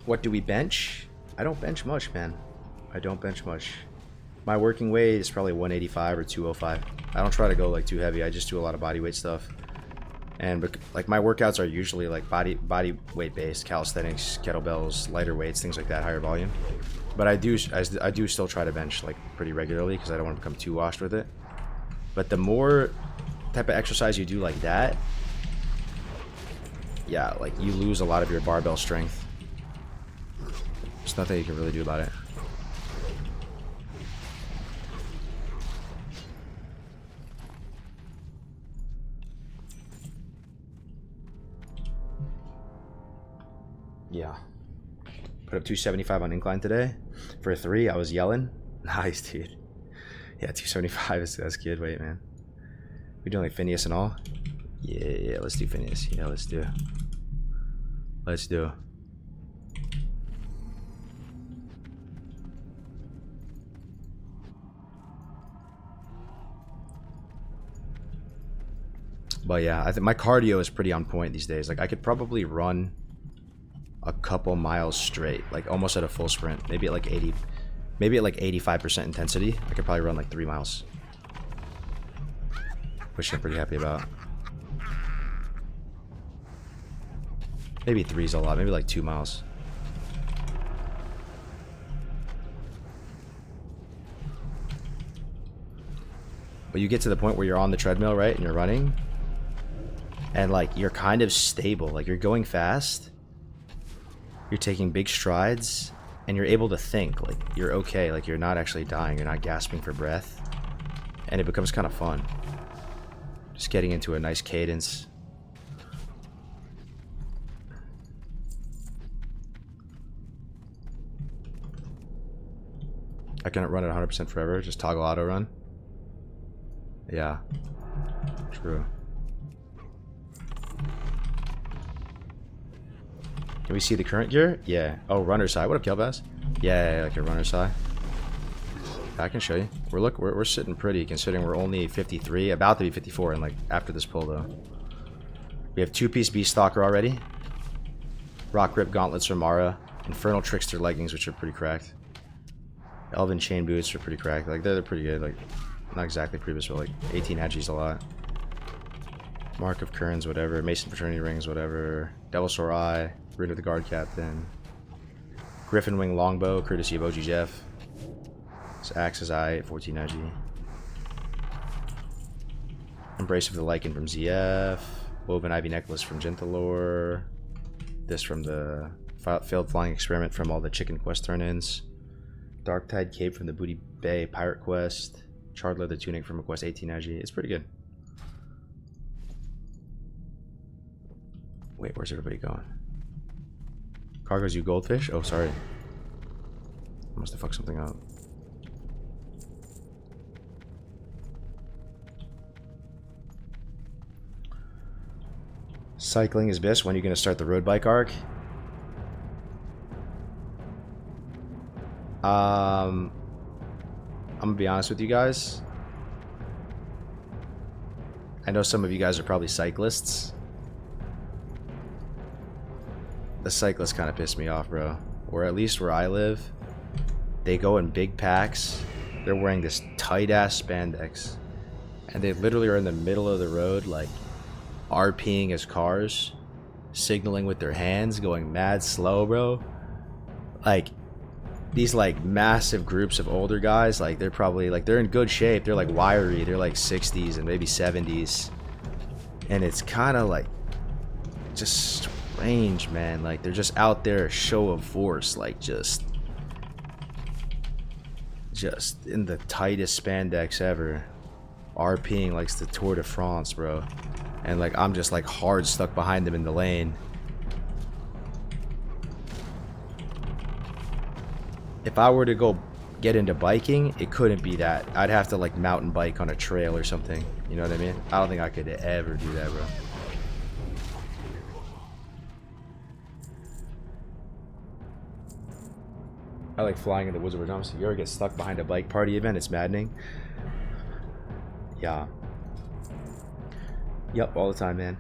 What do we bench? I don't bench much, man. I don't bench much. My working weight is probably 185 or 205. I don't try to go like too heavy. I just do a lot of body weight stuff. And like my workouts are usually like body weight based, calisthenics, kettlebells, lighter weights, things like that, higher volume. But I do still try to bench like pretty regularly because I don't want to become too washed with it. But the more type of exercise you do like that, yeah, like you lose a lot of your barbell strength. There's nothing you can really do about it. Yeah. Put up 275 on incline today. For a 3, I was yelling. Nice, dude. Yeah, 275 is that's good weight, man. We doing like Phineas and all? Yeah, let's do Phineas. Yeah, let's do. Let's do. But yeah, I think my cardio is pretty on point these days. Like I could probably run a couple miles straight, like almost at a full sprint, maybe at like 85% intensity. I could probably run like 3 miles, which I'm pretty happy about. Maybe 3 is a lot, maybe like 2 miles. But you get to the point where you're on the treadmill, right, and you're running, and like you're kind of stable, like you're going fast, you're taking big strides, and you're able to think, like you're okay, like you're not actually dying, you're not gasping for breath, and it becomes kind of fun. Just getting into a nice cadence. I can't run at 100% forever, just toggle auto run. Yeah, true. Can we see the current gear? Yeah. Oh, runner side. What up, Kelbaz? Yeah, like a runner's high. I can show you. We're sitting pretty considering we're only 53, about to be 54, and like after this pull though. We have 2-piece Beast Stalker already. Rock Grip Gauntlets from Mara. Infernal Trickster leggings, which are pretty cracked. Elven Chain Boots are pretty cracked. Like they're pretty good. Like not exactly previous, but like 18 Hedgies a lot. Mark of Kerns, whatever. Mason Fraternity Rings, whatever. Devilsaur Eye. Rid of the Guard Captain. Griffin Wing Longbow, courtesy of OG Jeff. This Axe's Eye, 14 Hedgie. Embrace of the Lycan from ZF. Woven Ivy Necklace from Gentilor. This from the Failed Flying Experiment from all the Chicken Quest turn-ins. Darktide Cape from the Booty Bay Pirate Quest. Charred Leather Tunic from a Quest 18 Hedgie. It's pretty good. Wait, where's everybody going? Cargo's you goldfish? Oh, sorry. I must have fucked something up. Cycling is best. When are you going to start the road bike arc? I'm going to be honest with you guys. I know some of you guys are probably cyclists. The cyclists kind of piss me off, bro. Or at least where I live, they go in big packs. They're wearing this tight-ass spandex. And they literally are in the middle of the road, like, RPing as cars. Signaling with their hands, going mad slow, bro. Like, these, like, massive groups of older guys, like, they're probably, like, they're in good shape. They're, like, wiry. They're, like, 60s and maybe 70s. And it's kind of, like, just strange, man. Like, they're just out there, a show of force, like, just in the tightest spandex ever, RPing like the Tour de France, bro. And like I'm just like hard stuck behind them in the lane. If I were to go get into biking, it couldn't be that. I'd have to like mountain bike on a trail or something, you know what I mean? I don't think I could ever do that, bro. I like flying in the woods over jumps. You ever get stuck behind a bike party event? It's maddening. Yeah. Yep, all the time, man.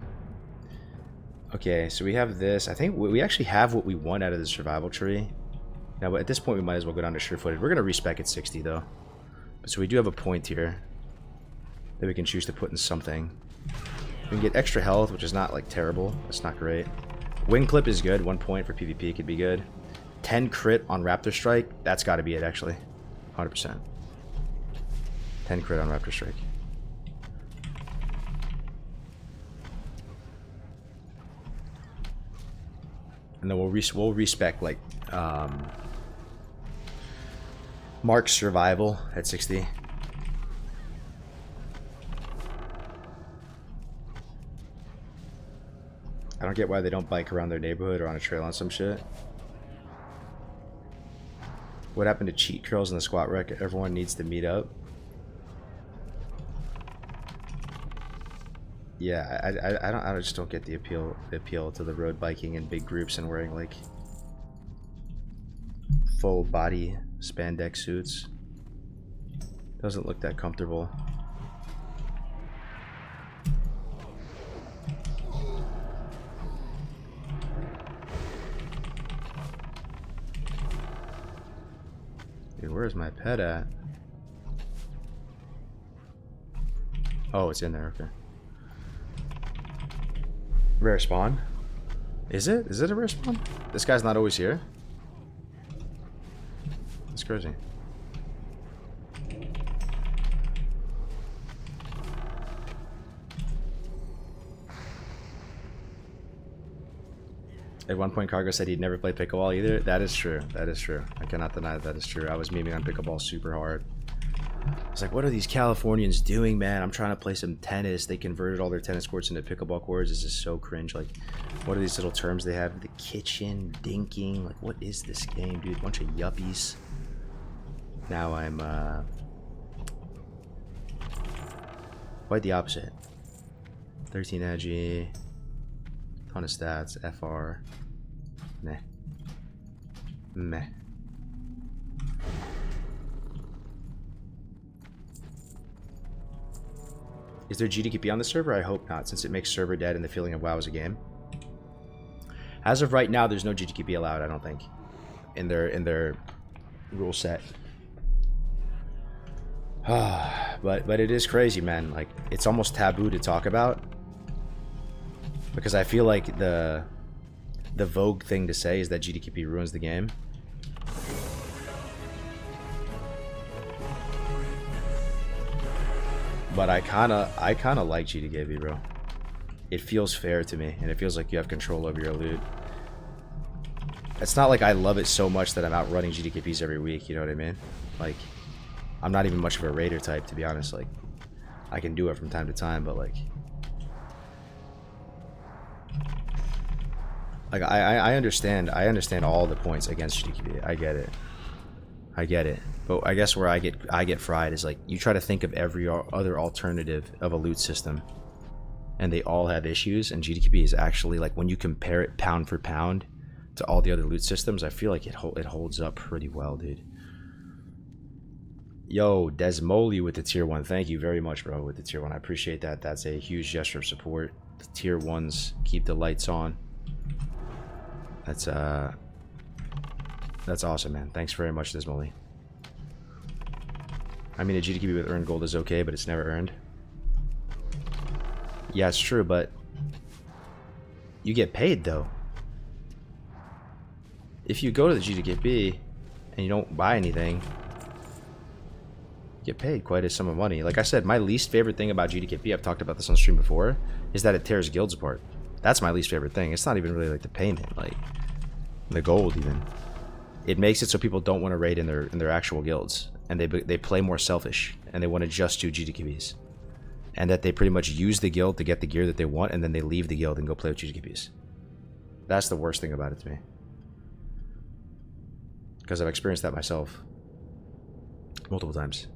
Okay, so we have this. I think we actually have what we want out of the survival tree. Now, at this point, we might as well go down to sure-footed. We're going to respec at 60, though. So we do have a point here that we can choose to put in something. We can get extra health, which is not, like, terrible. That's not great. Wing clip is good. 1 point for PvP could be good. 10 crit on Raptor Strike. That's got to be it, actually. 100%. 10 crit on Raptor Strike. And then we'll respec like Mark's survival at 60. I don't get why they don't bike around their neighborhood or on a trail on some shit. What happened to cheat curls in the squat wreck? Everyone needs to meet up. Yeah, I just don't get the appeal to the road biking in big groups and wearing like full body spandex suits. Doesn't look that comfortable. Dude, where's my pet at? Oh, it's in there, okay. Rare spawn? Is it? Is it a rare spawn? This guy's not always here? That's crazy. At one point, Cargo said he'd never play pickleball either. That is true. That is true. I cannot deny that is true. I was memeing on pickleball super hard. I was like, what are these Californians doing, man? I'm trying to play some tennis. They converted all their tennis courts into pickleball courts. This is so cringe. Like, what are these little terms they have? The kitchen, dinking. Like, what is this game, dude? Bunch of yuppies. Now I'm, quite the opposite. 13 edgy. Ton of stats. FR. Meh. Meh. Is there GDKP on the server? I hope not, since it makes server dead and the feeling of WoW as a game. As of right now, there's no GDKP allowed, I don't think, in their rule set. but it is crazy, man. Like, it's almost taboo to talk about, because I feel like the vogue thing to say is that GDKP ruins the game. But I kind of like GDKP, bro. It feels fair to me, and it feels like you have control over your loot. It's not like I love it so much that I'm out running GDKPs every week, you know what I mean? Like, I'm not even much of a raider type, to be honest. Like, I can do it from time to time, but like I understand all the points against GDKP. I get it. But I guess where I get fried is like, you try to think of every other alternative of a loot system, and they all have issues, and GDKP is actually, like, when you compare it pound for pound to all the other loot systems, I feel like it holds up pretty well, dude. Yo, Desmoli with the tier 1. Thank you very much, bro, with the tier 1. I appreciate that. That's a huge gesture of support. The tier 1s keep the lights on. That's awesome, man. Thanks very much, Desmoli. I mean, a GDKP with earned gold is okay, but it's never earned. Yeah, it's true, but you get paid, though. If you go to the GDKP and you don't buy anything, you get paid quite a sum of money. Like I said, my least favorite thing about GDKP, I've talked about this on stream before, is that it tears guilds apart. That's my least favorite thing. It's not even really like the payment, like the gold even. It makes it so people don't want to raid in their actual guilds, and they play more selfish, and they want to just do GDKPs, and that they pretty much use the guild to get the gear that they want, and then they leave the guild and go play with GDKPs. That's the worst thing about it to me, because I've experienced that myself multiple times.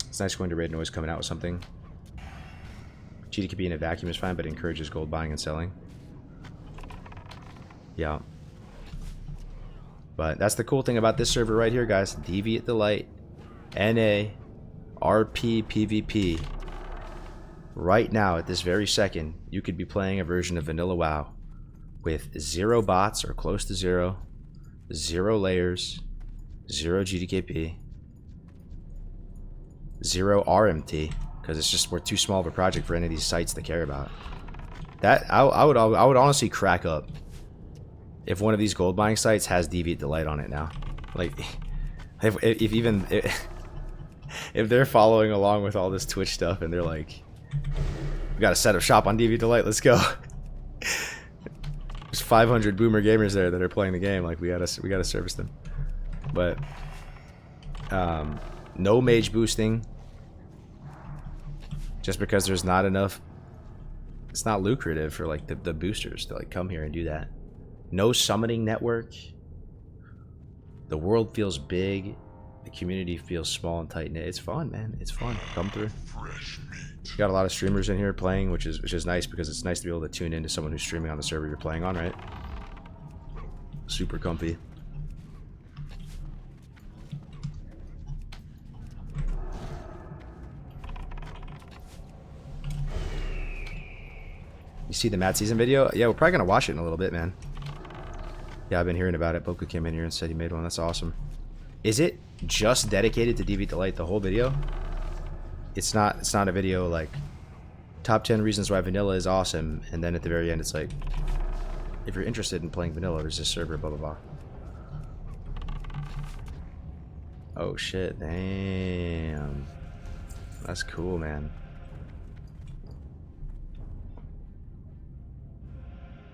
It's nice going to raid and always coming out with something. GDKP in a vacuum is fine, but encourages gold buying and selling. Yeah. But that's the cool thing about this server right here, guys. Deviate the Light, NA, RPPVP. Right now, at this very second, you could be playing a version of Vanilla WoW with 0 bots or close to 0, 0 layers, 0 GDKP, 0 RMT, because it's just, we're too small of a project for any of these sites to care about. That I would honestly crack up if one of these gold buying sites has Deviate Delight on it now. Like, if they're following along with all this Twitch stuff and they're like, we got to set up shop on Deviate Delight, let's go. There's 500 boomer gamers there that are playing the game. Like, we gotta service them. But no mage boosting, just because there's not enough. It's not lucrative for like the boosters to like come here and do that. No summoning network. The world feels big. The community feels small and tight knit. It's fun, man. It's fun. Come through. Got a lot of streamers in here playing, which is nice, because it's nice to be able to tune into someone who's streaming on the server you're playing on, right? Super comfy. You see the Mad Season video? Yeah, we're probably gonna watch it in a little bit, man. Yeah, I've been hearing about it. Boku came in here and said he made one. That's awesome. Is it just dedicated to Deviate Delight, the whole video? It's not a video like top 10 reasons why vanilla is awesome, and then at the very end it's like, if you're interested in playing vanilla, there's this server, blah blah blah. Oh shit, damn. That's cool, man.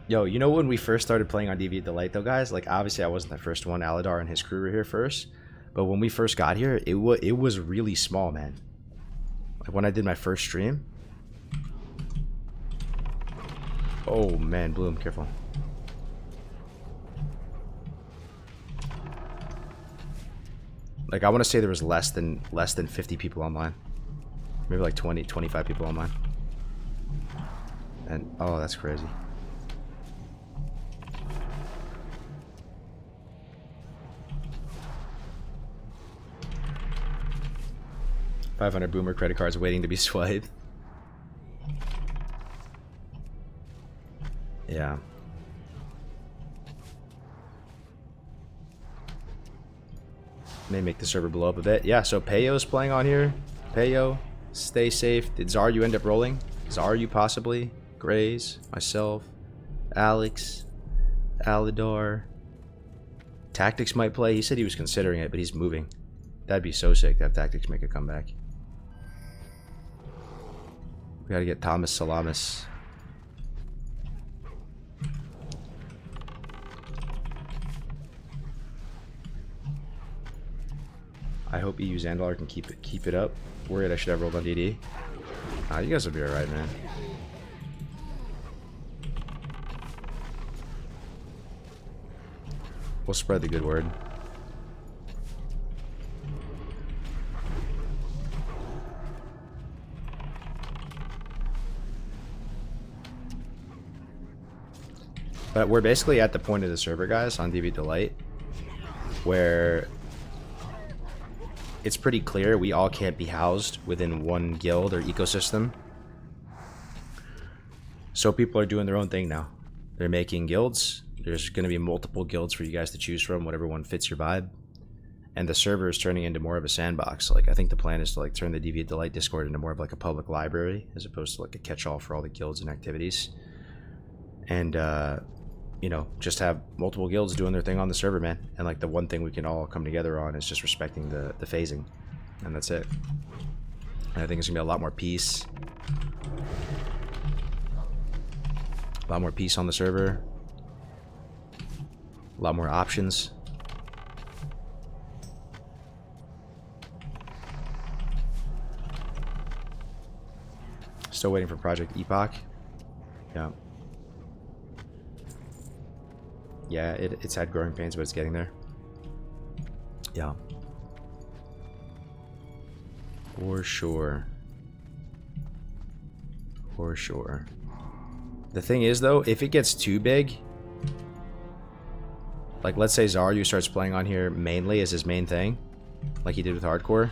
Yo, you know when we first started playing on Deviate Delight though, guys? Like, obviously I wasn't the first one. Aladar and his crew were here first. But when we first got here, it was really small, man. Like when I did my first stream. Oh man, Bloom, careful. Like, I want to say there was less than 50 people online. Maybe like 20, 25 people online. And oh, that's crazy. 500 boomer credit cards waiting to be swiped. Yeah. May make the server blow up a bit. Yeah, so Peyo's playing on here. Peyo, stay safe. Did Zaryu end up rolling? Zaryu possibly. Grays, myself, Alex, Alidar. Tactics might play. He said he was considering it, but he's moving. That'd be so sick to have Tactics make a comeback. We gotta get Thomas Salamis. I hope EU Zandar can keep it up. Worried I should have rolled on DD. You guys will be alright, man. We'll spread the good word. But we're basically at the point of the server, guys, on Deviate Delight, where it's pretty clear we all can't be housed within one guild or ecosystem. So people are doing their own thing now. They're making guilds. There's going to be multiple guilds for you guys to choose from, whatever one fits your vibe. And the server is turning into more of a sandbox. Like, I think the plan is to like turn the Deviate Delight Discord into more of like a public library, as opposed to like a catch-all for all the guilds and activities. And you know, just have multiple guilds doing their thing on the server, man. And like the one thing we can all come together on is just respecting the phasing, and that's it. And I think it's gonna be a lot more peace, on the server, a lot more options. Still waiting for Project Epoch. Yeah. Yeah, it's had growing pains, but it's getting there. Yeah. For sure. For sure. The thing is, though, if it gets too big, like let's say Zaryu starts playing on here mainly as his main thing, like he did with Hardcore,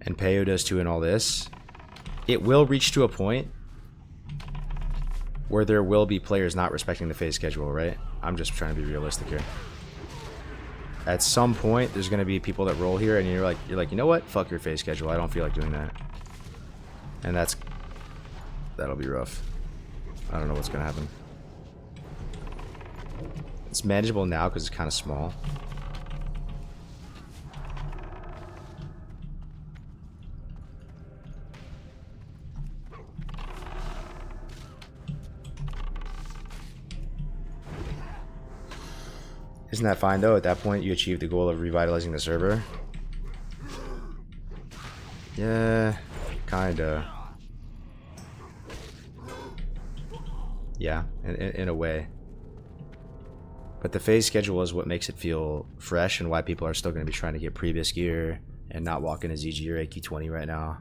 and Peyo does too in all this, it will reach to a point where there will be players not respecting the phase schedule, right? I'm just trying to be realistic here. At some point, there's going to be people that roll here, and you're like, you know what? Fuck your phase schedule. I don't feel like doing that. And that'll be rough. I don't know what's going to happen. It's manageable now because it's kind of small. Isn't that fine, though? At that point, you achieve the goal of revitalizing the server. Yeah, kinda. Yeah, in a way. But the phase schedule is what makes it feel fresh, and why people are still going to be trying to get previous gear and not walk in a ZG or AQ20 right now.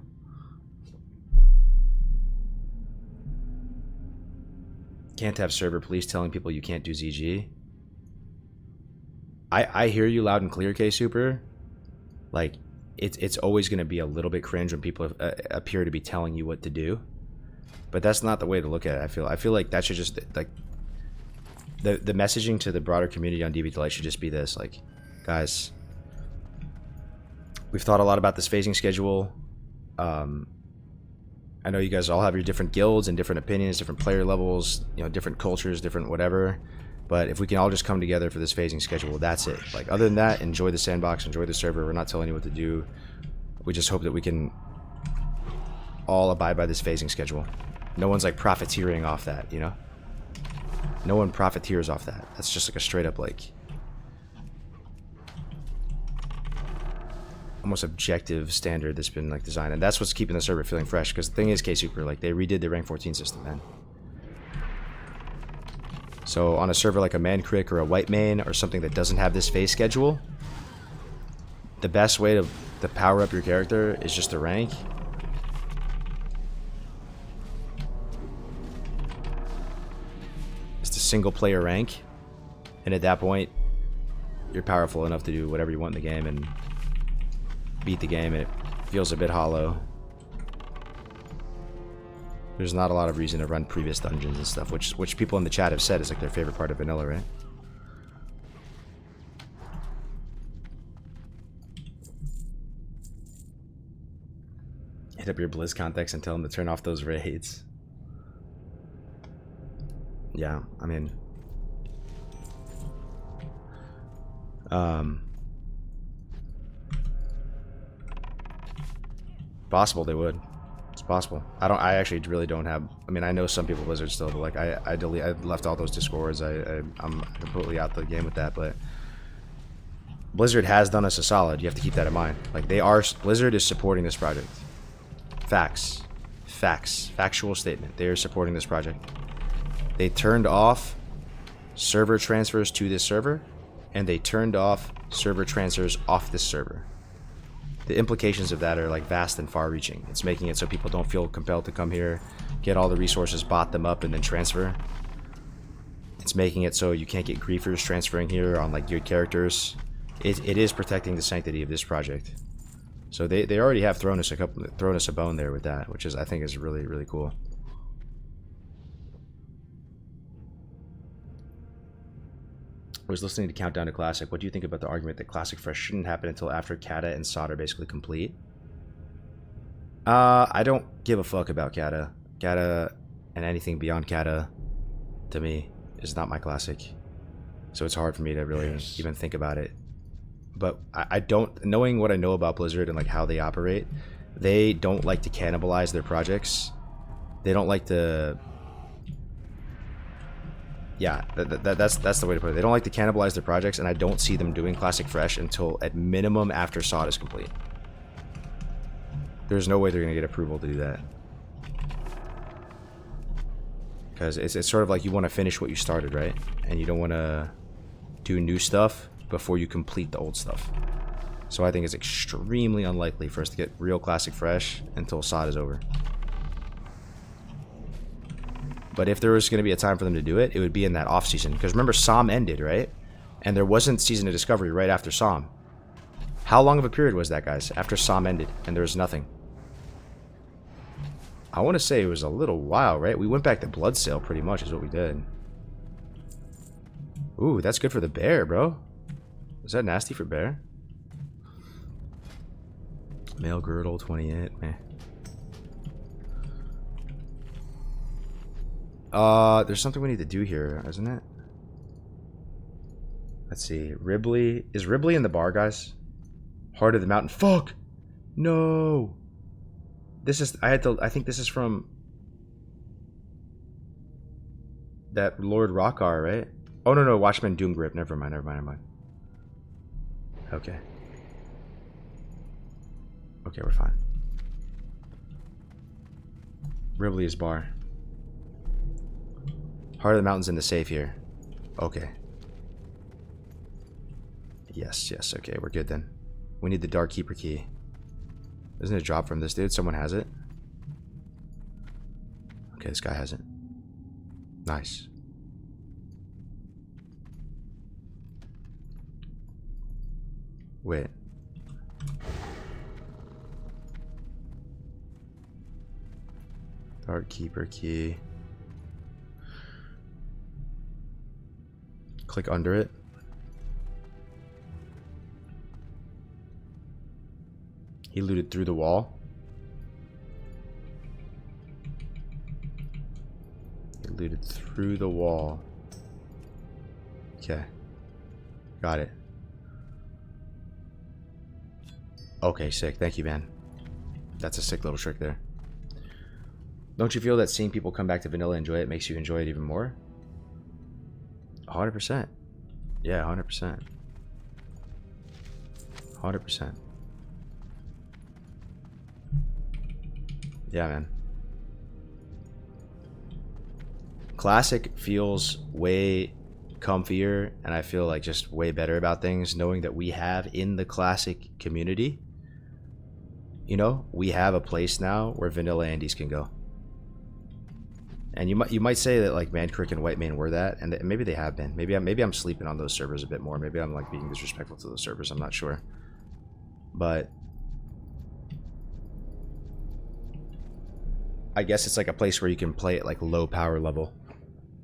Can't have server police telling people you can't do ZG. I hear you loud and clear, K-Super. Like, it's always going to be a little bit cringe when people appear to be telling you what to do. But that's not the way to look at it, I feel like that should just, like, the messaging to the broader community on Deviate Delight should just be this, like, guys, we've thought a lot about this phasing schedule. I know you guys all have your different guilds and different opinions, different player levels, you know, different cultures, different whatever. But if we can all just come together for this phasing schedule, that's it. Like, other than that, enjoy the sandbox, enjoy the server. We're not telling you what to do. We just hope that we can all abide by this phasing schedule. No one's like profiteering off that, you know? No one profiteers off that. That's just like a straight up, like, almost objective standard that's been like designed. And that's what's keeping the server feeling fresh. Because the thing is, K-Super, like, they redid the rank 14 system, man. So on a server like a man crick or a white main or something that doesn't have this phase schedule, the best way to power up your character is just to rank. It's the single player rank. And at that point, you're powerful enough to do whatever you want in the game and beat the game, and it feels a bit hollow. There's not a lot of reason to run previous dungeons and stuff, which people in the chat have said is like their favorite part of vanilla, right? Hit up your Blizz contacts and tell them to turn off those raids. Yeah, I mean... possible they would. It's possible. I actually really don't have... I mean, I know some people Blizzard still, but like I left all those discords. I'm completely out the game with that, but Blizzard has done us a solid. You have to keep that in mind. Like Blizzard is supporting this project. Facts. Factual statement. They are supporting this project. They turned off server transfers to this server, and they turned off server transfers off this server. The implications of that are like vast and far-reaching. It's making it so people don't feel compelled to come here, get all the resources, bot them up, and then transfer. It's making it so you can't get griefers transferring here on like geared characters. It is protecting the sanctity of this project. So they already have thrown us a bone there with that, which is I think is really, really cool. I was listening to Countdown to Classic. What do you think about the argument that Classic Fresh shouldn't happen until after Kata and Sod are basically complete? I don't give a fuck about Kata. Kata and anything beyond Kata, to me, is not my Classic. So it's hard for me to really even think about it. But I don't... Knowing what I know about Blizzard and like how they operate, they don't like to cannibalize their projects. They don't like to... Yeah, that's the way to put it. They don't like to cannibalize their projects, and I don't see them doing Classic Fresh until at minimum after Sod is complete. There's no way they're going to get approval to do that. Because it's sort of like you want to finish what you started, right? And you don't want to do new stuff before you complete the old stuff. So I think it's extremely unlikely for us to get real Classic Fresh until Sod is over. But if there was going to be a time for them to do it, it would be in that off season. Because remember, Psalm ended, right? And there wasn't Season of Discovery right after Psalm. How long of a period was that, guys? After Psalm ended and there was nothing. I want to say it was a little while, right? We went back to Bloodsail pretty much is what we did. Ooh, that's good for the bear, bro. Is that nasty for bear? Male girdle, 28, man. There's something we need to do here, isn't it? Let's see. Ribley. Is Ribley in the bar, guys? Heart of the Mountain. Fuck! No! This is... I think this is from... that Lord Rockar, right? Oh, no. Watchman Doomgrip. Never mind. Okay. Okay, we're fine. Ribley is bar. Heart of the Mountain's in the safe here. Okay. Yes, okay, we're good then. We need the Dark Keeper key. Isn't it a drop from this dude? Someone has it? Okay, this guy has it. Nice. Wait. Dark Keeper key. Click under it. He looted through the wall. He looted through the wall. Okay. Got it. Okay, sick. Thank you, man. That's a sick little trick there. Don't you feel that seeing people come back to vanilla and enjoy it makes you enjoy it even more? 100%. Yeah, 100%. 100%. Yeah, man. Classic feels way comfier, and I feel like just way better about things knowing that we have in the Classic community, you know, we have a place now where vanilla Andes can go. And you might say that like Mancrick and Whitemane were that, and maybe they have been. Maybe I'm sleeping on those servers a bit more. Maybe I'm like being disrespectful to those servers. I'm not sure. But I guess it's like a place where you can play at like low power level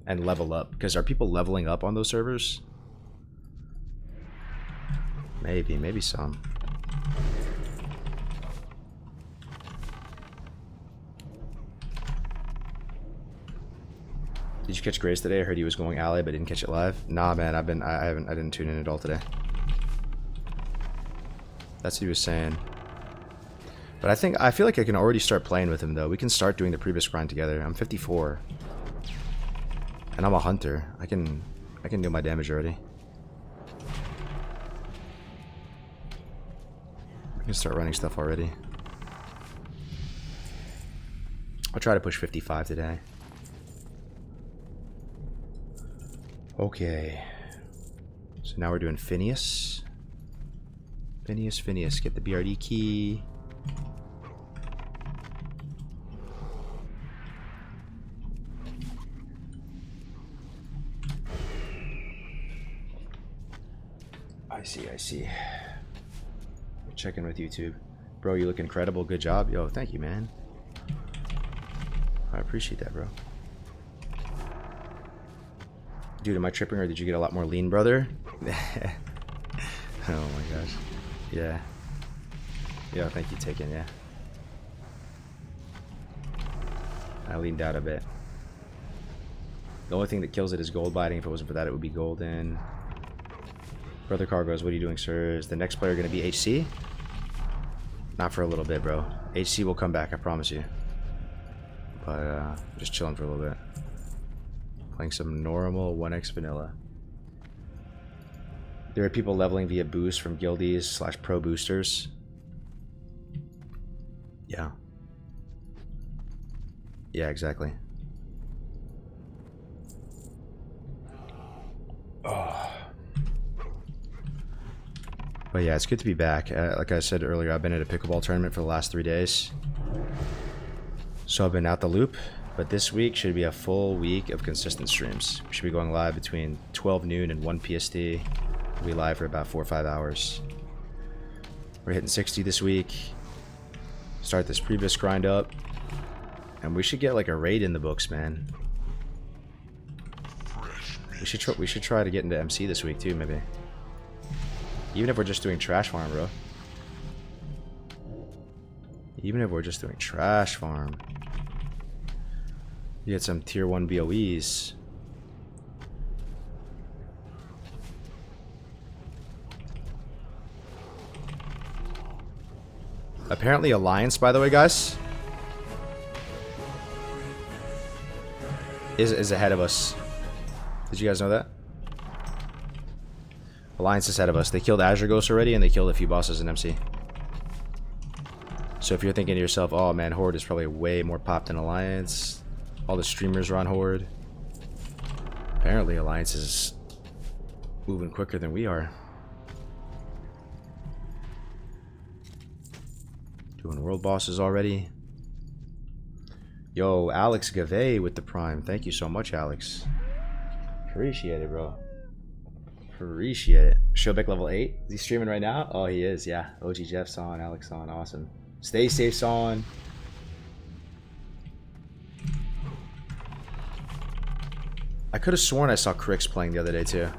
and level up. Because are people leveling up on those servers? Maybe some. Did you catch Grace today? I heard he was going alley, but didn't catch it live. Nah, man, I didn't tune in at all today. That's what he was saying. But I feel like I can already start playing with him though. We can start doing the previous grind together. I'm 54, and I'm a hunter. I can do my damage already. We can start running stuff already. I'll try to push 55 today. Okay. So now we're doing Phineas. Phineas, get the BRD key. I see. Check in with YouTube. Bro, you look incredible. Good job. Yo, thank you, man. I appreciate that, bro. Dude, am I tripping or did you get a lot more lean, brother? Oh my gosh. Yeah. Yeah, thank you, Taken, yeah. I leaned out a bit. The only thing that kills it is gold biting. If it wasn't for that, it would be golden. Brother Cargos, what are you doing, sir? Is the next player going to be HC? Not for a little bit, bro. HC will come back, I promise you. But, just chilling for a little bit. Playing some normal 1x vanilla. There are people leveling via boost from guildies / pro boosters. Yeah. Yeah, exactly. Oh. But yeah, it's good to be back. Like I said earlier, I've been at a pickleball tournament for the last 3 days. So I've been out the loop. But this week should be a full week of consistent streams. We should be going live between 12 noon and 1 PST. We'll be live for about 4 or 5 hours. We're hitting 60 this week. Start this previous grind up. And we should get like a raid in the books, man. We should try to get into MC this week too, maybe. Even if we're just doing trash farm, bro. Even if we're just doing trash farm. You get some tier 1 BOEs. Apparently Alliance, by the way, guys, is ahead of us. Did you guys know that? Alliance is ahead of us. They killed Azure Ghost already, and they killed a few bosses in MC. So if you're thinking to yourself, oh man, Horde is probably way more popped than Alliance. All the streamers are on Horde. Apparently Alliance is moving quicker than we are. Doing world bosses already. Yo, Alex Gave with the Prime. Thank you so much, Alex. Appreciate it, bro. Appreciate it. Showbeck level 8. Is he streaming right now? Oh, he is, yeah. OG Jeff's on, Alex on. Awesome. Stay Safe's on. I could have sworn I saw Crix playing the other day too.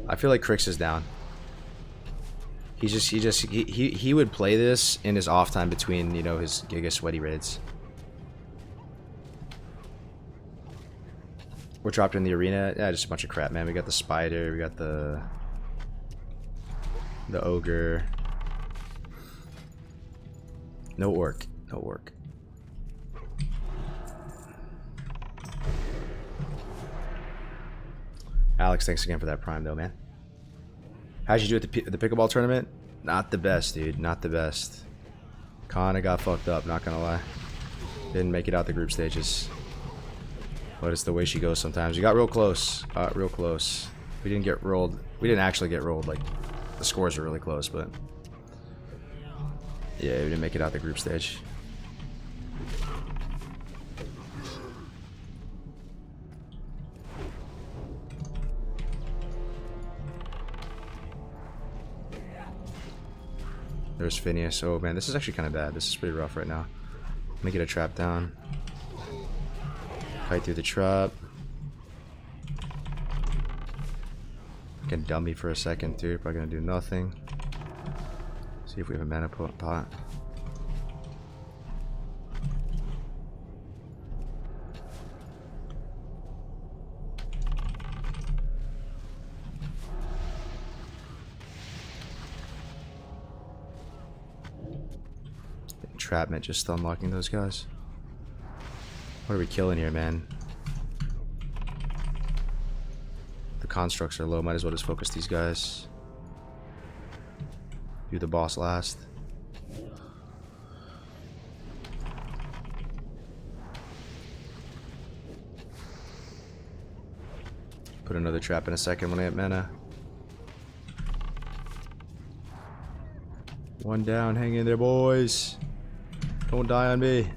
I feel like Crix is down. He would play this in his off time between, you know, his Giga Sweaty raids. We're dropped in the arena. Yeah, just a bunch of crap, man. We got the spider, we got the ogre. No orc. No orc. Alex, thanks again for that Prime, though, man. How'd you do at the pickleball tournament? Not the best, dude. Not the best. Kinda got fucked up, not gonna lie. Didn't make it out the group stages. But it's the way she goes sometimes. You got real close. Real close. We didn't get rolled. We didn't actually get rolled. Like, the scores were really close, but... yeah, we didn't make it out the group stage. There's Phineas. Oh man, this is actually kind of bad. This is pretty rough right now. Let me get a trap down. Kite through the trap. I can dummy for a second too. Probably gonna do nothing. See if we have a mana pot. Entrapment just unlocking those guys. What are we killing here, man? The constructs are low. Might as well just focus these guys. Do the boss last. Put another trap in a second when I have mana. One down. Hang in there, boys. Don't die on me.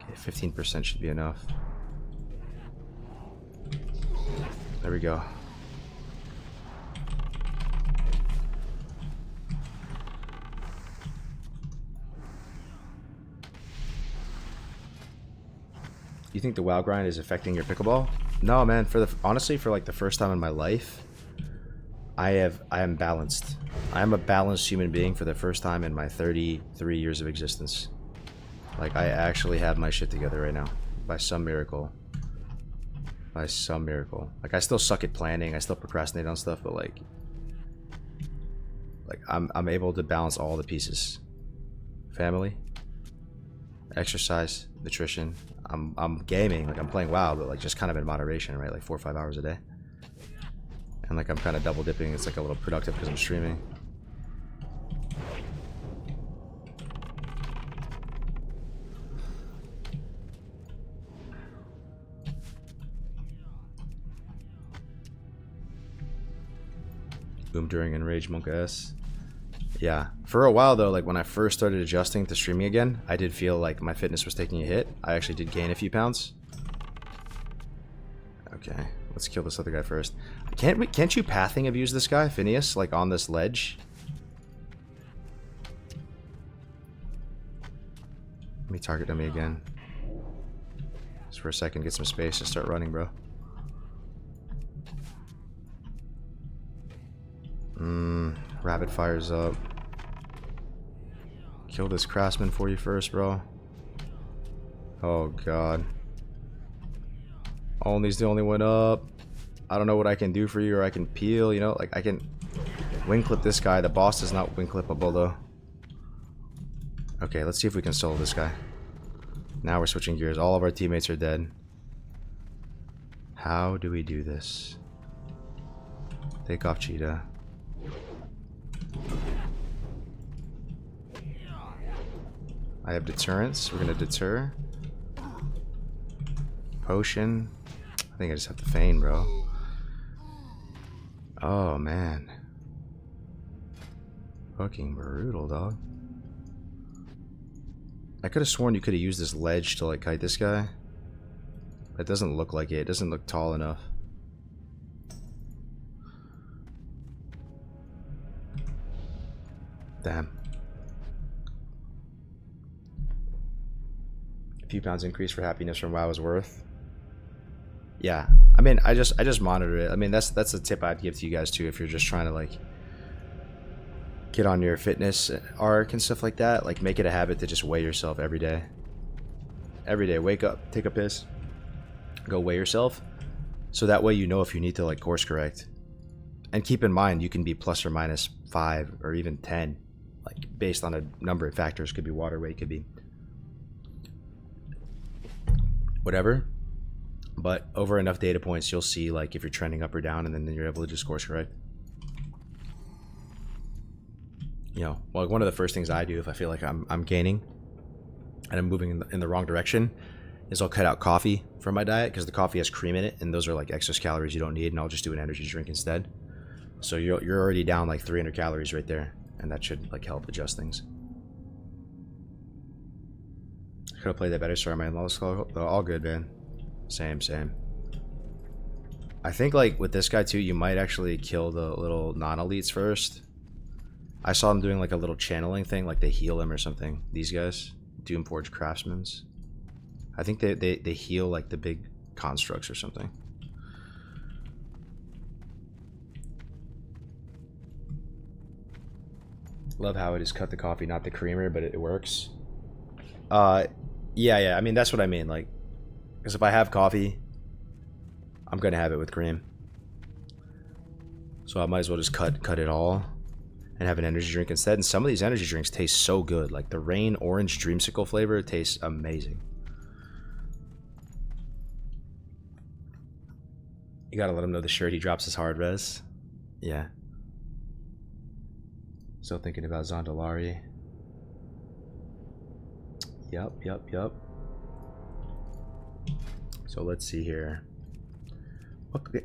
Okay, 15% should be enough. There we go. You think the WoW grind is affecting your pickleball? No, man. Honestly, for like the first time in my life, I am balanced. I am a balanced human being for the first time in my 33 years of existence. Like, I actually have my shit together right now. By some miracle. By some miracle. Like, I still suck at planning. I still procrastinate on stuff, but like I'm able to balance all the pieces. Family, exercise, nutrition. I'm gaming. Like, I'm playing WoW, but like just kind of in moderation, right? Like 4 or 5 hours a day. And like I'm kind of double dipping. It's like a little productive because I'm streaming. Boom during Enrage Monk S. Yeah. For a while though, like when I first started adjusting to streaming again, I did feel like my fitness was taking a hit. I actually did gain a few pounds. Okay, let's kill this other guy first. Can't you pathing abuse this guy, Phineas, like on this ledge? Let me target dummy again. Just for a second, get some space to start running, bro. Rapid fires up. Kill this craftsman for you first, bro. Oh god. Only's the only one up. I don't know what I can do for you, or I can peel, you know, like I can wing clip this guy. The boss is not wing clippable though. Okay, let's see if we can solo this guy. Now we're switching gears. All of our teammates are dead. How do we do this? Take off Cheetah. I have deterrence. We're gonna deter. Potion. I think I just have to feign, bro. Oh man. Fucking brutal, dog. I could have sworn you could have used this ledge to like kite this guy. It doesn't look like it. It doesn't look tall enough. Damn. A few pounds increase for happiness from WoW is worth. Yeah. I mean, I just monitor it. I mean, that's a tip I'd give to you guys too if you're just trying to like get on your fitness arc and stuff like that. Like, make it a habit to just weigh yourself every day. Every day, wake up, take a piss, go weigh yourself, so that way you know if you need to like course correct. And keep in mind, you can be plus or minus 5 or even 10, like based on a number of factors. Could be water weight, could be whatever. But over enough data points, you'll see like if you're trending up or down, and then you're able to just course correct. You know, well, one of the first things I do if I feel like I'm gaining and I'm moving in the wrong direction is I'll cut out coffee from my diet, because the coffee has cream in it, and those are like excess calories you don't need, and I'll just do an energy drink instead. So you're already down like 300 calories right there, and that should like help adjust things. Could have played that better. Sorry, my in-laws. All good, man. Same. I think like with this guy too, you might actually kill the little non-elites first. I saw them doing like a little channeling thing, like they heal him or something. These guys, Doomforged Craftsmans. I think they heal like the big constructs or something. Love how it is cut the coffee, not the creamer, but it works. Yeah. I mean, that's what I mean. Like, because if I have coffee, I'm gonna have it with cream. So I might as well just cut it all and have an energy drink instead. And some of these energy drinks taste so good. Like the Rain Orange Dreamsicle flavor tastes amazing. You gotta let him know the shirt he drops is hard res. Yeah. Still thinking about Zondalari. Yep. So let's see here.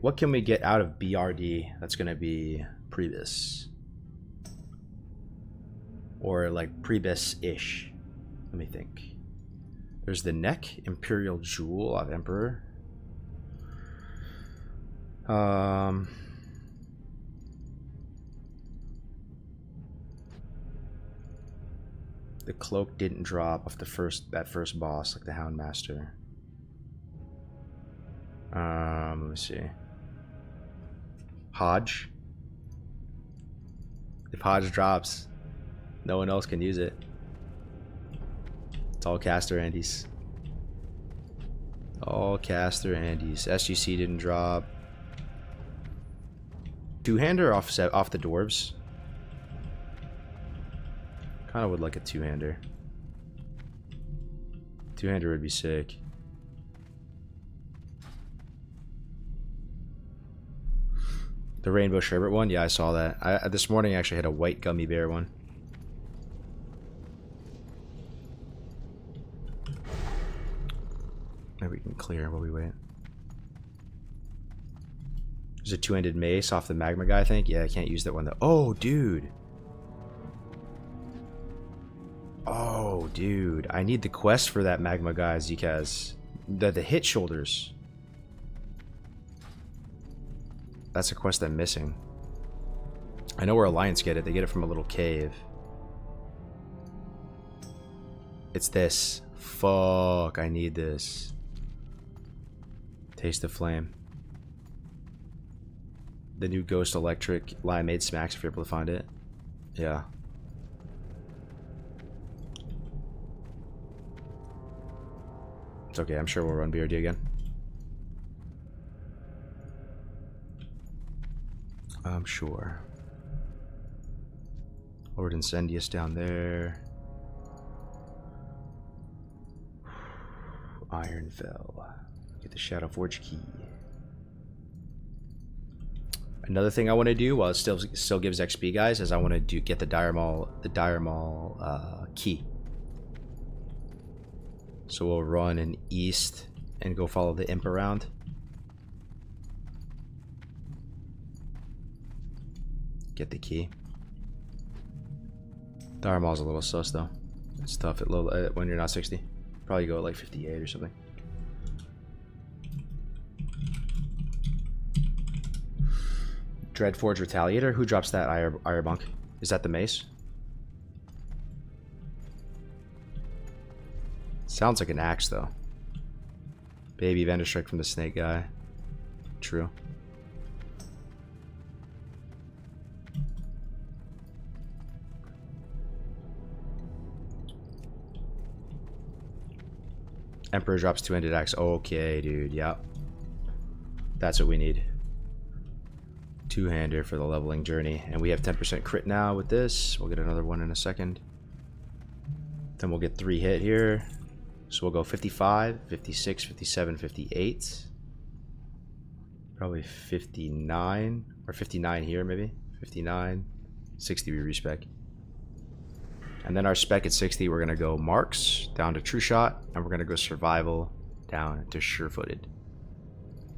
What can we get out of BRD that's gonna be Priebus? Or like Priebus-ish. Let me think. There's the neck, Imperial Jewel of Emperor. The cloak didn't drop off that first boss, like the Houndmaster. Let me see. Hodge. If Hodge drops, no one else can use it. It's all caster Andes. All caster Andes. SGC didn't drop. Two-hander off the dwarves. Kind of would like a two-hander. Two-hander would be sick. The Rainbow Sherbet one? Yeah, I saw that. This morning I actually had a white gummy bear one. Maybe we can clear while we wait. There's a two-handed mace off the magma guy, I think. Yeah, I can't use that one though. Oh, dude. Oh, dude. I need the quest for that magma guy, Zkaz. The hit shoulders. That's a quest I'm missing. I know where Alliance get it. They get it from a little cave. It's this. Fuck, I need this. Taste of Flame. The new Ghost Electric Limeade Smacks if you're able to find it. Yeah. It's okay, I'm sure we'll run BRD again. I'm sure. Lord Incendius down there. Ironfell. Get the Shadow Forge key. Another thing I want to do while it still gives XP, guys, is I want to get the Dire Maul key. So we'll run an east and go follow the imp around. Get the key. Dire Maul's a little sus though. It's tough at low when you're not 60. Probably go at like 58 or something. Dreadforge Retaliator? Who drops that Irebunk? Is that the mace? Sounds like an axe though. Baby Vanderstrike from the snake guy. True. Emperor drops two-handed axe. Okay, dude. Yep. That's what we need. Two-hander for the leveling journey. And we have 10% crit now with this. We'll get another one in a second. Then we'll get 3 hit here. So we'll go 55, 56, 57, 58. Probably 59. Or 59 here, maybe. 59. 60 we respec. And then our spec at 60, we're going to go Marks down to True Shot. And we're going to go Survival down to Sure-Footed.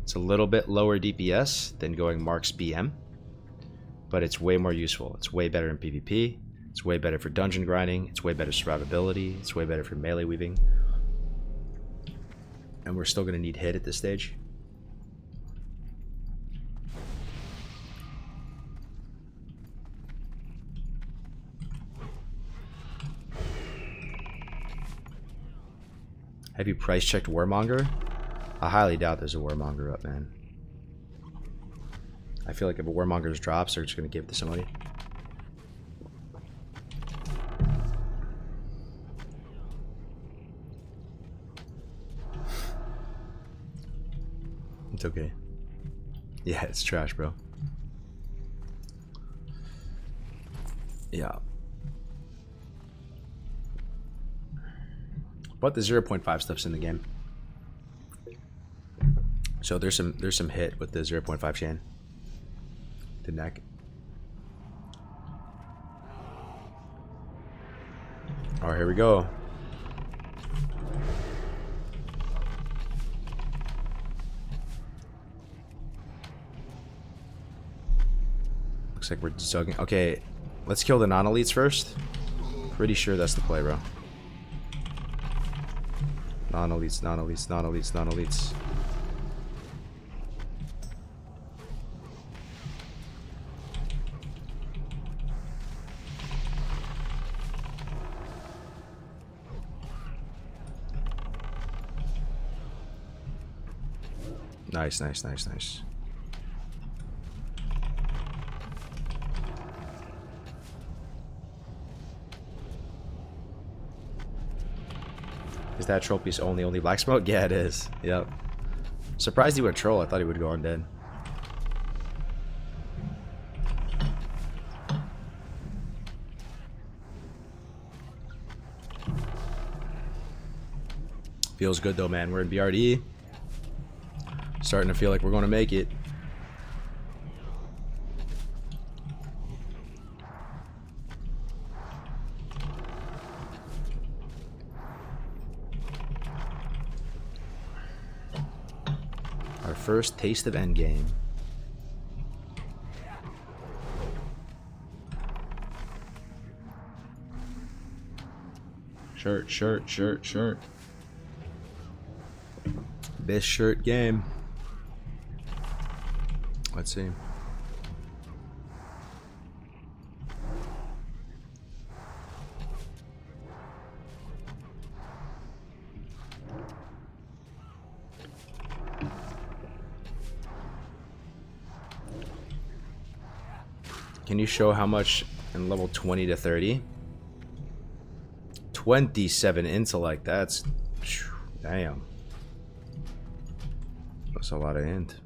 It's a little bit lower DPS than going Marks BM. But it's way more useful. It's way better in PvP. It's way better for dungeon grinding. It's way better survivability. It's way better for melee weaving. And we're still going to need hit at this stage. Have you price checked Warmonger? I highly doubt there's a Warmonger up, man. I feel like if a Warmonger's drops, they're just gonna give it to somebody. It's okay. Yeah, it's trash, bro. Yeah. But the 0.5 stuff's in the game. So there's some hit with the 0.5 chain. The neck. Alright, here we go. Looks like we're zugging. Okay, let's kill the non-elites first. Pretty sure that's the play, bro. Non-elites, non-elites, non-elites, non-elites. Nice, nice, nice, nice. Is that troll piece only black smoke? Yeah, it is. Yep. Surprised he went troll. I thought he would go undead. Feels good though, man. We're in BRD. Starting to feel like we're going to make it. Our first taste of endgame. Shirt, shirt, shirt, shirt. Best shirt game. Let's see. Can you show how much in level 20 to 30? 27 intellect. That's damn. That's a lot of int.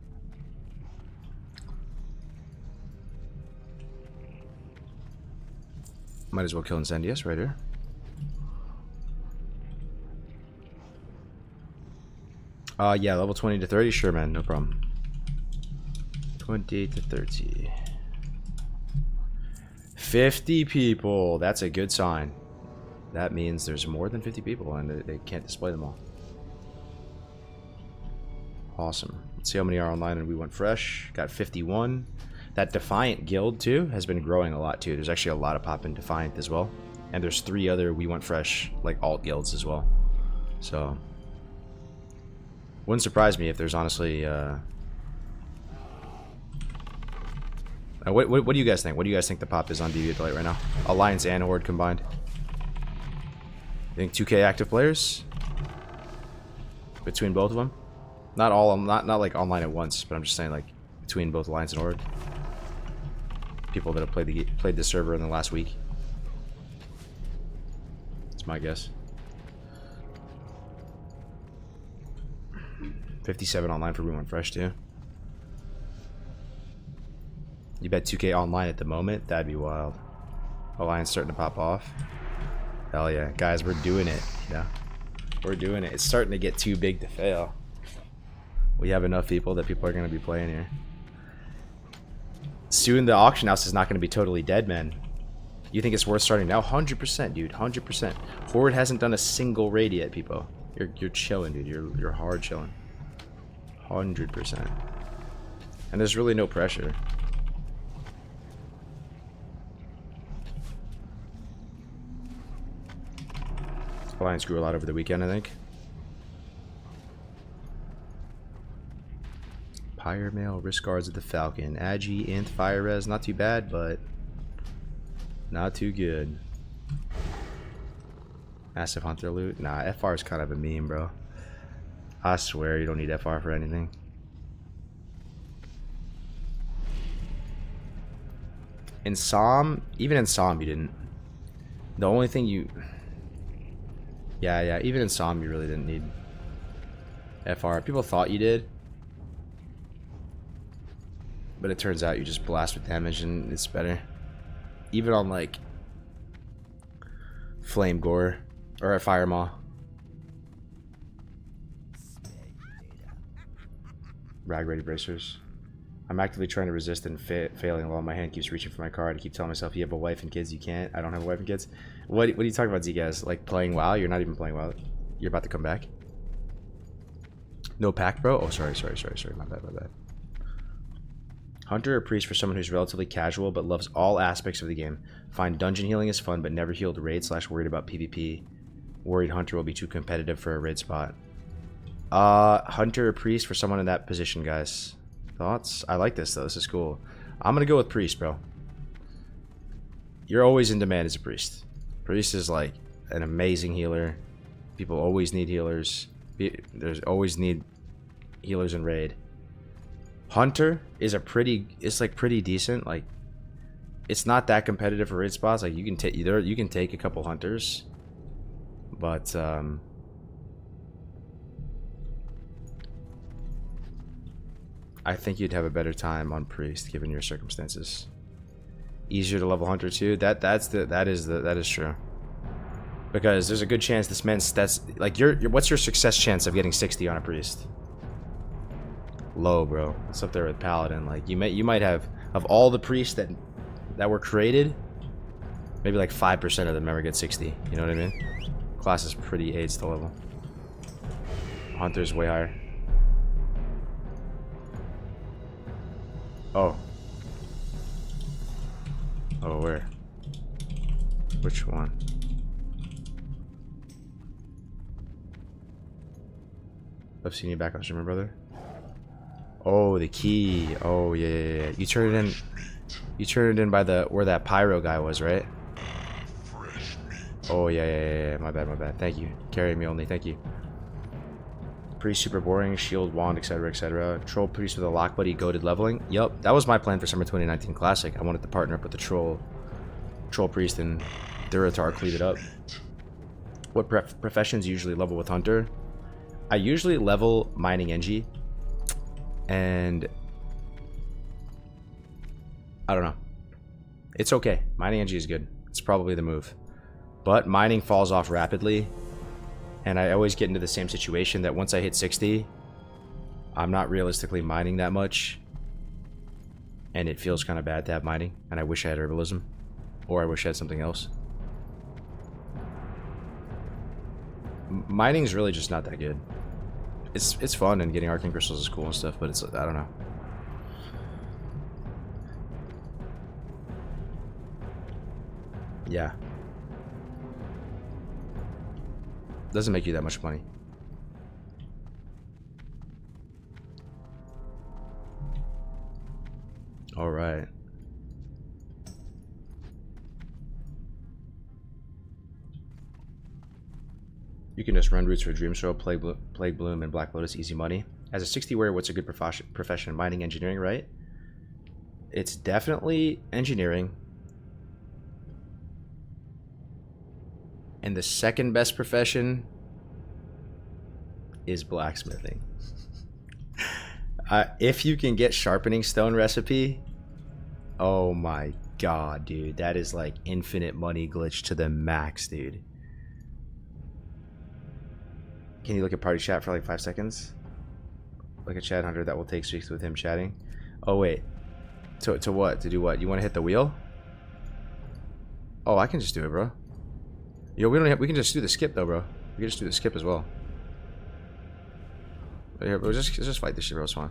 Might as well kill Incendius right here. Yeah, level 20 to 30, sure, man, no problem. 20 to 30. 50 people. That's a good sign. That means there's more than 50 people and they can't display them all. Awesome. Let's see how many are online and we went fresh. Got 51. That Defiant guild too has been growing a lot too. There's actually a lot of pop in Defiant as well. And there's 3 other We Went Fresh like alt guilds as well. So wouldn't surprise me if there's honestly what do you guys think? What do you guys think the pop is on Deviate Delete right now? Alliance and Horde combined. You think 2K active players between both of them? Not all, not like online at once, but I'm just saying like between both Alliance and Horde. People that have played the server in the last week. That's my guess. 57 online for We Went Fresh too. You bet 2K online at the moment? That'd be wild. Alliance starting to pop off. Hell yeah. Guys, we're doing it. Yeah. We're doing it. It's starting to get too big to fail. We have enough people that people are going to be playing here. Soon the auction house is not going to be totally dead, man. You think it's worth starting now? 100%, dude. 100%. Horde hasn't done a single raid yet, people. You're chilling, dude. You're hard chilling. 100%. And there's really no pressure. Alliance grew a lot over the weekend, I think. Pyre Mail, Risk Guards of the Falcon, Agi, Int, Fire Res, not too bad, but not too good. Massive Hunter loot? Nah, FR is kind of a meme, bro. I swear you don't need FR for anything. In Psalm, even in Psalm you didn't. The only thing you... Yeah, even in Psalm you really didn't need FR. People thought you did. But it turns out you just blast with damage and it's better. Even on like Flame Gore or a Fire Maw. Rag Ready Bracers. I'm actively trying to resist and failing while my hand keeps reaching for my card. I keep telling myself, you have a wife and kids, you can't. I don't have a wife and kids. What are you talking about, Z-Guys? Like playing WoW? You're not even playing WoW. You're about to come back? No pack, bro? Oh, sorry. My bad. Hunter or Priest for someone who's relatively casual but loves all aspects of the game. Find dungeon healing is fun but never healed raid / worried about PvP. Worried Hunter will be too competitive for a raid spot. Hunter or Priest for someone in that position, guys. Thoughts? I like this though. This is cool. I'm gonna go with Priest, bro. You're always in demand as a Priest. Priest is like an amazing healer. People always need healers. There's always need healers in raid. Hunter is it's like pretty decent. Like it's not that competitive for raid spots. Like you can take a couple hunters, but I think you'd have a better time on Priest given your circumstances. Easier to level Hunter too. That is true. Because there's a good chance this man's stats like what's your success chance of getting 60 on a Priest? Low, bro. It's up there with Paladin. Like you might have, of all the priests that were created, maybe like 5% of them ever get 60. You know what I mean? Class is pretty AIDS to level. Hunter's way higher. Oh, where? Which one? I've seen you back on streamer, brother. Oh, the key. Oh, yeah. You turn it in. You turn it in by where that pyro guy was, right? Oh, yeah. My bad. Thank you. Carry me only. Thank you. Priest super boring. Shield, wand, etc. Troll priest with a lock buddy, goated leveling. Yup, that was my plan for Summer 2019 Classic. I wanted to partner up with the troll priest and Duratar cleave it up. What professions usually level with Hunter? I usually level mining NG. And I don't know. It's okay. Mining NG is good. It's probably the move. But mining falls off rapidly. And I always get into the same situation that once I hit 60, I'm not realistically mining that much. And it feels kind of bad to have mining. And I wish I had herbalism. Or I wish I had something else. Mining's really just not that good. It's fun and getting arcane crystals is cool and stuff, but it's, I don't know. Yeah. Doesn't make you that much money. All right. You can just run roots for Dream Swirl, Plague Bloom, and Black Lotus, easy money. As a 60 warrior, what's a good profession? Mining, engineering, right? It's definitely engineering. And the second best profession is blacksmithing. If you can get sharpening stone recipe, oh my god, dude. That is like infinite money glitch to the max, dude. Can you look at party chat for like 5 seconds? Like a chat hunter that will take streaks with him chatting. Oh wait. To what? To do what? You want to hit the wheel? Oh, I can just do it, bro. Yo, we can just do the skip though, bro. We can just do the skip as well. But here, bro, just fight this shit, bro. It's fine.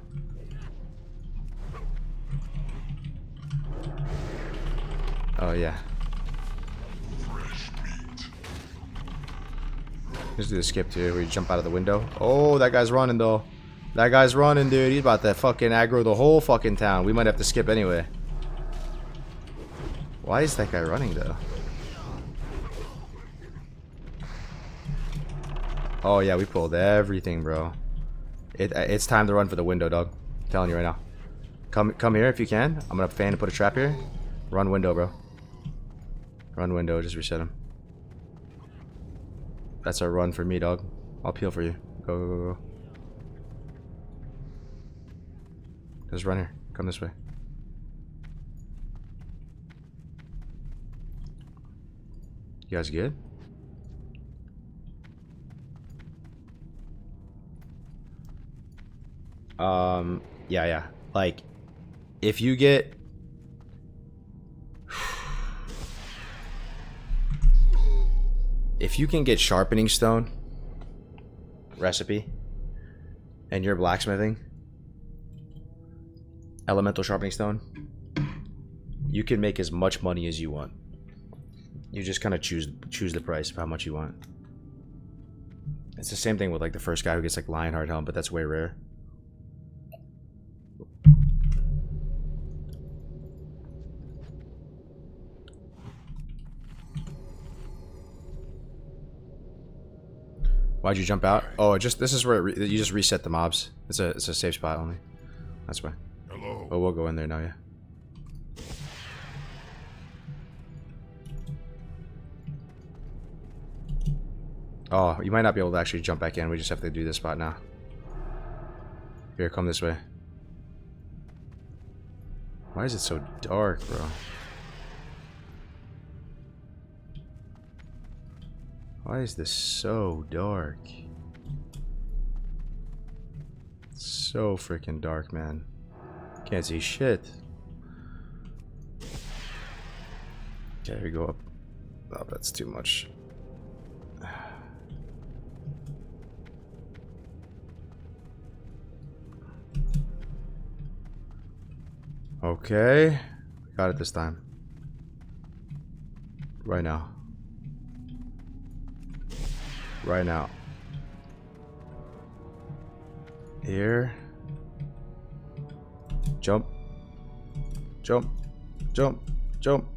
Oh yeah. Just do the skip too, where you jump out of the window. Oh, that guy's running though. That guy's running, dude. He's about to fucking aggro the whole fucking town. We might have to skip anyway. Why is that guy running though? Oh yeah, we pulled everything, bro. It's time to run for the window, dog. I'm telling you right now. Come here if you can. I'm gonna fan and put a trap here. Run window, bro. Run window. Just reset him. That's a run for me, dog. I'll peel for you. Go, go, go, go. Just run here. Come this way. You guys good? Yeah. Like, if you get... If you can get sharpening stone recipe and you're blacksmithing elemental sharpening stone, you can make as much money as you want. You just kind of choose the price of how much you want. It's the same thing with like the first guy who gets like Lionheart helm, but that's way rare. Why'd you jump out? Oh, this is where you just reset the mobs. It's a safe spot only. That's why. Hello. Oh, we'll go in there now, yeah. Oh, you might not be able to actually jump back in. We just have to do this spot now. Here, come this way. Why is it so dark, bro? Why is this so dark? It's so freaking dark, man. Can't see shit. Okay, here we go up. Oh, that's too much. Okay. Got it this time. Right now. Right now. Here. Jump. Jump. Jump. Jump.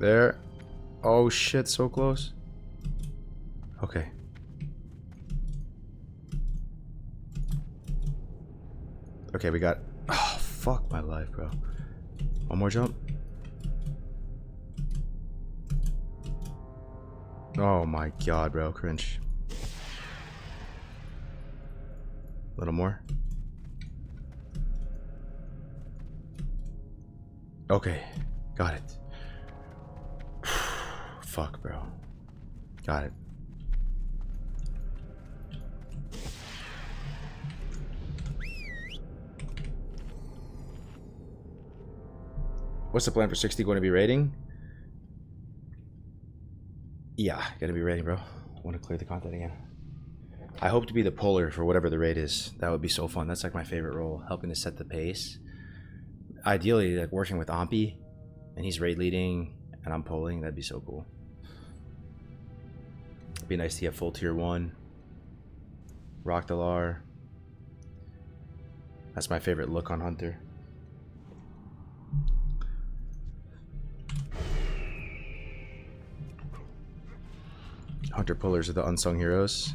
There. Oh shit, so close. Okay. Okay, we got... Oh, fuck my life, bro. One more jump. Oh my god, bro. Cringe. A little more. Okay. Got it. Fuck, bro. Got it. What's the plan for 60 going to be raiding? Yeah, gonna be raiding, bro. I want to clear the content again. I hope to be the puller for whatever the raid is. That would be so fun. That's like my favorite role, helping to set the pace. Ideally, like working with Ampy, and he's raid leading, and I'm pulling. That'd be so cool. It'd be nice to have full tier 1. Rock Dalar. That's my favorite look on Hunter. Hunter pullers are the unsung heroes.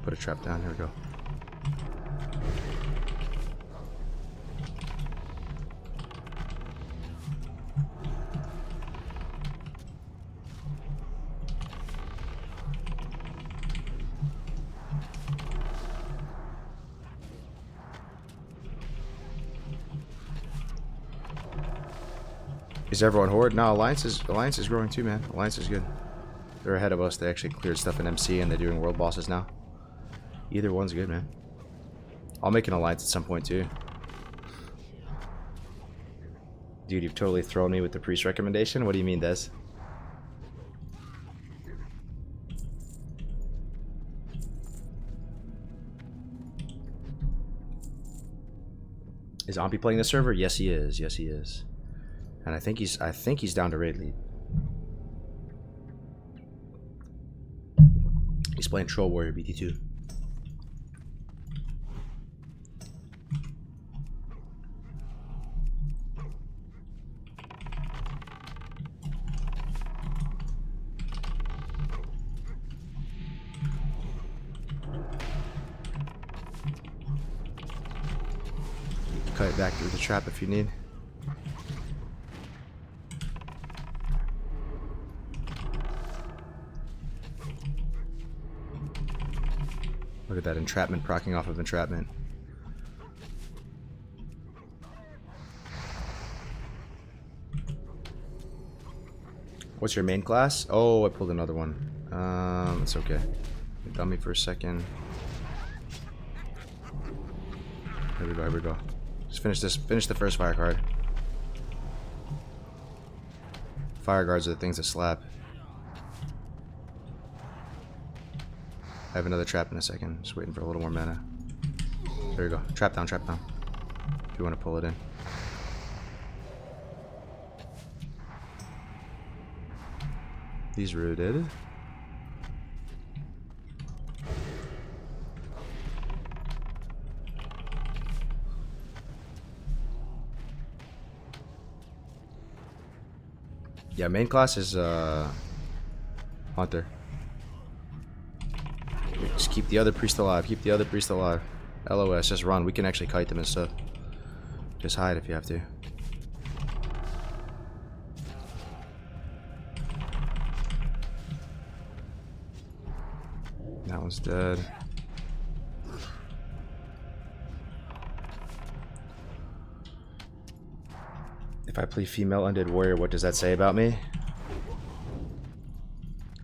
Put a trap down. Here we go. Is everyone horde? No, Alliance is growing too, man. Alliance is good. They're ahead of us. They actually cleared stuff in MC and they're doing world bosses now. Either one's good, man. I'll make an alliance at some point too. Dude, you've totally thrown me with the priest recommendation. What do you mean, Des? Is Ampy playing the server? Yes, he is. Yes, he is. And I think he's down to raid lead. He's playing Troll Warrior BT2. kite back through the trap if you need. Look at that entrapment proccing off of entrapment. What's your main class? Oh, I pulled another one. It's okay. Dummy for a second. Here we go, here we go. Just finish this. Finish the first fire card. Fire guards are the things that slap. I have another trap in a second. Just waiting for a little more mana. There you go. Trap down, trap down. If you want to pull it in. He's rooted. Yeah, main class is Hunter. Just keep the other priest alive. Keep the other priest alive. LOS, just run. We can actually kite them and stuff. Just hide if you have to. That one's dead. If I play female undead warrior, what does that say about me?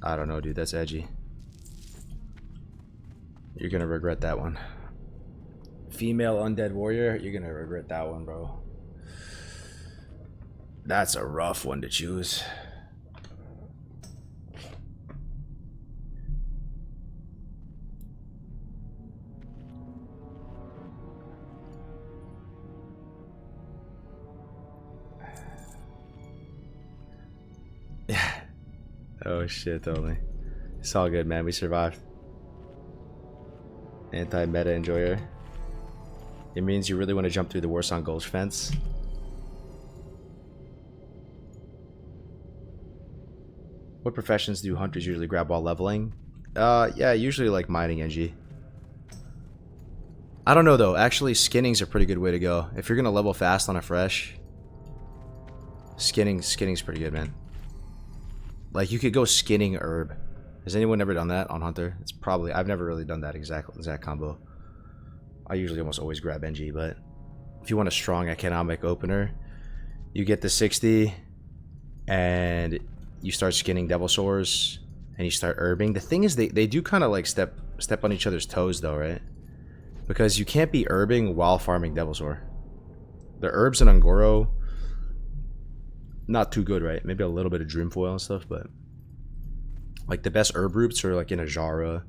I don't know, dude. That's edgy. You're gonna regret that one. Female undead warrior, you're gonna regret that one, bro. That's a rough one to choose. Oh shit, only. It's all good, man. We survived. Anti-meta enjoyer. It means you really want to jump through the Warsong Gulch fence. What professions do hunters usually grab while leveling? Yeah, usually like mining NG. I don't know though. Actually, skinning's a pretty good way to go. If you're gonna level fast on a fresh, skinning's pretty good, man. Like, you could go skinning herb. Has anyone ever done that on Hunter? It's probably... I've never really done that exact combo. I usually almost always grab NG, but... If you want a strong economic opener, you get the 60, and you start skinning Devil Sores, and you start herbing. The thing is, they do kind of like step on each other's toes, though, right? Because you can't be herbing while farming Devil Sore. The herbs in Ungoro... Not too good, right? Maybe a little bit of Dreamfoil and stuff, but like the best herb roots are like in a Jara.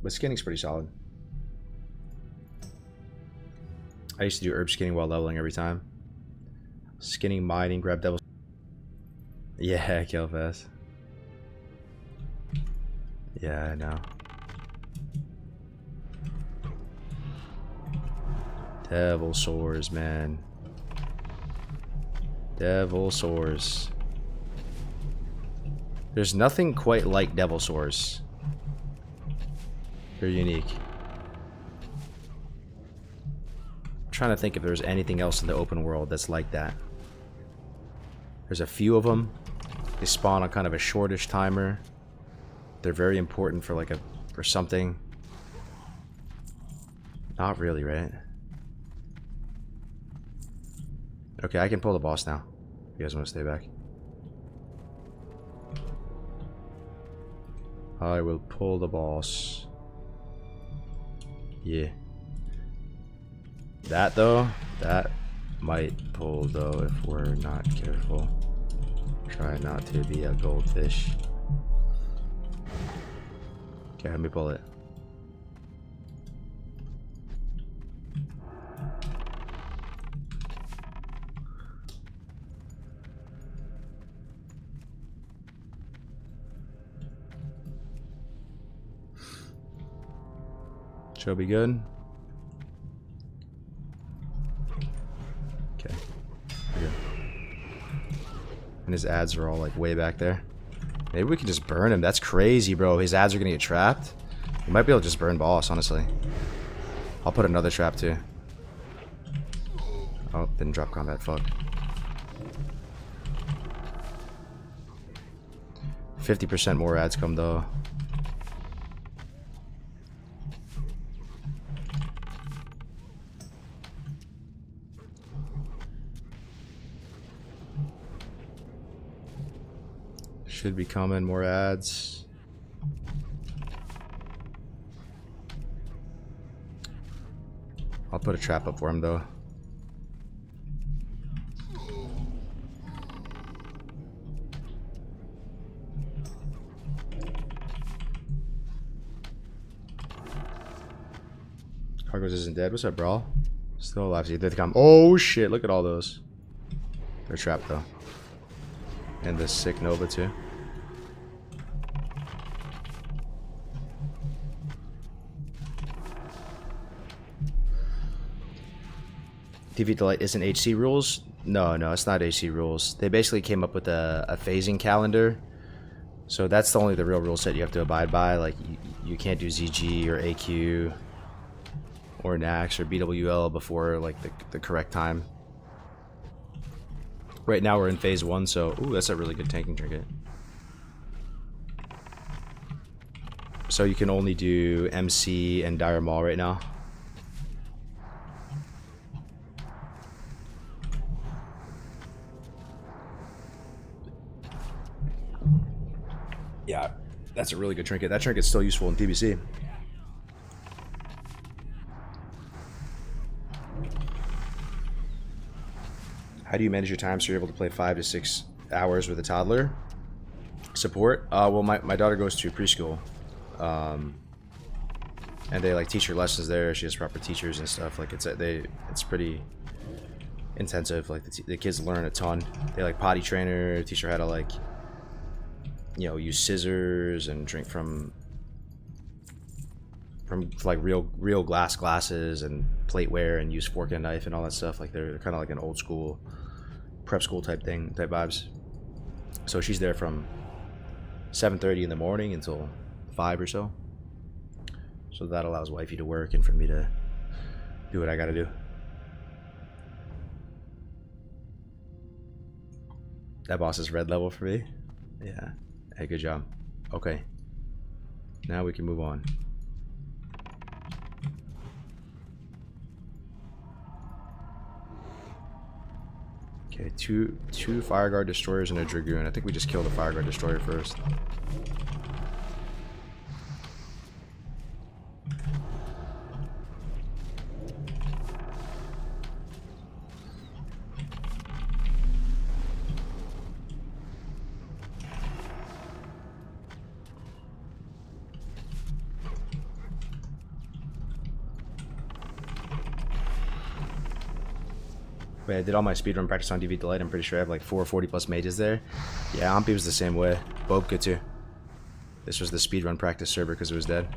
But skinning's pretty solid. I used to do herb skinning while leveling every time. Skinning, mining, grab devil. Yeah, kill fast. Yeah, I know. Devil Sores, man. Devil Sores. There's nothing quite like Devil Sores. They're unique. I'm trying to think if there's anything else in the open world that's like that. There's a few of them. They spawn on kind of a shortish timer. They're very important for like for something. Not really, right? Okay, I can pull the boss now. You guys want to stay back? I will pull the boss. Yeah. That though, that might pull though if we're not careful. Try not to be a goldfish. Okay, let me pull it. Should be good. Okay. Good. And his ads are all like way back there. Maybe we can just burn him. That's crazy, bro. His ads are gonna get trapped. You might be able to just burn boss, honestly. I'll put another trap too. Oh, didn't drop combat, fuck. 50% more ads come though. Should be coming, more ads. I'll put a trap up for him though. Cargos isn't dead. What's up, Brawl? Still alive. See, they come. Oh shit! Look at all those. They're trapped though. And the sick Nova too. Deviate Delight isn't HC rules? No, it's not HC rules. They basically came up with a phasing calendar. So that's only the real rule set you have to abide by. Like, you can't do ZG or AQ or Nax or BWL before, like, the correct time. Right now we're in phase 1, so... Ooh, that's a really good tanking trinket. So you can only do MC and Dire Maul right now. Yeah, that's a really good trinket. That trinket's still useful in PBC. How do you manage your time so you're able to play 5 to 6 hours with a toddler? Support? Well, my daughter goes to preschool. And they like teach her lessons there. She has proper teachers and stuff. Like it's pretty intensive. Like the kids learn a ton. They like potty train her, teach her how to like, you know, use scissors and drink from like real glasses and plateware and use fork and knife and all that stuff. Like they're kind of like an old school prep school type vibes. So she's there from 7:30 in the morning until 5 or so. So that allows wifey to work and for me to do what I gotta do. That boss is red level for me. Yeah. Hey, good job. Okay. Now we can move on. Okay, two Fireguard Destroyers and a Dragoon. I think we just killed the Fireguard Destroyer first. Wait, I did all my speedrun practice on Deviate Delight. I'm pretty sure I have like 440 plus mages there. Yeah, Ampy was the same way. Bobka too. This was the speedrun practice server because it was dead.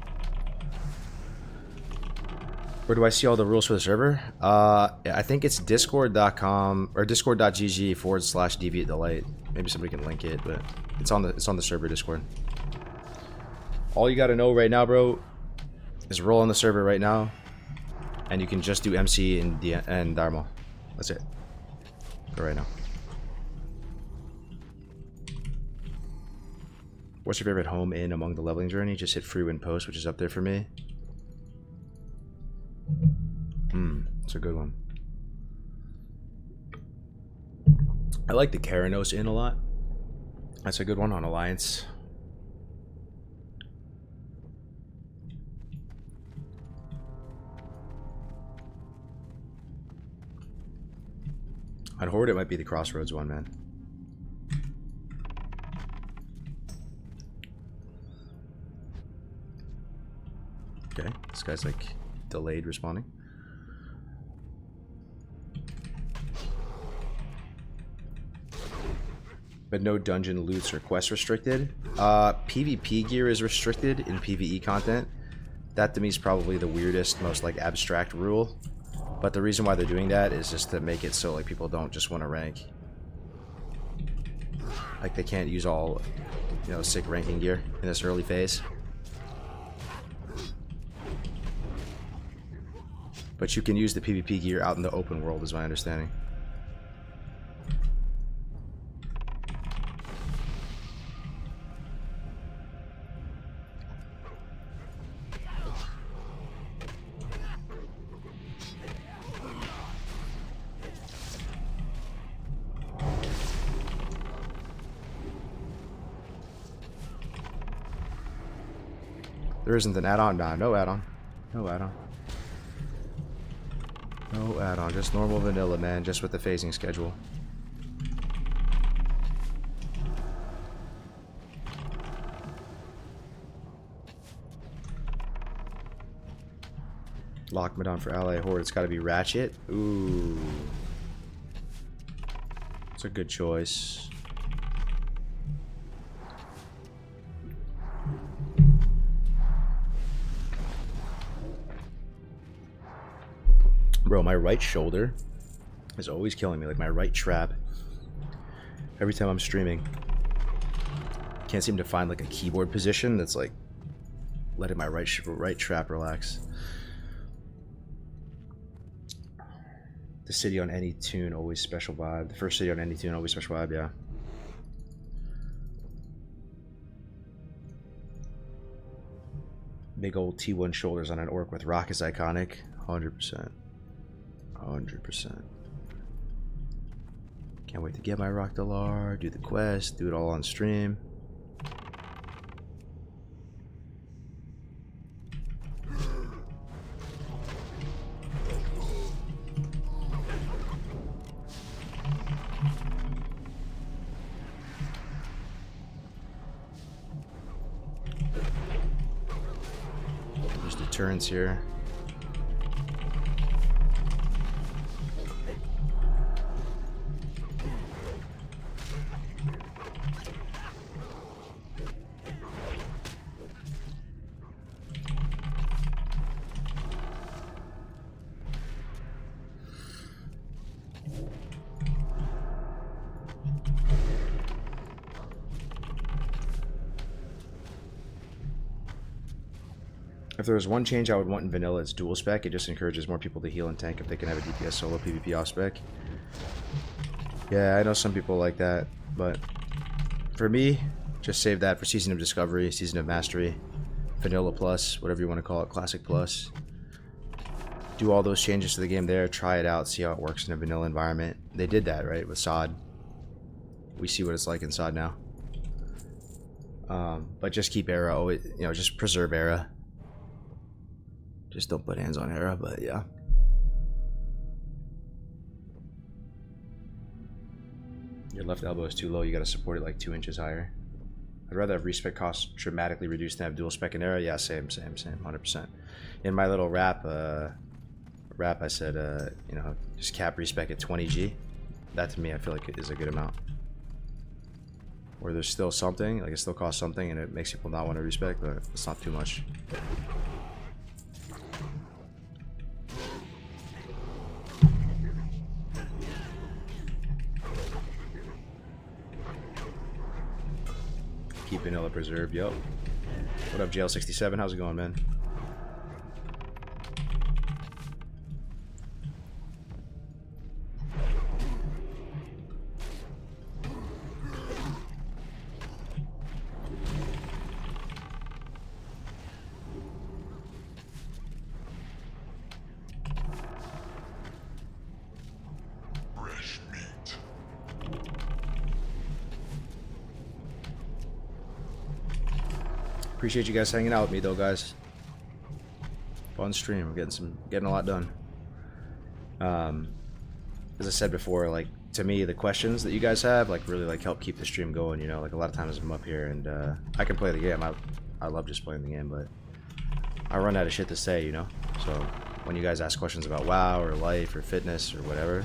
Where do I see all the rules for the server? I think it's discord.com or discord.gg/Deviate Delight. Maybe somebody can link it, but it's on the server Discord. All you gotta know right now, bro, is roll on the server right now, and you can just do MC and Dharma. That's it. For right now. What's your favorite home in among the leveling journey? Just hit free win post, which is up there for me. It's a good one. I like the Karanos Inn a lot. That's a good one on Alliance. On Horde, it might be the Crossroads one, man. Okay, this guy's like delayed responding. But no dungeon loots or quests restricted. PvP gear is restricted in PvE content. That to me is probably the weirdest, most like abstract rule. But the reason why they're doing that is just to make it so like people don't just want to rank. Like they can't use all, you know, sick ranking gear in this early phase. But you can use the PvP gear out in the open world, is my understanding. There isn't an add-on? Nah, no add-on. No add-on. No add-on. Just normal vanilla, man. Just with the phasing schedule. Lockmadon for ally horde. It's got to be Ratchet. Ooh. It's a good choice. Bro, my right shoulder is always killing me. Like my right trap. Every time I'm streaming. Can't seem to find like a keyboard position that's like letting my right trap relax. The city on any tune, always special vibe. The first city on any tune, always special vibe, yeah. Big old T1 shoulders on an orc with rock is iconic. 100%. 100%. Can't wait to get my Rock Dalar, do the quest, do it all on stream. There's deterrence here. If there was one change I would want in vanilla, it's dual spec. It just encourages more people to heal and tank if they can have a DPS solo PvP off spec. Yeah, I know some people like that, but for me, just save that for Season of Discovery, Season of Mastery, Vanilla Plus, whatever you want to call it, Classic Plus. Do all those changes to the game there, try it out, see how it works in a vanilla environment. They did that, right, with SOD. We see what it's like in SOD now. But just keep Era, always, you know, just preserve Era. Just don't put hands on Hera, but yeah. Your left elbow is too low, you gotta support it like 2 inches higher. I'd rather have respec costs dramatically reduced than have dual spec and Hera. Yeah, same, 100%. In my little rap, I said, you know, just cap respec at 20G. That to me, I feel like it is a good amount. Where there's still something, like it still costs something and it makes people not want to respec, but it's not too much. Keep vanilla preserved, yup. What up, JL67? How's it going, man? Fresh meat. Appreciate you guys hanging out with me though, guys. Fun stream. We're getting a lot done. As I said before, like to me, the questions that you guys have like really like help keep the stream going. You know, like a lot of times I'm up here and I can play the game. I love just playing the game, but I run out of shit to say. You know, so when you guys ask questions about WoW or life or fitness or whatever,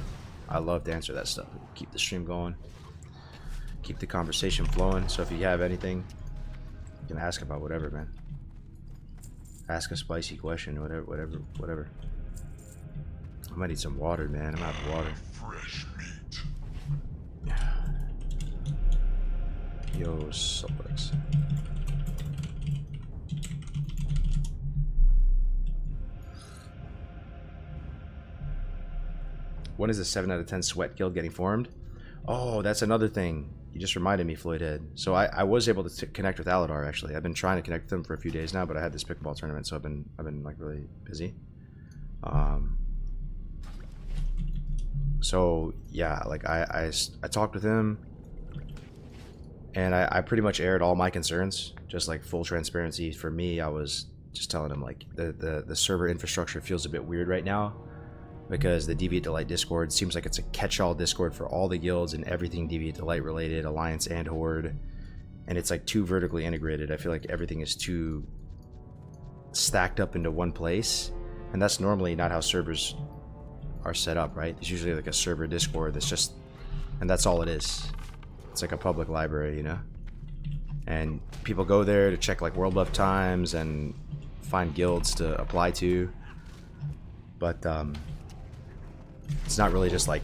I love to answer that stuff. Keep the stream going. Keep the conversation flowing. So if you have anything, you can ask about whatever, man. Ask a spicy question, whatever. I might need some water, man. I'm out of water. Fresh meat. Yo, suplex. when is the 7 out of 10 sweat guild getting formed? Oh, that's another thing. You just reminded me, Floydhead. So I was able to connect with Aladar actually. I've been trying to connect with him for a few days now, but I had this pickleball tournament, so I've been like really busy. So yeah, like I talked with him, and I pretty much aired all my concerns, just like full transparency. For me, I was just telling him like the server infrastructure feels a bit weird right now, because the Deviate Delight Discord seems like it's a catch-all Discord for all the guilds and everything Deviate Delight related, Alliance and Horde, and it's like too vertically integrated. I feel like everything is too stacked up into one place, and that's normally not how servers are set up, right? There's usually like a server Discord that's just, and that's all it is. It's like a public library, you know? And people go there to check like world buff times and find guilds to apply to, but it's not really just like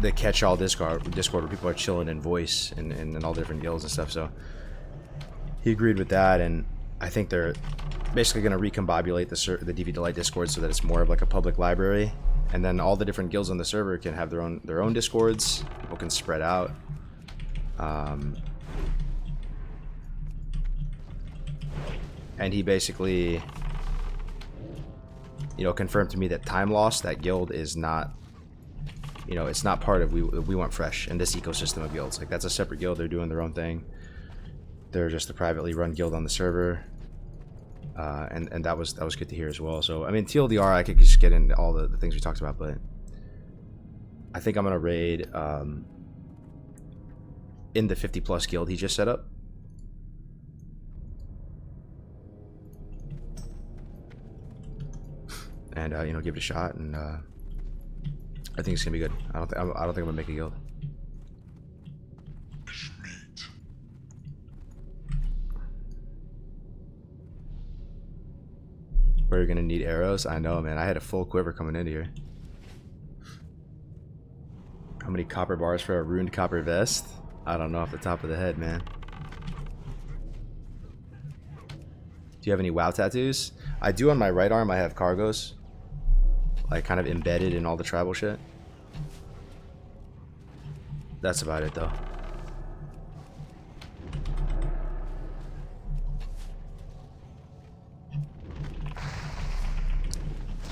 the catch-all Discord where people are chilling in voice and all different guilds and stuff. So he agreed with that, and I think they're basically going to recombobulate the Deviate Delight Discord so that it's more of like a public library, and then all the different guilds on the server can have their own Discords. People can spread out. And he basically, you know, confirmed to me that Time Lost, that guild, is not, you know, it's not part of We Want Fresh and this ecosystem of guilds. Like, that's a separate guild. They're doing their own thing. They're just a privately run guild on the server. And that was good to hear as well. So I mean, TLDR, I could just get into all the things we talked about, but I think I'm gonna raid in the 50+ guild he just set up. And you know, give it a shot, and I think it's gonna be good. I don't think I'm gonna make a guild. Where you're gonna need arrows? I know, man. I had a full quiver coming into here. How many copper bars for a ruined copper vest? I don't know off the top of the head, man. Do you have any WoW tattoos? I do on my right arm. I have cargos, like kind of embedded in all the tribal shit. That's about it, though.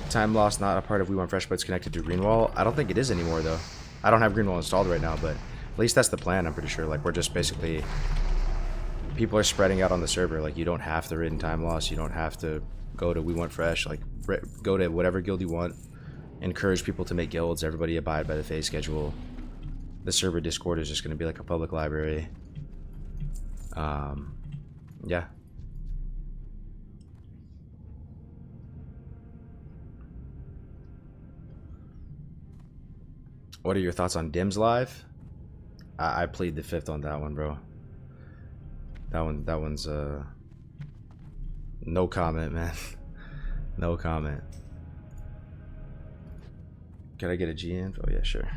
Time Lost not a part of We Want Fresh, but it's connected to Greenwall. I don't think it is anymore, though. I don't have Greenwall installed right now, but at least that's the plan, I'm pretty sure. Like, we're just basically, people are spreading out on the server. Like, you don't have to raid in Time Lost. You don't have to go to We Want Fresh. Like, go to whatever guild you want. Encourage people to make guilds. Everybody abide by the phase schedule. The server Discord is just going to be like a public library. Yeah. What are your thoughts on Dims Live? I played the 5th on that one, bro. That one's no comment, man. No comment. Can I get a G info? Yeah, sure.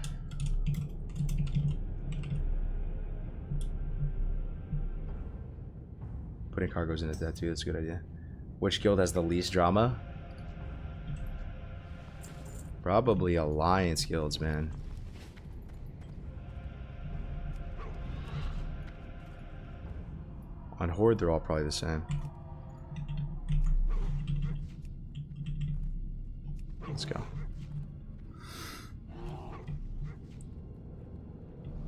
Putting cargoes into that too, that's a good idea. Which guild has the least drama? Probably Alliance guilds, man. On Horde, they're all probably the same. Let's go.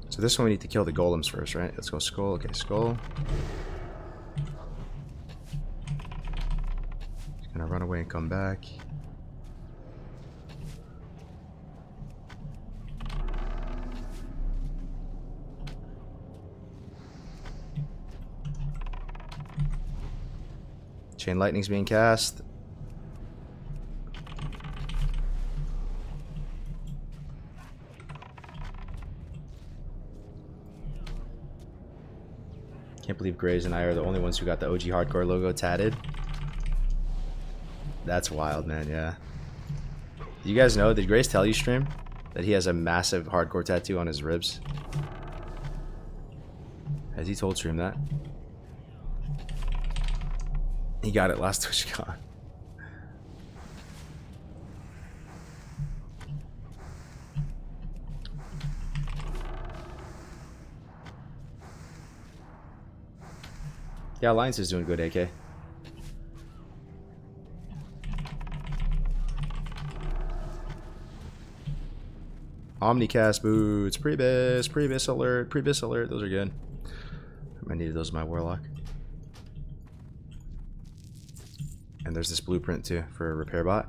So this one we need to kill the golems first, right? Let's go skull. Okay, skull. He's gonna run away and come back. Chain lightning's being cast. Can't believe Graves and I are the only ones who got the OG Hardcore logo tatted. That's wild, man, yeah. You guys know, did Graves tell you, stream, that he has a massive Hardcore tattoo on his ribs? Has he told stream that? He got it last TwitchCon. Yeah, Alliance is doing good, AK. Omnicast boots, Prebis alert, those are good. I needed those in my Warlock. And there's this blueprint too for a repair bot.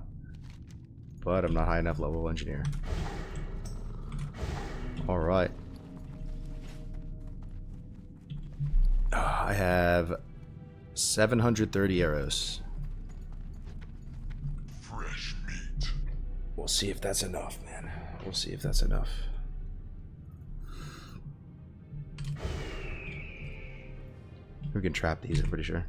But I'm not high enough level engineer. Alright. I have 730 arrows. Fresh meat. We'll see if that's enough, man. We'll see if that's enough. We can trap these, I'm pretty sure.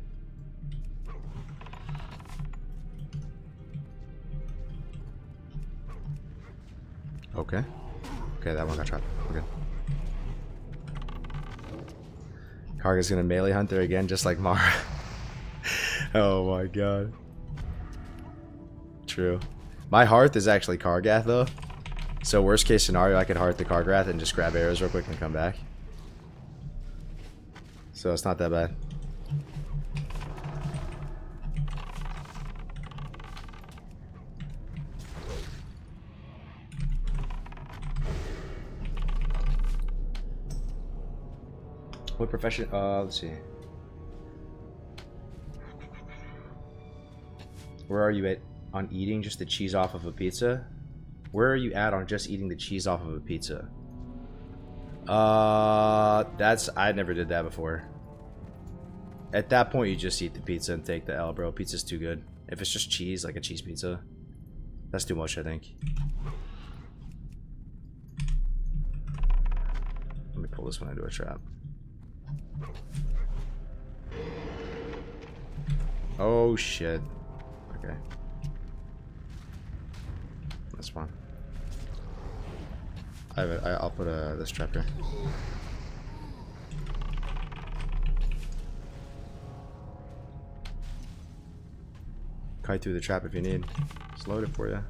Okay. Okay, that one got trapped. We're good. Karga's gonna melee hunt there again, just like Mara. Oh my god. True. My Hearth is actually Kargath though. So worst case scenario, I could Hearth the Kargath and just grab arrows real quick and come back. So it's not that bad. What profession? Let's see. Where are you at on eating just the cheese off of a pizza? Where are you at on just eating the cheese off of a pizza? I never did that before. At that point, you just eat the pizza and take the L, bro. Pizza's too good. If it's just cheese, like a cheese pizza, that's too much, I think. Let me pull this one into a trap. Oh shit. Okay. That's fine. I'll put this trap here. Kite through the trap if you need. Just load it for you.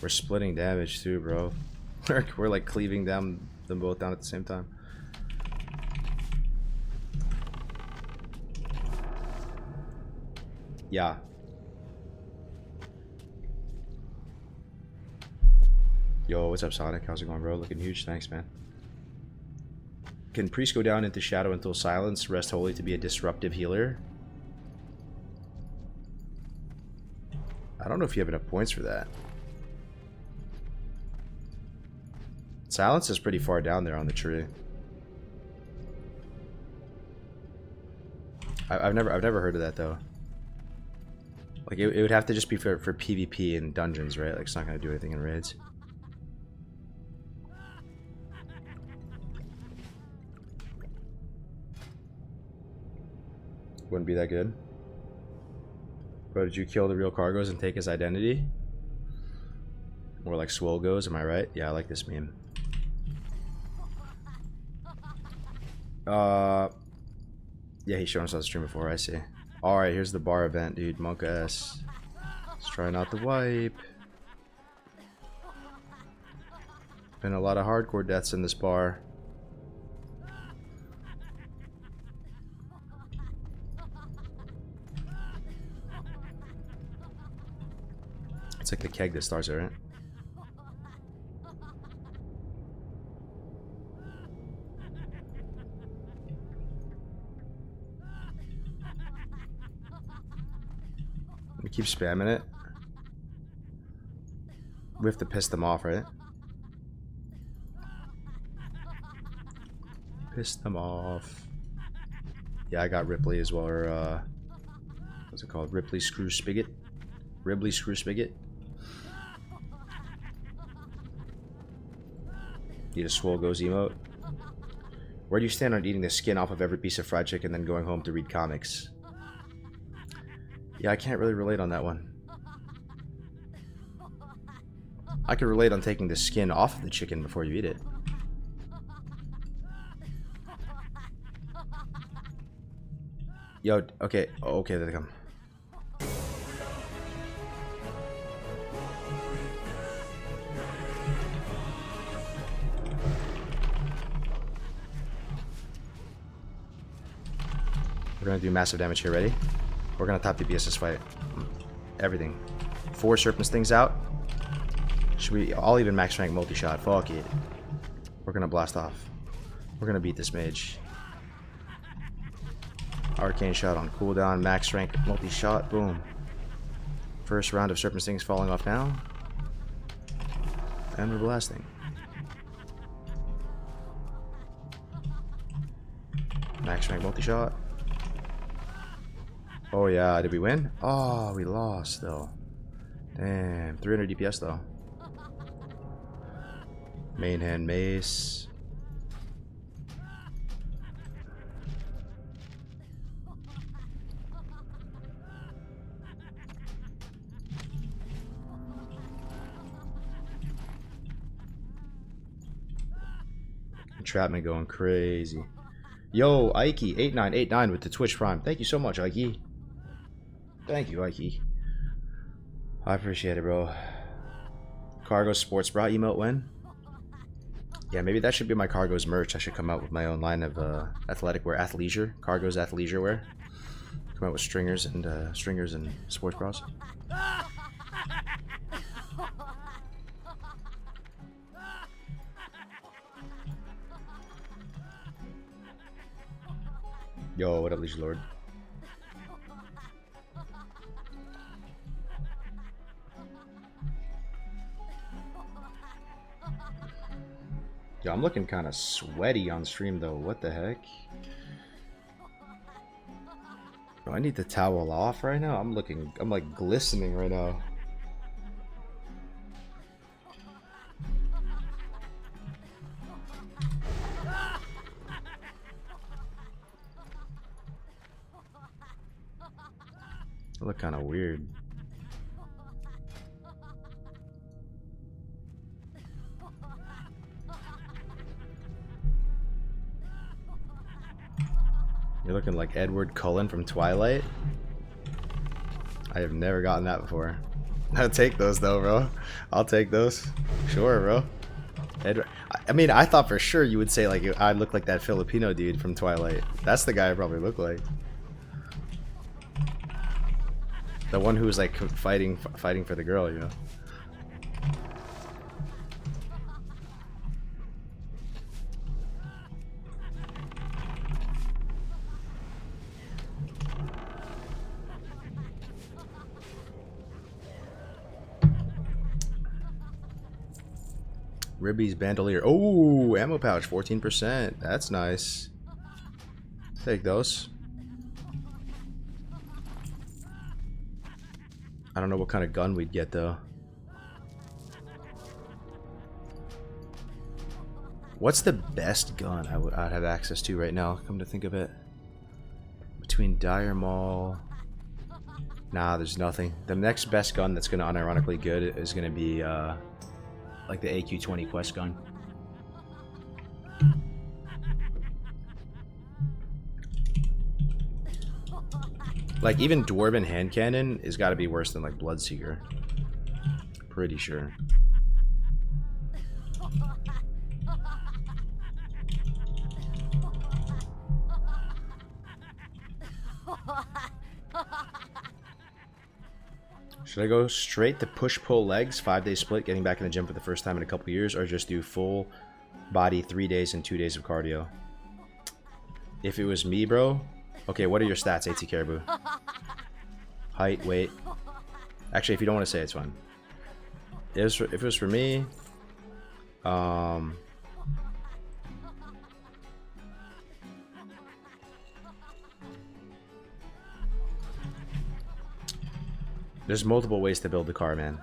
We're splitting damage too, bro. We're like cleaving them both down at the same time. Yeah. Yo, what's up, Sonic? How's it going, bro? Looking huge. Thanks, man. Can Priest go down into Shadow until Silence? Rest Holy to be a disruptive healer? I don't know if you have enough points for that. Silence is pretty far down there on the tree. I've never heard of that though. Like it would have to just be for PvP and dungeons, right? Like it's not gonna do anything in raids. Wouldn't be that good. Bro, did you kill the real Cargos and take his identity? More like Swole goes, am I right? Yeah, I like this meme. Yeah, he's shown us on the stream before, I see. Alright, here's the bar event, dude. Monk S. Let's try not to wipe. Been a lot of hardcore deaths in this bar. It's like the keg that starts it, right? We keep spamming it. We have to piss them off, right? Piss them off. Yeah, I got Ripley as well, or what's it called? Ripley Screw Spigot? Ripley Screw Spigot? Need a Swole Goes emote. Where do you stand on eating the skin off of every piece of fried chicken, then going home to read comics? Yeah, I can't really relate on that one. I could relate on taking the skin off of the chicken before you eat it. Yo, okay. Oh, okay, there they come. We're gonna do massive damage here. Ready? We're gonna top DPS this fight. Everything. 4 Serpent Stings out. Should we? I'll even max rank multi-shot. Fuck it. We're gonna blast off. We're gonna beat this mage. Arcane shot on cooldown. Max rank multi-shot. Boom. First round of Serpent Stings falling off now. And we're blasting. Max rank multi-shot. Oh yeah, did we win? Oh, we lost though. Damn, 300 DPS though. Main hand mace. Entrapment going crazy. Yo, Ikey8989 with the Twitch Prime. Thank you so much, Ikey. Thank you, Ikey. I appreciate it, bro. Cargo Sports Bra emote win. Yeah, maybe that should be my Cargo's merch. I should come out with my own line of athletic wear, athleisure. Cargo's athleisure wear. Come out with stringers and sports bras. Yo, what up, Leisure Lord? Yo, I'm looking kind of sweaty on stream though. What the heck? Bro, I need the towel off right now. I'm like glistening right now. I look kind of weird. You're looking like Edward Cullen from Twilight. I have never gotten that before. I'll take those though, bro. I'll take those. Sure, bro. Edward. I mean, I thought for sure you would say like I look like that Filipino dude from Twilight. That's the guy I probably look like. The one who was like fighting for the girl, you know. Ribby's bandolier. Oh, ammo pouch, 14%. That's nice. Take those. I don't know what kind of gun we'd get though. What's the best gun I'd have access to right now? Come to think of it. Between Dire Maul. Nah, there's nothing. The next best gun that's gonna unironically good is gonna be like the AQ-20 quest gun. Like even Dwarven hand cannon has got to be worse than like Bloodseeker. Pretty sure. Should I go straight to push-pull legs, 5-day split, getting back in the gym for the first time in a couple years, or just do full body 3 days and 2 days of cardio? If it was me, bro. Okay, what are your stats, AT Caribou? Height, weight. Actually, if you don't want to say, it's fine. If it was for me, there's multiple ways to build the car, man.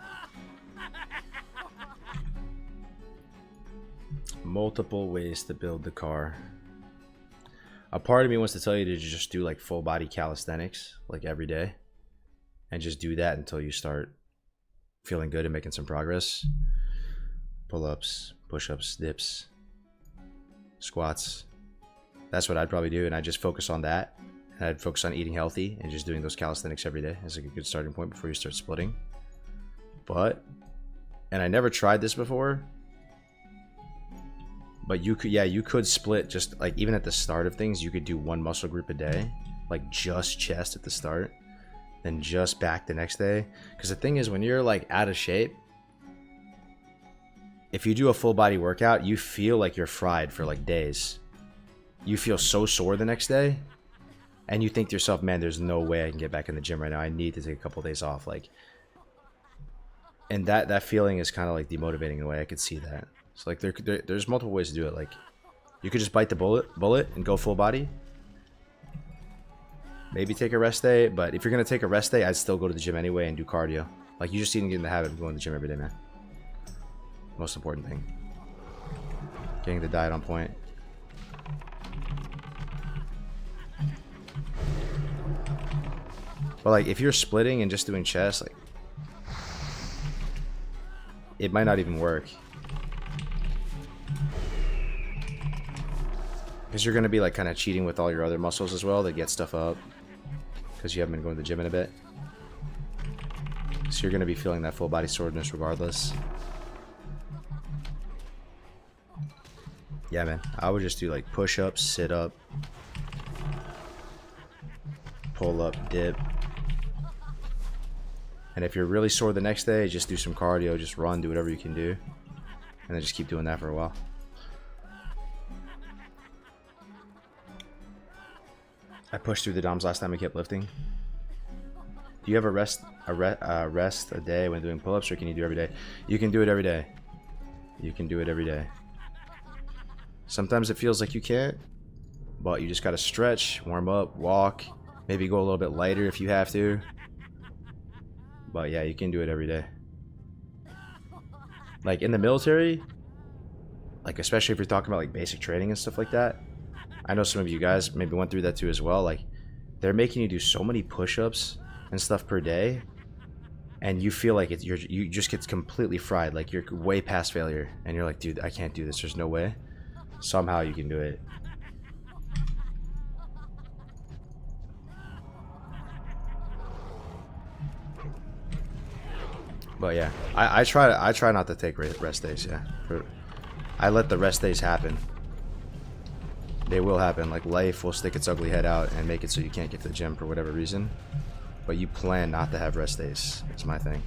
Multiple ways to build the car. A part of me wants to tell you to just do like full body calisthenics like every day and just do that until you start feeling good and making some progress. Pull-ups, push-ups, dips, squats. That's what I'd probably do, and I'd just focus on that. And I'd focus on eating healthy and just doing those calisthenics every day as like a good starting point before you start splitting. But, and I never tried this before, but you could, yeah, you could split just like even at the start of things, you could do one muscle group a day. like just chest at the start, then just back the next day. Because the thing is, when you're like out of shape, if you do a full body workout, you feel like you're fried for like days. You feel so sore the next day, and you think to yourself, man, there's no way I can get back in the gym right now. I need to take a couple of days off. Like, and that feeling is kind of like demotivating in a way. I could see that. So like there's multiple ways to do it. Like, you could just bite the bullet and go full body. Maybe take a rest day, but if you're gonna take a rest day, I'd still go to the gym anyway and do cardio. Like, you just need to get in the habit of going to the gym every day, man. Most important thing. Getting the diet on point. But like, if you're splitting and just doing chest, like, it might not even work. Because you're going to be like kind of cheating with all your other muscles as well to get stuff up. Because you haven't been going to the gym in a bit. So you're going to be feeling that full body soreness regardless. Yeah, man. I would just do like push-ups, sit-up, pull-up, dip. And if you're really sore the next day, just do some cardio, just run, do whatever you can do. And then just keep doing that for a while. I pushed through the DOMs last time I kept lifting. Do you ever rest a day when doing pull-ups, or can you do it every day? You can do it every day. You can do it every day. Sometimes it feels like you can't, but you just gotta stretch, warm up, walk, maybe go a little bit lighter if you have to. But yeah, you can do it every day. Like in the military, like especially if you're talking about like basic training and stuff like that, I know some of you guys maybe went through that too as well. Like, they're making you do so many push-ups and stuff per day, and you feel like you just get completely fried. Like, you're way past failure, and you're like, dude, I can't do this. There's no way. Somehow you can do it. But yeah, I try not to take rest days. Yeah, I let the rest days happen. They will happen. Like, life will stick its ugly head out and make it so you can't get to the gym for whatever reason. But you plan not to have rest days. That's my thing.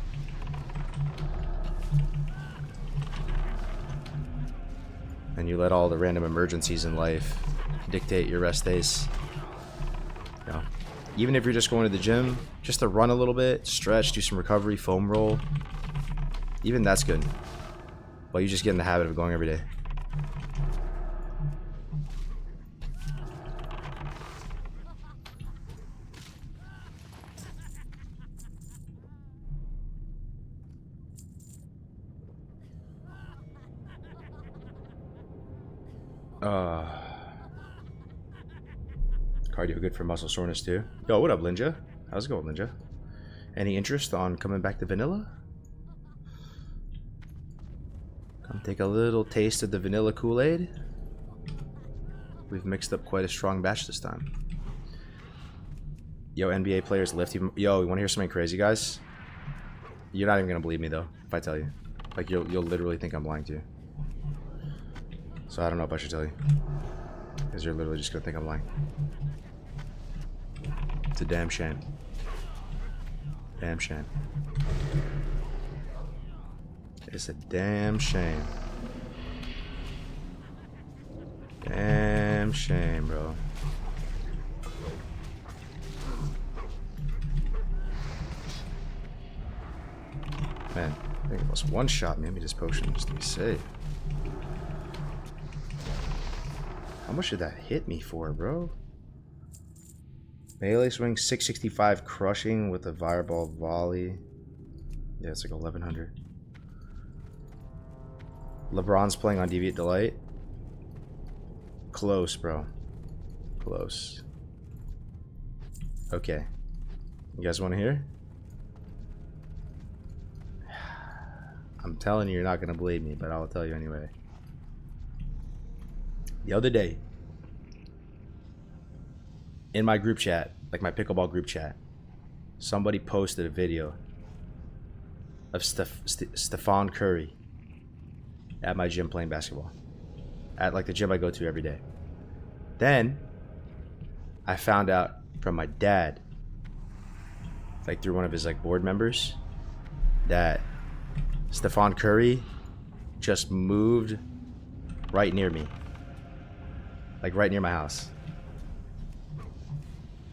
And you let all the random emergencies in life dictate your rest days. You know, even if you're just going to the gym, just to run a little bit, stretch, do some recovery, foam roll. Even that's good. But you just get in the habit of going every day. Cardio good for muscle soreness too. Yo, what up, Linja? How's it going, Linja? Any interest on coming back to vanilla? Come take a little taste of the vanilla Kool-Aid. We've mixed up quite a strong batch this time. Yo, NBA players lift even. Yo, you want to hear something crazy, guys? You're not even gonna believe me though if I tell you. Like, you'll literally think I'm lying to you. So I don't know if I should tell you, because you're literally just gonna think I'm lying. It's a damn shame. Damn shame. It's a damn shame. Damn shame, bro. Man, I think it was one shot me. Let me just potion just to be safe. How much did that hit me for, bro? Melee swing 665 crushing with a fireball volley. Yeah, it's like 1100. LeBron's playing on Deviate Delight. Close, bro. Close. Okay. You guys want to hear? I'm telling you, you're not going to believe me, but I'll tell you anyway. The other day, in my group chat, like my pickleball group chat, somebody posted a video of Stephon Curry at my gym playing basketball. At like the gym I go to every day. Then I found out from my dad, like through one of his like board members, that Stephen Curry just moved right near me, like right near my house.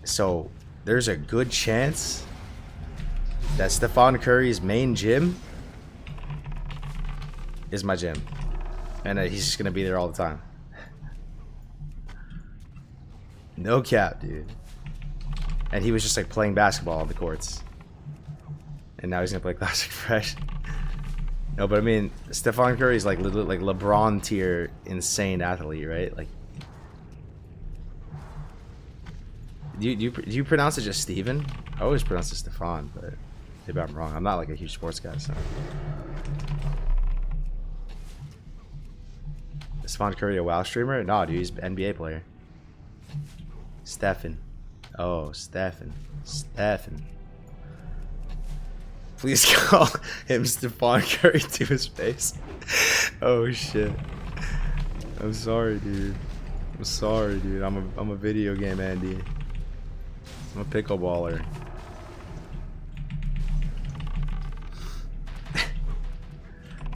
So there's a good chance that Stephen Curry's main gym is my gym, and that he's just gonna be there all the time. No cap, dude. And he was just like playing basketball on the courts, and now he's gonna play Classic Fresh. No, but I mean, Stephen Curry's like like LeBron tier insane athlete, right? Like, do you pronounce it just Steven? I always pronounce it Stefan, but maybe I'm wrong. I'm not like a huge sports guy, so. Is Stephen Curry a WoW streamer? No, dude, he's an NBA player. Stefan. Oh, Stefan. Stefan. Please call him Stephen Curry to his face. Oh shit. I'm sorry, dude. I'm sorry, dude. I'm a video game Andy. I'm a pickleballer.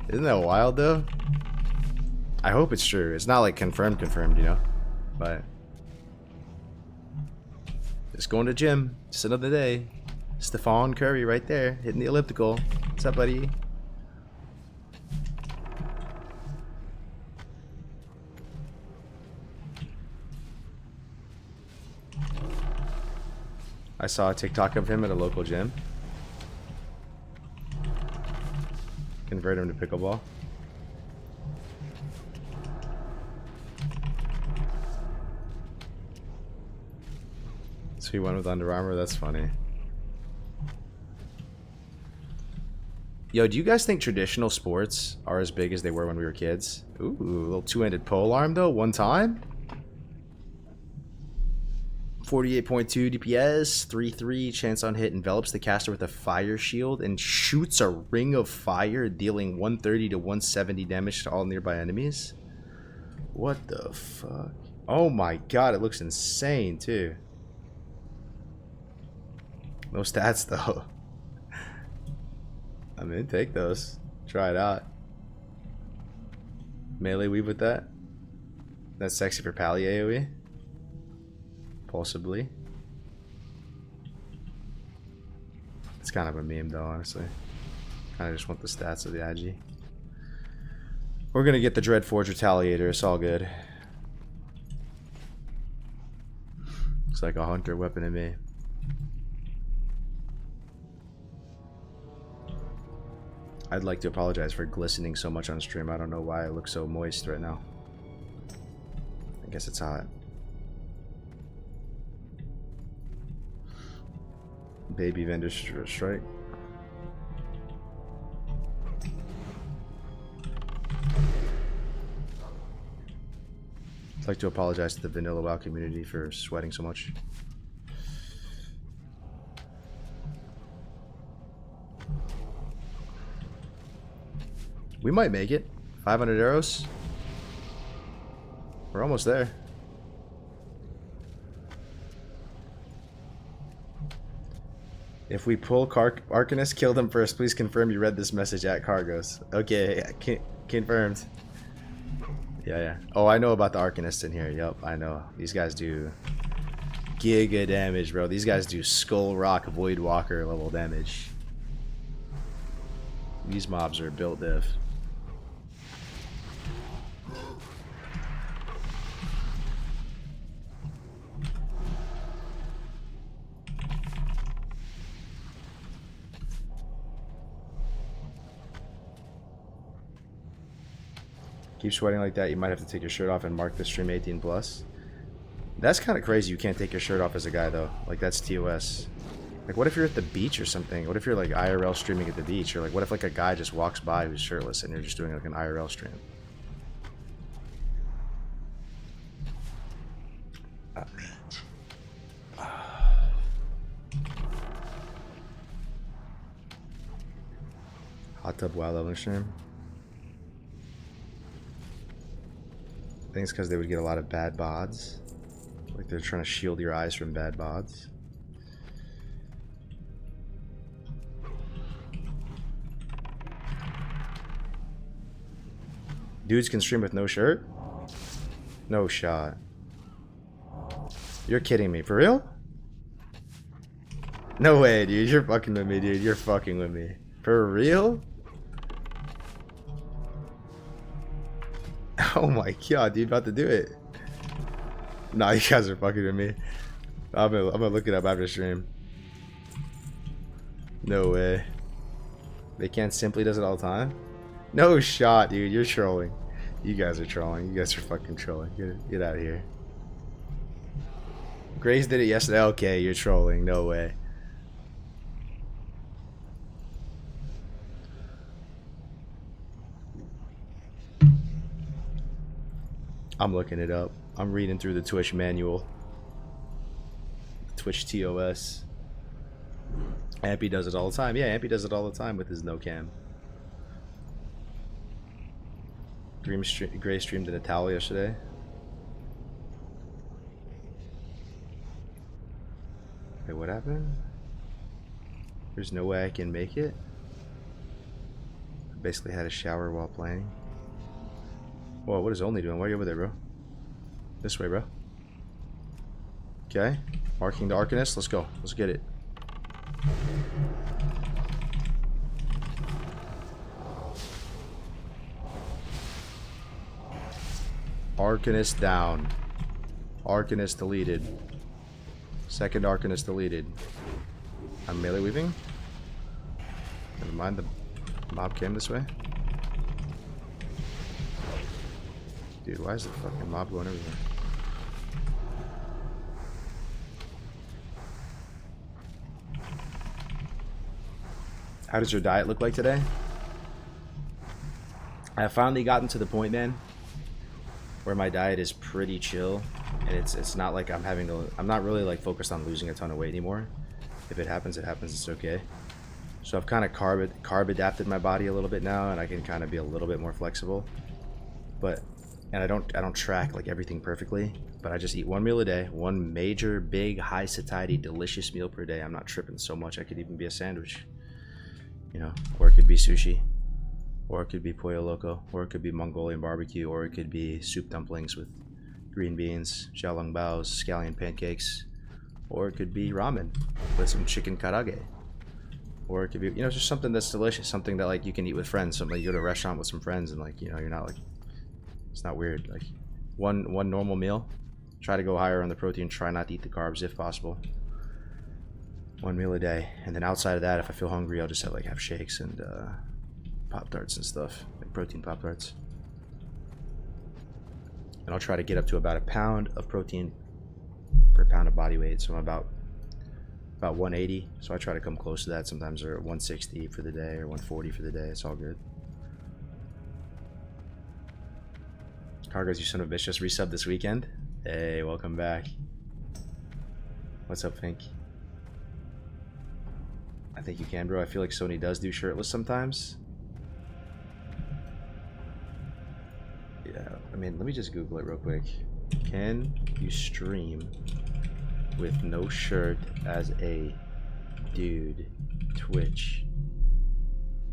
Isn't that wild though? I hope it's true. It's not like confirmed, you know? But just going to gym. Just another day. Stephen Curry right there, hitting the elliptical. What's up, buddy? I saw a TikTok of him at a local gym. Convert him to pickleball. So he went with Under Armour. That's funny. Yo, do you guys think traditional sports are as big as they were when we were kids? Ooh, a little two-handed pole arm though, one time. 48.2 DPS, 3/3 chance on hit, envelops the caster with a fire shield and shoots a ring of fire, dealing 130 to 170 damage to all nearby enemies. What the fuck? Oh my god, it looks insane too. No stats though. I mean, take those. Try it out. Melee weave with that. That's sexy for pally AoE. Possibly. It's kind of a meme though, honestly. I just want the stats of the IG. We're gonna get the Dreadforge Retaliator. It's all good. Looks like a hunter weapon to me. I'd like to apologize for glistening so much on stream. I don't know why I look so moist right now. I guess it's hot. Baby vendor strike. I'd like to apologize to the vanilla WoW community for sweating so much. We might make it. 500 arrows. We're almost there. If we pull Arcanist, kill them first. Please confirm you read this message at Cargos. Okay, confirmed. Yeah. Oh, I know about the Arcanists in here. Yep, I know. These guys do giga damage, bro. These guys do Skull Rock Voidwalker level damage. These mobs are built diff. Keep sweating like that, you might have to take your shirt off and mark the stream 18 plus. That's kind of crazy you can't take your shirt off as a guy though. Like that's TOS. Like what if you're at the beach or something? What if you're like IRL streaming at the beach? Or like what if like a guy just walks by who's shirtless and you're just doing like an IRL stream? Hot tub WoW leveling stream. I think it's because they would get a lot of bad bods. Like they're trying to shield your eyes from bad bods. Dudes can stream with no shirt? No shot. You're kidding me. For real? No way, dude. You're fucking with me, dude. You're fucking with me. For real? Oh my god, dude. About to do it. Nah, you guys are fucking with me. I'm gonna look it up after stream. No way. They can't simply does it all the time? No shot, dude. You're trolling. You guys are trolling. You guys are fucking trolling. Get out of here. Grace did it yesterday. Okay, you're trolling. No way. I'm looking it up. I'm reading through the Twitch manual. Twitch TOS. Ampy does it all the time. Yeah, Ampy does it all the time with his no cam. Gray streamed to Natalia yesterday. Wait, what happened? There's no way I can make it? I basically had a shower while playing. Whoa, what is Only doing? Why are you over there, bro? This way, bro. Okay. Marking the Arcanist. Let's go. Let's get it. Arcanist down. Arcanist deleted. Second Arcanist deleted. I'm melee weaving. Never mind, the mob came this way. Dude, why is the fucking mob going everywhere? How does your diet look like today? I've finally gotten to the point, man, where my diet is pretty chill, and it's not like I'm not really like focused on losing a ton of weight anymore. If it happens, it happens. It's okay. So I've kind of carb adapted my body a little bit now, and I can kind of be a little bit more flexible. And I don't track like everything perfectly, but I just eat one meal a day, one major, big, high satiety, delicious meal per day. I'm not tripping so much. I could even be a sandwich, you know, or it could be sushi, or it could be pollo loco, or it could be Mongolian barbecue, or it could be soup dumplings with green beans, xiaolong baos, scallion pancakes, or it could be ramen with some chicken karage, or it could be, you know, just something that's delicious, something that like you can eat with friends, something like you go to a restaurant with some friends and like, you know, you're not like, it's not weird. Like one normal meal, try to go higher on the protein, try not to eat the carbs if possible. One meal a day, and then outside of that, if I feel hungry, I'll just have shakes and Pop-Tarts and stuff, like protein Pop-Tarts. And I'll try to get up to about a pound of protein per pound of body weight. So I'm about 180. So I try to come close to that. Sometimes they're 160 for the day or 140 for the day. It's all good. Cargos, you son of a bitch, just resubbed this weekend. Hey, welcome back. What's up, Fink? I think you can, bro. I feel like Sony does do shirtless sometimes. Yeah, I mean, let me just Google it real quick. Can you stream with no shirt as a dude? Twitch.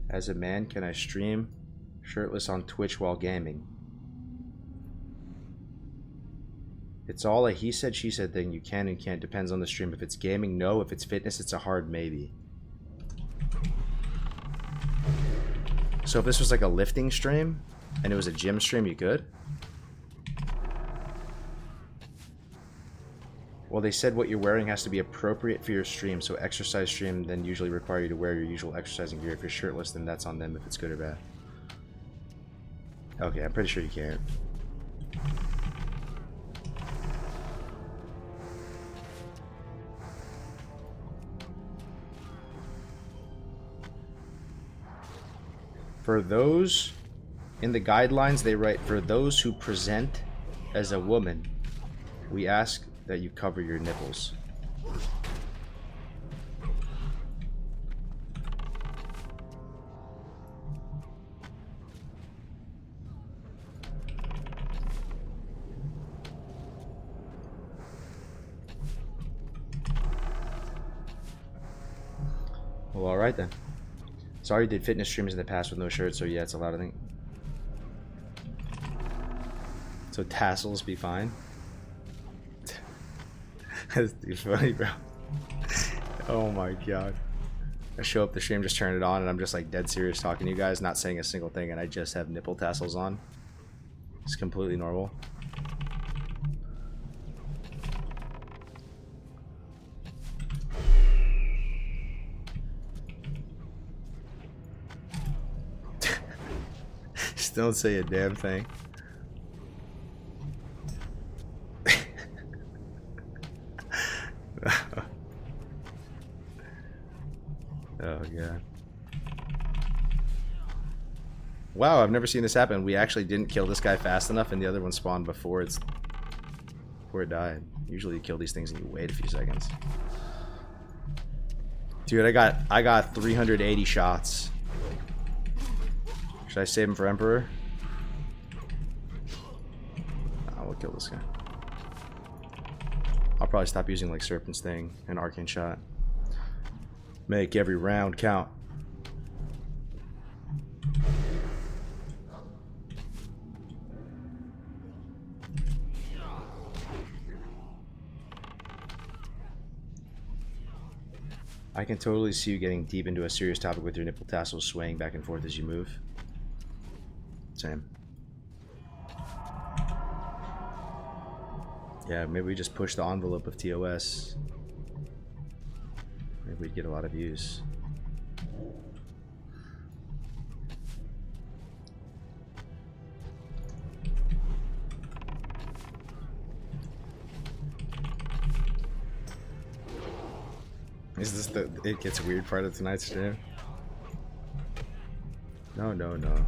As a man, can I stream shirtless on Twitch while gaming? It's all a he said, she said thing. You can and can't. Depends on the stream. If it's gaming, no. If it's fitness, it's a hard maybe. So if this was like a lifting stream and it was a gym stream, you could? Well, they said what you're wearing has to be appropriate for your stream. So exercise stream then usually require you to wear your usual exercising gear. If you're shirtless, then that's on them if it's good or bad. Okay, I'm pretty sure you can't. For those, in the guidelines, they write, for those who present as a woman, we ask that you cover your nipples. Well, alright then. Sorry you did fitness streams in the past with no shirt, so yeah, it's allowed, I think. So tassels be fine? That's too funny, bro. Oh my god. I show up the stream, just turn it on, and I'm just like dead serious talking to you guys, not saying a single thing, and I just have nipple tassels on. It's completely normal. Just don't say a damn thing. Oh god. Wow, I've never seen this happen. We actually didn't kill this guy fast enough and the other one spawned before it died. Usually you kill these things and you wait a few seconds. Dude, I got 380 shots. Should I save him for Emperor? I will kill this guy. I'll probably stop using like Serpent Sting and Arcane Shot. Make every round count. I can totally see you getting deep into a serious topic with your nipple tassels swaying back and forth as you move. Same. Yeah, maybe we just push the envelope of TOS. Maybe we'd get a lot of views. Is this the it gets weird part of tonight's stream? No, no, no.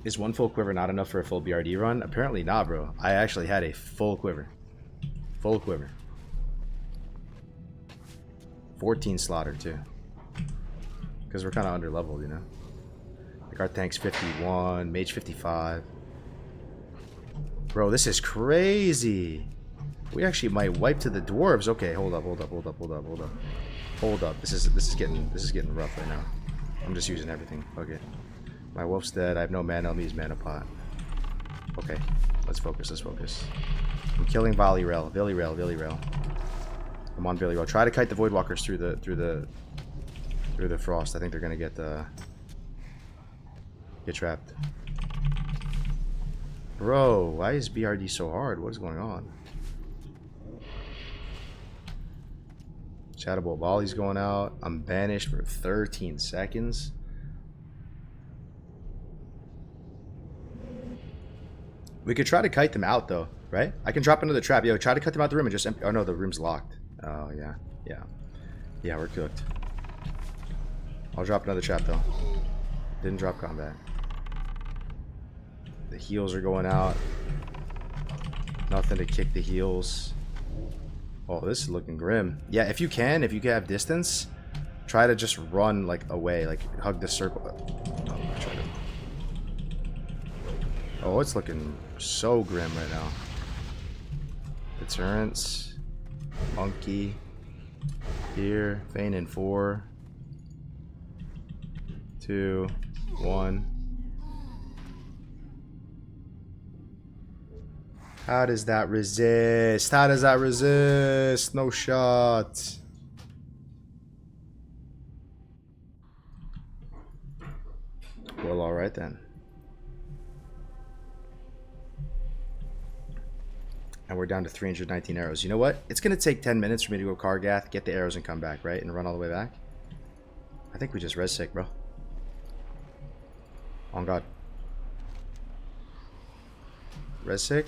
Is one full quiver not enough for a full BRD run? Apparently not, bro. I actually had a full quiver. Full quiver. 14 slaughter too. Because we're kind of under leveled, you know. Like our tank's 51, mage 55. Bro, this is crazy. We actually might wipe to the dwarves. Okay, hold up. Hold up. This is getting rough right now. I'm just using everything. Okay. My wolf's dead. I have no mana. I'll use mana pot. Okay. Let's focus. I'm killing Valley Rail. I'm on Billy Rail. Try to kite the Voidwalkers through the frost. I think they're gonna get trapped. Bro, why is BRD so hard? What is going on? Shadowbolt Volley's going out. I'm banished for 13 seconds. We could try to kite them out though, right? I can drop into the trap. Yo, try to cut them out the room and just oh no, the room's locked. Oh yeah. Yeah, we're cooked. I'll drop another trap though. Didn't drop combat. The heals are going out. Nothing to kick the heals. Oh, this is looking grim. Yeah, if you have distance, try to just run like away, like hug the circle. Oh, it's looking so grim right now. Deterrence, monkey, here, feign in 4, 2, 1. How does that resist? No shot. Well, alright then. And we're down to 319 arrows. You know what? It's going to take 10 minutes for me to go Kargath, get the arrows and come back, right? And run all the way back. I think we just res sick, bro. On God. Res sick.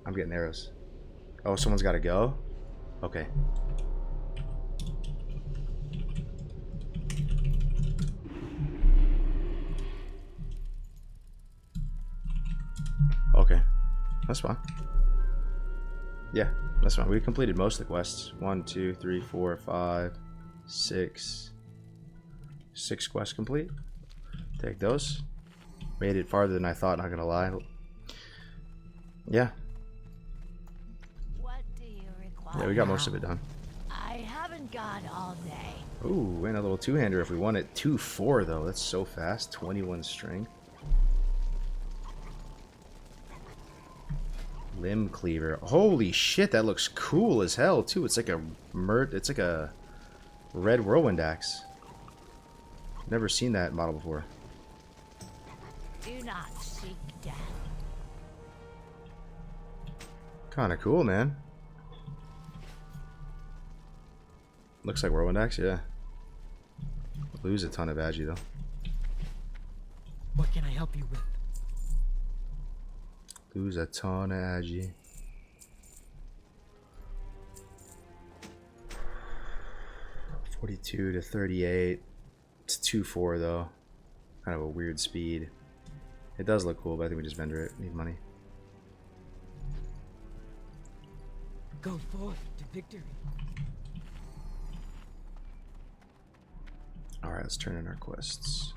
I'm getting arrows. Oh, someone's got to go? Okay. Okay. That's fine. Yeah, that's fine. We completed most of the quests. 1, 2, 3, 4, 5, 6. 6 quests complete. Take those. Made it farther than I thought, not gonna lie. Yeah. What do you Yeah, we got most of it done. I haven't got all day. Ooh, and a little two-hander if we want it. 2-4 though. That's so fast. 21 strength. Limb cleaver. Holy shit, that looks cool as hell too. It's like a red whirlwind axe. Never seen that model before. Do not seek death. Kind of cool, man. Looks like whirlwind axe, yeah. Lose a ton of agi though. What can I help you with? Lose a ton of agi. $42 to $38. It's 2-4 though. Kind of a weird speed. It does look cool, but I think we just vendor it. Need money. Go forth to victory. Alright, let's turn in our quests.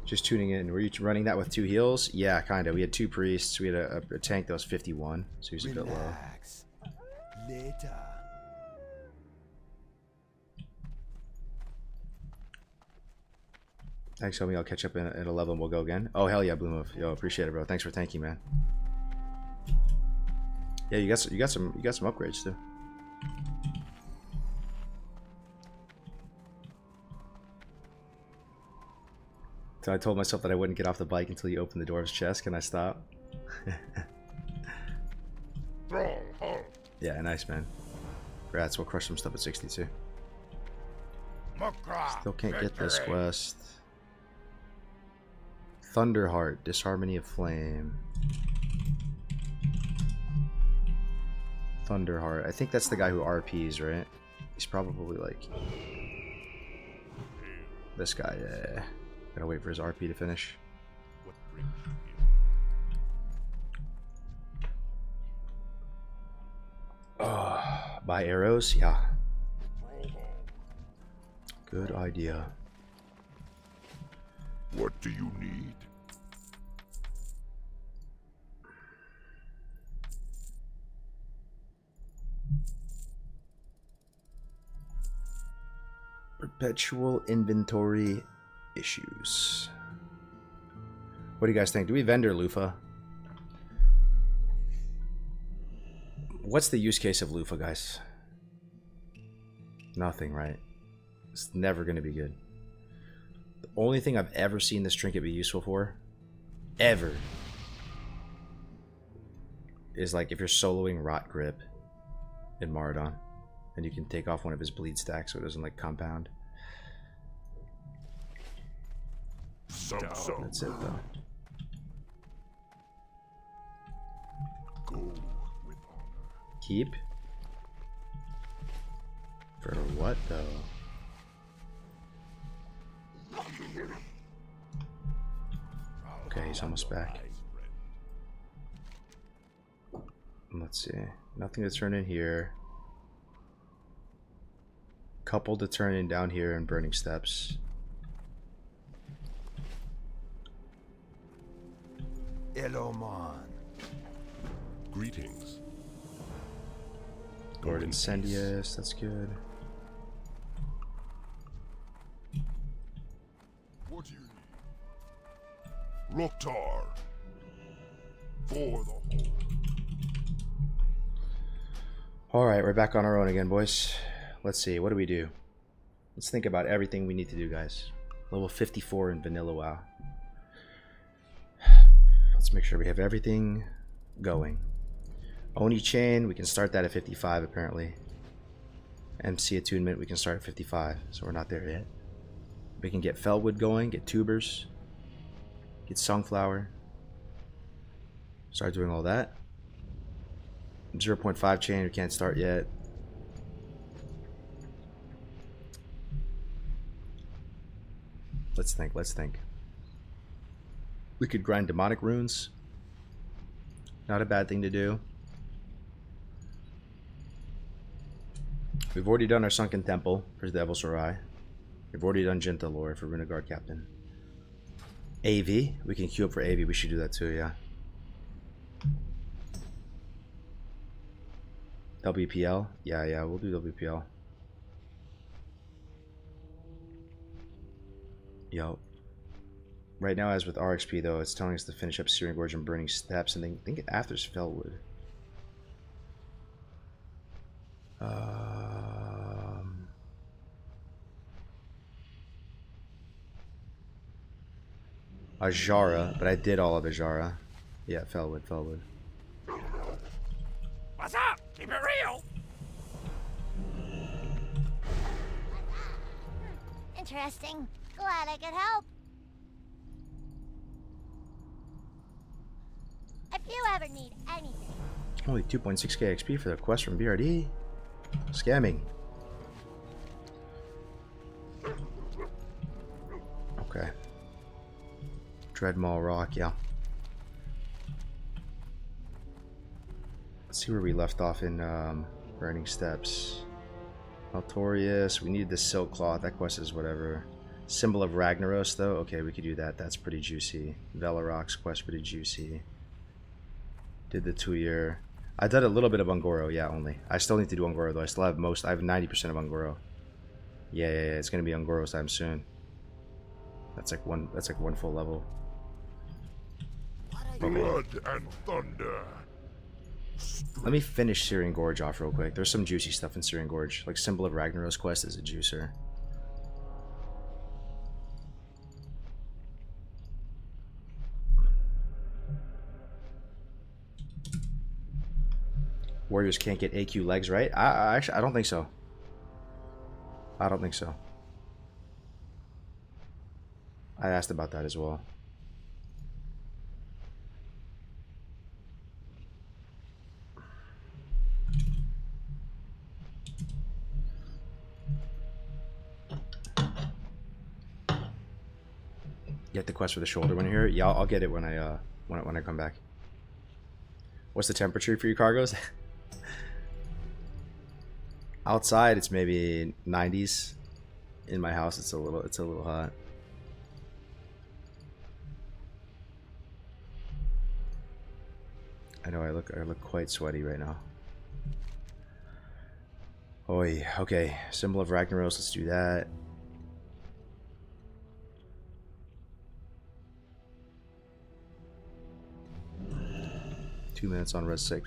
Just tuning in. Were you running that with 2 heals? Yeah, kind of. We had 2 priests. We had a tank that was 51, so he was a bit low. Relax. Later. Thanks, homie. I'll catch up at 11. We'll go again. Oh, hell yeah, Blue Move. Yo, appreciate it, bro. Thanks for tanking, man. Yeah, you got some upgrades too. So I told myself that I wouldn't get off the bike until you opened the door of his chest. Can I stop? Yeah, nice, man. Rats, we'll crush some stuff at 62. Still can't get this quest. Thunderheart, Disharmony of Flame. Thunderheart. I think that's the guy who RPs, right? He's probably like this guy. Yeah. Gotta wait for his RP to finish. Buy arrows? Yeah. Good idea. What do you need? Perpetual inventory issues. What do you guys think? Do we vendor loofah? What's the use case of loofah, guys? Nothing, right? It's never going to be good. The only thing I've ever seen this trinket be useful for, ever, is like if you're soloing Rot Grip in Maradon, and you can take off one of his bleed stacks so it doesn't like compound. That's it though. Go with honor. Keep? For what though? Okay, he's almost back. Let's see. Nothing to turn in here. Couple to turn in down here in Burning Steps. Hello, man. Greetings. Lord Incendius, that's good. What do you need? Loktar. For the whole. Alright, we're back on our own again, boys. Let's see, what do we do? Let's think about everything we need to do, guys. Level 54 in Vanilla WoW. Let's make sure we have everything going. Oni Chain, we can start that at 55 apparently. MC Attunement, we can start at 55, so we're not there yet. We can get Felwood going, get Tubers, get Sunflower. Start doing all that. 0.5 chain, we can't start yet. Let's think, let's think. We could grind demonic runes. Not a bad thing to do. We've already done our Sunken Temple for Devil Sarai. We've already done Jinta Lore for Runegard Captain. AV, we can queue up for AV. We should do that too, yeah. WPL? Yeah, we'll do WPL. Yo. Right now, as with RXP, though, it's telling us to finish up Searing Gorge and Burning Steps, and then I think after is Fellwood. Ajara, but I did all of Ajara. Yeah, Fellwood. What's up? Keep it real. Interesting. Glad I could help. If you ever need anything. Only 2.6k XP for the quest from BRD. Scamming. Okay. Dreadmaw Rock, yeah. Let's see where we left off in Burning Steps. Altorius, we need the Silk Cloth. That quest is whatever. Symbol of Ragnaros, though. Okay, we could do that. That's pretty juicy. Velarok's quest, pretty juicy. Did the 2-year. I did a little bit of Ungoro, yeah, only. I still need to do Ungoro, though. I still have most. I have 90% of Ungoro. Yeah. It's gonna be Ungoro's time soon. That's like one full level. Blood and thunder. Let me finish Searing Gorge off real quick. There's some juicy stuff in Searing Gorge. Like Symbol of Ragnaros quest is a juicer. Warriors can't get AQ legs, right? Actually, I don't think so. I don't think so. I asked about that as well. Get the quest for the shoulder one here. Yeah, I'll get it when I come back. What's the temperature for your cargoes? Outside it's maybe 90s. In my house it's a little hot. I know I look quite sweaty right now. Oi, okay. Symbol of Ragnaros, let's do that. Two minutes on res sick.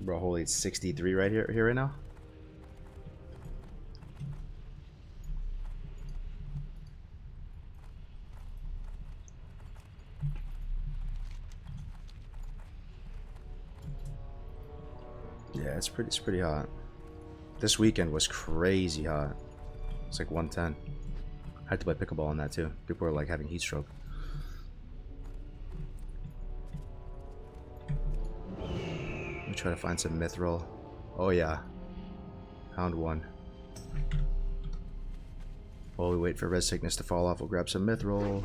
Bro, holy, it's 63 right here right now. Yeah, it's pretty hot. This weekend was crazy hot. It's like 110. I had to play pickleball on that too. People were like having heat stroke. Let me try to find some mithril. Oh yeah. Pound 1. While we wait for res sickness to fall off, we'll grab some mithril.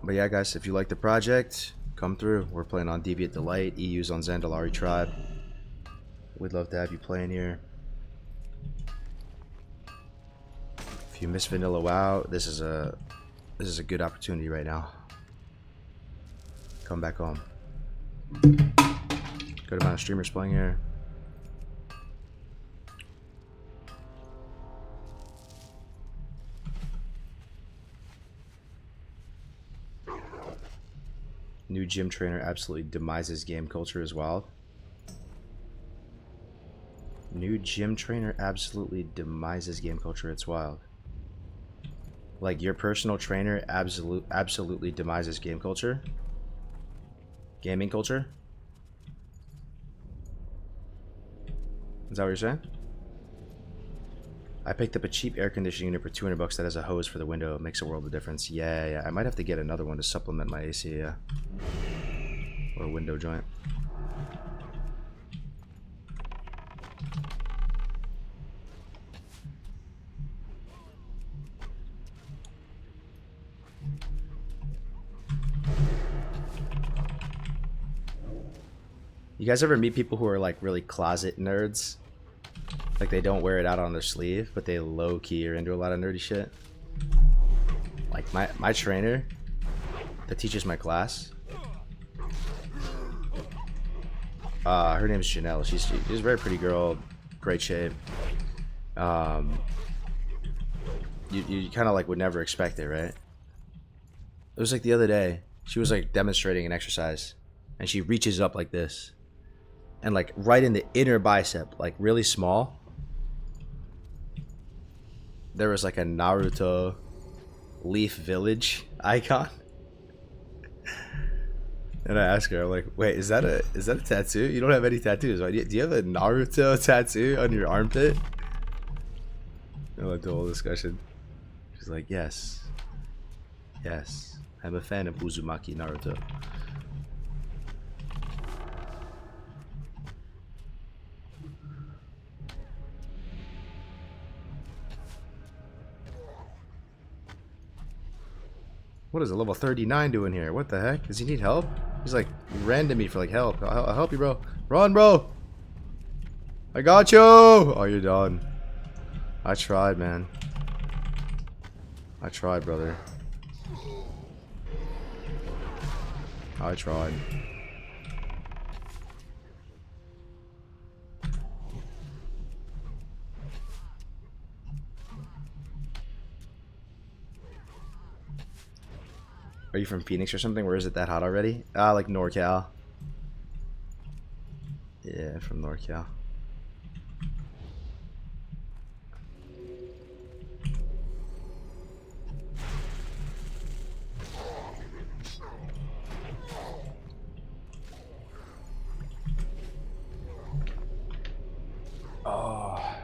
But yeah, guys, if you like the project, come through. We're playing on Deviate Delight. EU's on Zandalari Tribe. We'd love to have you playing here. If you miss Vanilla WoW, this is a good opportunity right now. Come back home. Good amount of streamers playing here. New gym trainer absolutely demises game culture as well. New gym trainer absolutely demises game culture. It's wild. Like your personal trainer absolutely demises game culture. Gaming culture. Is that what you're saying? I picked up a cheap air conditioning unit for 200 bucks that has a hose for the window. It makes a world of difference. Yeah. I might have to get another one to supplement my AC, yeah. Or a window joint. You guys ever meet people who are like really closet nerds? Like they don't wear it out on their sleeve, but they low key are into a lot of nerdy shit. Like my trainer that teaches my class. Her name's Janelle. She's a very pretty girl, great shape. You kind of like would never expect it, right? It was like the other day. She was like demonstrating an exercise, and she reaches up like this, and like right in the inner bicep, like really small, there was like a Naruto Leaf Village icon. And I asked her, I'm like, wait, is that a tattoo? You don't have any tattoos, right? Do you have a Naruto tattoo on your armpit? And like the whole discussion. She's like, yes. Yes. I'm a fan of Uzumaki Naruto. What is a level 39 doing here? What the heck? Does he need help? He's like ran to me for like help. I'll help you, bro. Run, bro. I got you. Oh, you're done. I tried, man. I tried, brother. I tried. Are you from Phoenix or something? Where is it that hot already? Like NorCal. Yeah, from NorCal. Oh.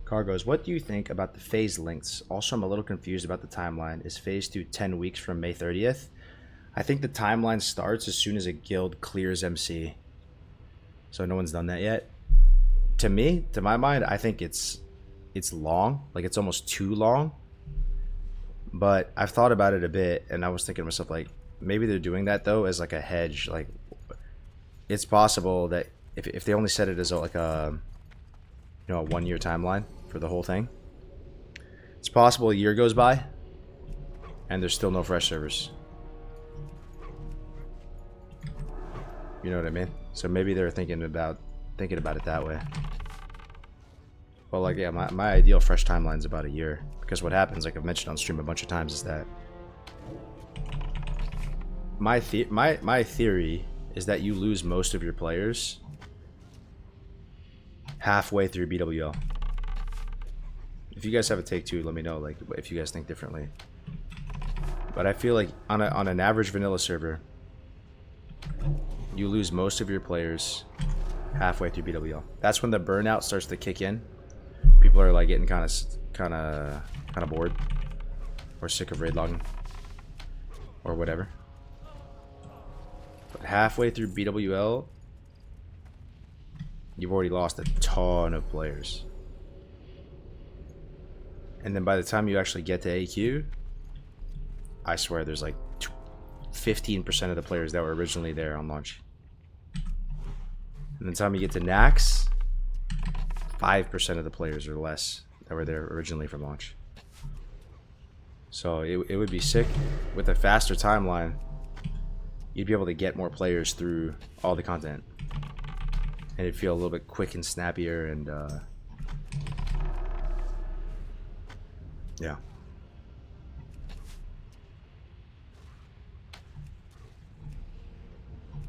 Cargoes, what do you think about the phase lengths? Also, I'm a little confused about the timeline. Is phase 2 10 weeks from May 30th? I think the timeline starts as soon as a guild clears MC. So no one's done that yet. To me, to my mind, I think it's long. Like it's almost too long. But I've thought about it a bit, and I was thinking to myself, like, maybe they're doing that though as like a hedge. Like it's possible that if they only set it as like a a 1 year timeline for the whole thing, it's possible a year goes by and there's still no fresh servers. You know what I mean? So maybe they're thinking about it that way. But like, yeah, my ideal fresh timeline is about a year, because what happens, like I've mentioned on stream a bunch of times, is that my theory is that you lose most of your players halfway through BWL. If you guys have a take two, let me know, like if you guys think differently. But I feel like on an average vanilla server, you lose most of your players halfway through BWL. That's when the burnout starts to kick in. People are like getting kind of bored or sick of raid logging or whatever. But halfway through BWL, you've already lost a ton of players. And then by the time you actually get to AQ, I swear there's like 15% of the players that were originally there on launch. And the time you get to Nax, 5% of the players or less that were there originally from launch. So it would be sick. With a faster timeline, you'd be able to get more players through all the content. And it'd feel a little bit quick and snappier, and yeah.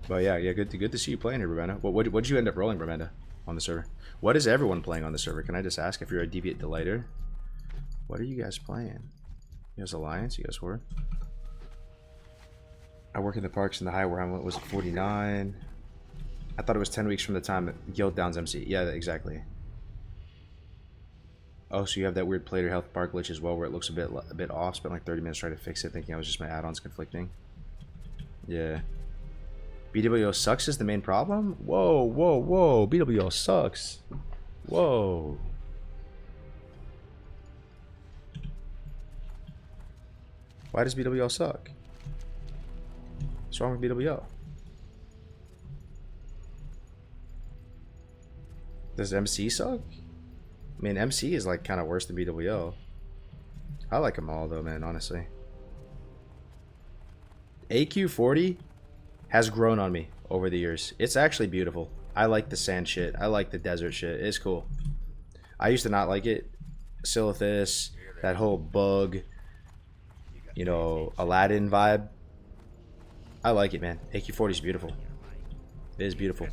But yeah, good to see you playing here, Brenda. What did you end up rolling, Brenda, on the server? What is everyone playing on the server? Can I just ask, if you're a Deviate Delighter? What are you guys playing? You guys Alliance? You guys Horde? I work in the parks in the high where I was at 49. I thought it was 10 weeks from the time Guild downs MC. Yeah, exactly. Oh, so you have that weird player health bar glitch as well, where it looks a bit off. Spent like 30 minutes trying to fix it, thinking I was just my add-ons conflicting. Yeah. BWO sucks is the main problem? Whoa, whoa, whoa. BWO sucks. Whoa. Why does BWO suck? What's wrong with BWO? Does MC suck? I mean, MC is like kind of worse than BWO. I like them all though, man, honestly. AQ40 has grown on me over the years. It's actually beautiful. I like the sand shit. I like the desert shit. It's cool. I used to not like it. Silithus, that whole bug, you know, Aladdin vibe. I like it, man. AQ40 is beautiful. It is beautiful.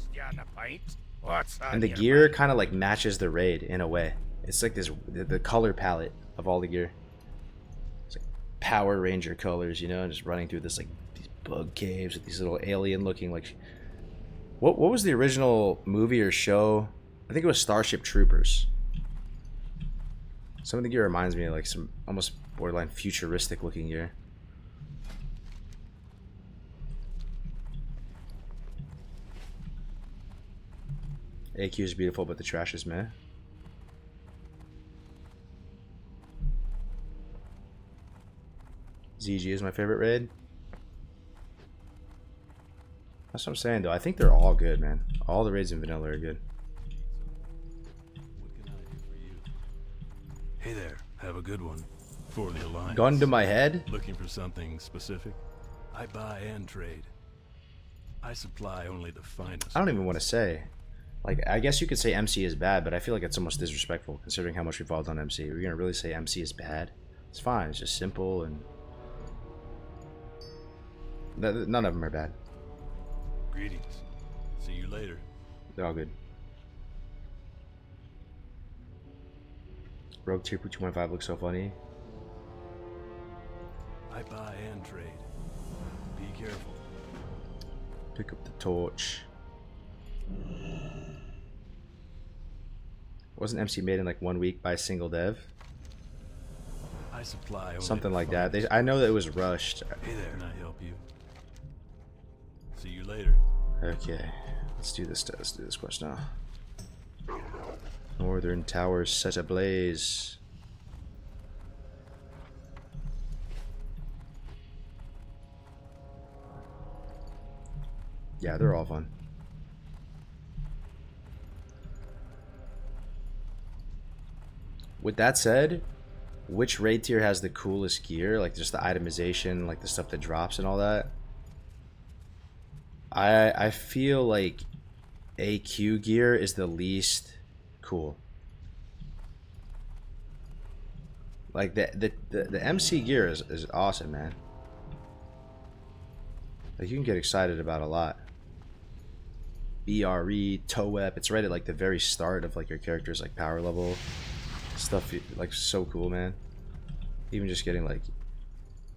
And the gear kind of like matches the raid in a way. It's like this, the color palette of all the gear. It's like Power Ranger colors, you know, just running through this like these bug caves with these little alien looking like. What was the original movie or show? I think it was Starship Troopers. Some of the gear reminds me of like some almost borderline futuristic looking gear. AQ is beautiful, but the trash is meh. ZG is my favorite raid. That's what I'm saying, though. I think they're all good, man. All the raids in vanilla are good. What can I do for you? Hey there, have a good one. For the Alliance. Gun to my head? Looking for something specific? I buy and trade. I supply only the finest. I don't even want to say. Like, I guess you could say MC is bad, but I feel like it's almost disrespectful considering how much we've all done MC. We're gonna really say MC is bad? It's fine. It's just simple and none of them are bad. Greetings. See you later. They're all good. Rogue Tier 2.5 looks so funny. I buy and trade. Be careful. Pick up the torch. Wasn't MC made in like 1 week by a single dev? I supply only Something the like that. finest. I know that it was rushed. Hey there, can I help you? See you later. Okay, let's do this. Let's do this quest now. Northern towers set ablaze. Yeah, they're all fun. With that said, which raid tier has the coolest gear? Like just the itemization, like the stuff that drops and all that? I feel like AQ gear is the least cool. Like the MC gear is awesome, man. Like you can get excited about a lot. BRE, TOEP, it's right at like the very start of like your character's like power level. Stuff like so cool, man. Even just getting like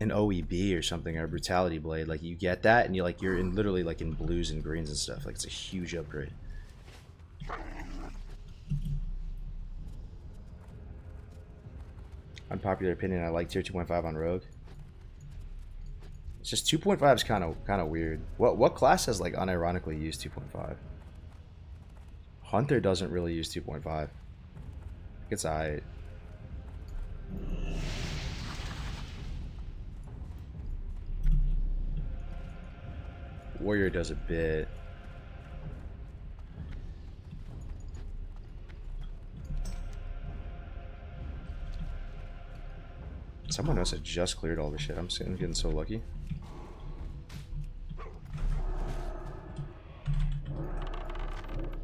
an OEB or something, or a brutality blade, like you get that and you're in literally like in blues and greens and stuff. Like it's a huge upgrade. Unpopular opinion, I like tier 2.5 on Rogue. It's just 2.5 is kind of weird. What class has like unironically used 2.5? Hunter doesn't really use 2.5. It's alright. Warrior does a bit. Someone else had just cleared all the shit. I'm getting so lucky.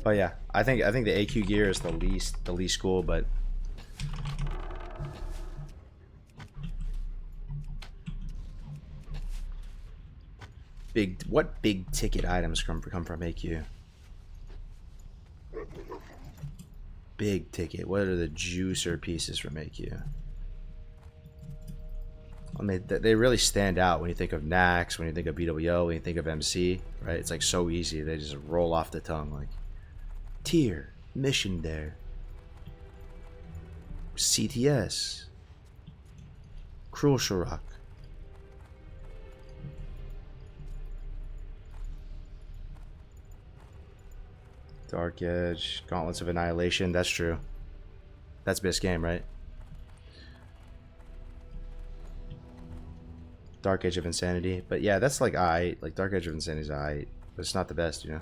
But yeah, I think the AQ gear is the least cool, but what big ticket items come from AQ? Big ticket. What are the juicer pieces from AQ? I mean, they really stand out when you think of Nax, when you think of BWO, when you think of MC, right? It's like so easy. They just roll off the tongue like tier, mission there, CTS, Cruel Sharok. Dark Edge, Gauntlets of Annihilation. That's true. That's best game, right? Dark Edge of Insanity. But yeah, that's like aight. Like Dark Edge of Insanity is aight. But it's not the best, you know?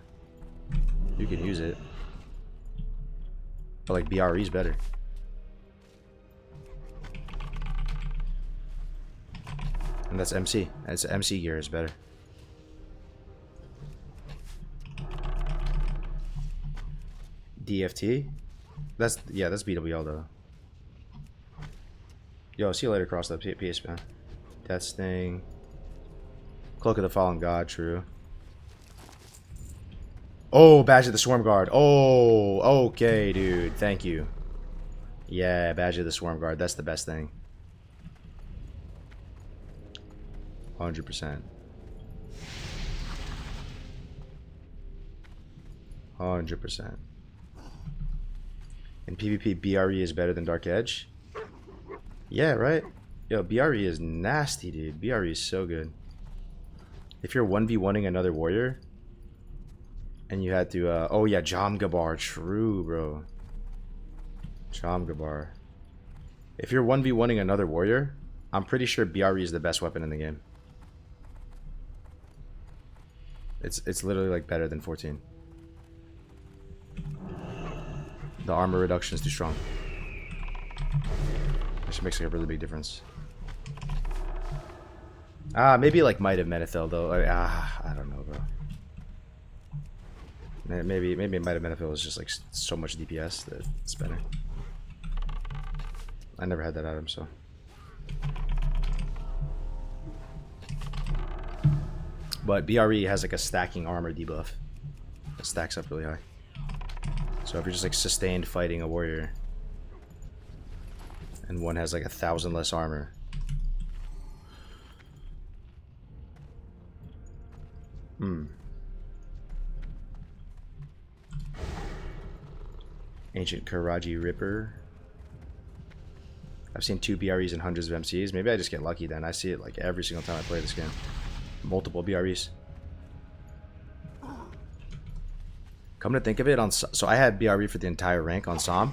You can use it. But like BRE is better. And that's MC. That's MC gear is better. DFT? That's BWL though. Yo, see you later, cross up. Peace, man. Death Sting. Cloak of the Fallen God, true. Oh, Badge of the Swarm Guard. Oh, okay, dude. Thank you. Yeah, Badge of the Swarm Guard. That's the best thing. 100%. 100%. In PvP, BRE is better than Dark Edge? Yeah, right? Yo, BRE is nasty, dude. BRE is so good. If you're 1v1ing another warrior, and you had to, oh yeah, Jomgabar. True, bro. Jomgabar. If you're 1v1ing another warrior, I'm pretty sure BRE is the best weapon in the game. It's literally like better than 14. The armor reduction is too strong. Which makes like a really big difference. Maybe like Might of Menethil though. I don't know, bro. Maybe Might of Menethil is just like so much DPS that it's better. I never had that item, so. But BRE has like a stacking armor debuff. It stacks up really high. So if you're just like sustained fighting a warrior, and one has like 1,000 less armor. Ancient Karaji Ripper. I've seen 2 BREs and hundreds of MCs. Maybe I just get lucky then. I see it like every single time I play this game. Multiple BREs. Come to think of it, so I had BRE for the entire rank on Som,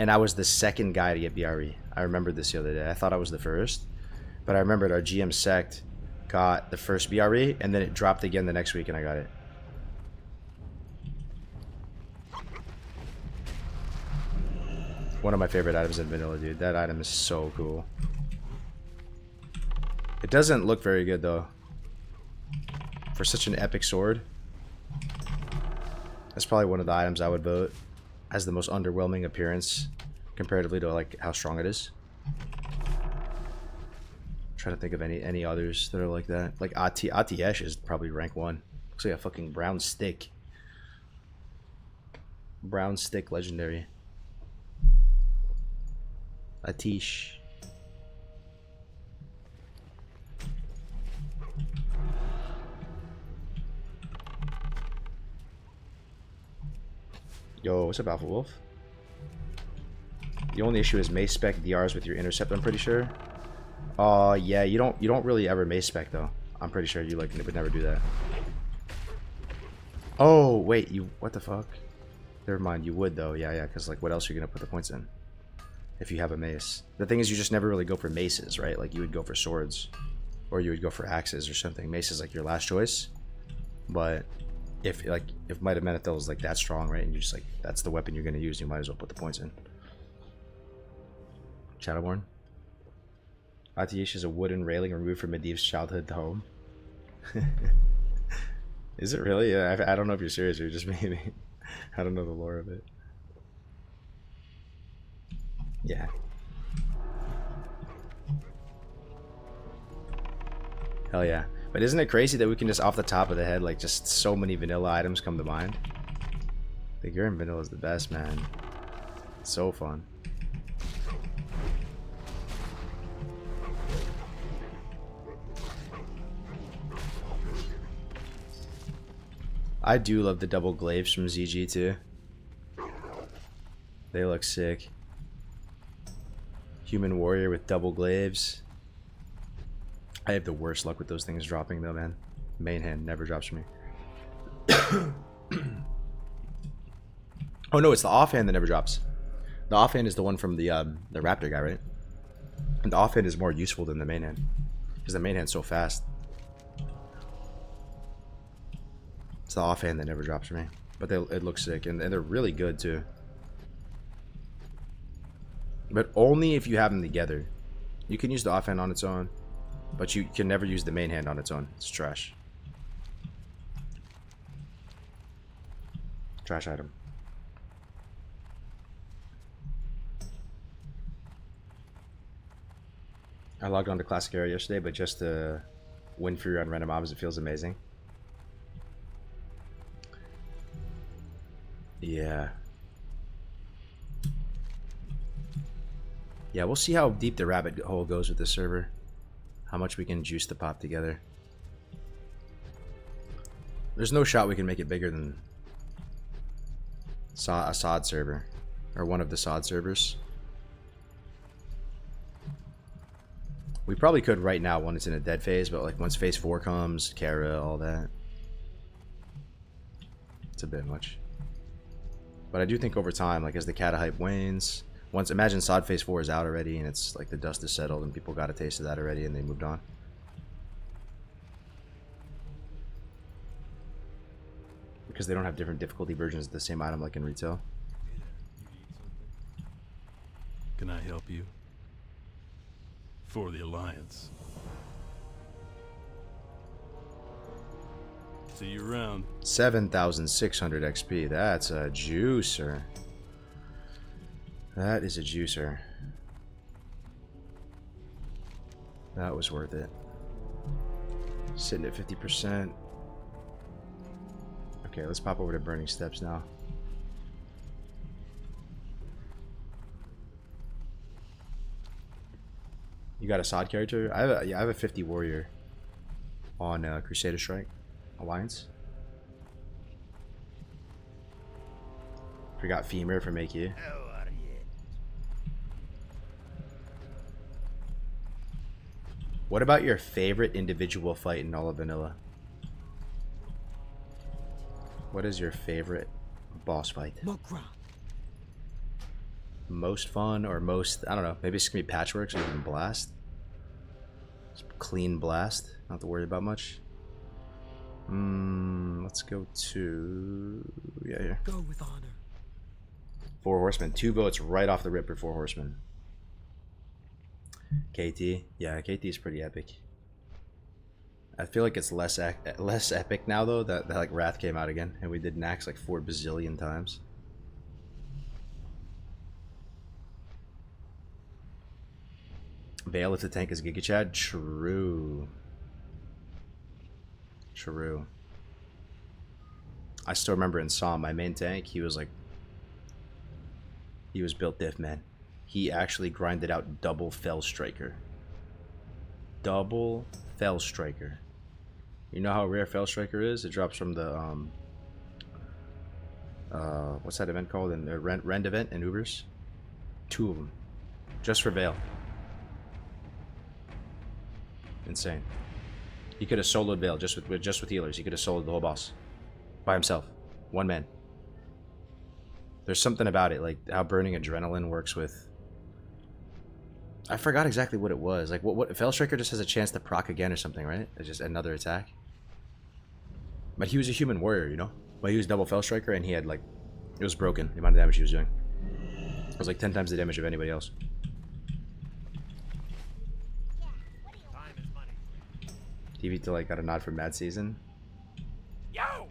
and I was the second guy to get BRE. I remembered this the other day. I thought I was the first, but I remembered our GM Sect got the first BRE, and then it dropped again the next week, and I got it. One of my favorite items in vanilla, dude. That item is so cool. It doesn't look very good, though. For such an epic sword. That's probably one of the items I would vote as the most underwhelming appearance comparatively to like how strong it is. Trying to think of any others that are like that. Like Atiesh is probably rank 1. Looks like a fucking brown stick. Brown stick legendary. Atish. Yo, what's up, Alpha Wolf? The only issue is mace spec DRs with your intercept, I'm pretty sure. Yeah, you don't really ever mace spec though. I'm pretty sure you like would never do that. Oh wait, what the fuck? Never mind, you would though. Yeah, because like what else are you gonna put the points in? If you have a mace. The thing is you just never really go for maces, right? Like you would go for swords. Or you would go for axes or something. Mace is like your last choice. But if Might of Menethil is like that strong, right? And you just like that's the weapon you're gonna use, you might as well put the points in. Shadowborn. Atiesh is a wooden railing removed from Medivh's childhood home. Is it really? Yeah, I don't know if you're serious or just maybe. I don't know the lore of it. Yeah. Hell yeah. But isn't it crazy that we can just off the top of the head, like just so many vanilla items come to mind? The gear in vanilla is the best, man. It's so fun. I do love the double glaives from ZG too. They look sick. Human warrior with double glaives. I have the worst luck with those things dropping though, man. Main hand never drops for me. Oh no, it's the offhand that never drops. The offhand is the one from the raptor guy, right? And the offhand is more useful than the main hand. Because the main hand's so fast. It's the offhand that never drops for me. But it looks sick. And they're really good too. But only if you have them together. You can use the offhand on its own. But you can never use the main hand on its own. It's trash. Trash item. I logged on to Classic Era yesterday, but just to win free on random mobs, it feels amazing. Yeah. Yeah, we'll see how deep the rabbit hole goes with this server. How much we can juice the pot together. There's no shot we can make it bigger than a SOD server. Or one of the SOD servers. We probably could right now when it's in a dead phase, but like once phase 4 comes, Kara, all that. It's a bit much. But I do think over time, like as the Kata hype wanes, once imagine SOD phase 4 is out already and it's like the dust is settled and people got a taste of that already and they moved on. Because they don't have different difficulty versions of the same item like in retail. Can I help you? For the Alliance. See you around. 7,600 XP. That's a juicer. That is a juicer. That was worth it. Sitting at 50%. Okay, let's pop over to Burning Steps now. You got a SOD character? I have a 50 warrior on Crusader Strike Alliance. Forgot Femur for make you. How are you? What about your favorite individual fight in all of vanilla? What is your favorite boss fight? Mokra. Most fun or most, I don't know, maybe it's gonna be Patchworks or even Blast. Just clean Blast, not to worry about much. Let's go to, yeah, here. Go with honor. 4 Horsemen, 2 votes right off the rip for 4 Horsemen. KT, yeah, KT is pretty epic. I feel like it's less epic now though that like Wrath came out again and we did Nax like 4 bazillion times. Veil if the tank is Giga Chad? True. True. I still remember in Psalm, my main tank, he was built diff, man. He actually grinded out double Fell Striker. Double Fell Striker. You know how rare Fell Striker is? It drops from the what's that event called? In the Rend event in Ubers? 2 of them. Just for Veil. Insane. He could have soloed Veil just with healers. He could have soloed the whole boss. By himself. One man. There's something about it, like how burning adrenaline works with... I forgot exactly what it was. Like what Fell Striker just has a chance to proc again or something, right? It's just another attack. But he was a human warrior, you know? But he was double Fell Striker and he had like... It was broken, the amount of damage he was doing. It was like 10 times the damage of anybody else. Time is money. TV to like got a nod for Mad Season. Yo!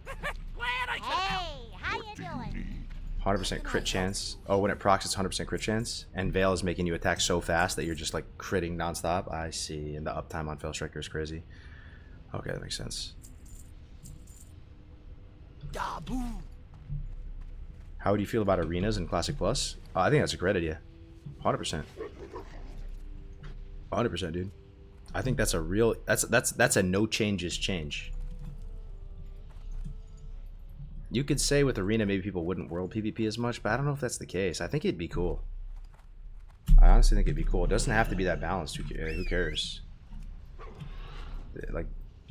Glad I could Hey, how you doing? 100% crit chance. Oh, when it procs, it's 100% crit chance. And Veil is making you attack so fast that you're just like critting nonstop. I see. And the uptime on Fell Striker is crazy. Okay, that makes sense. How would you feel about arenas in Classic Plus? I think that's a great idea. 100%. 100%, dude. I think that's a real... That's a no changes change. You could say with Arena maybe people wouldn't world PvP as much, but I don't know if that's the case. I think it'd be cool. I honestly think it'd be cool. It doesn't have to be that balanced. Who cares? Like,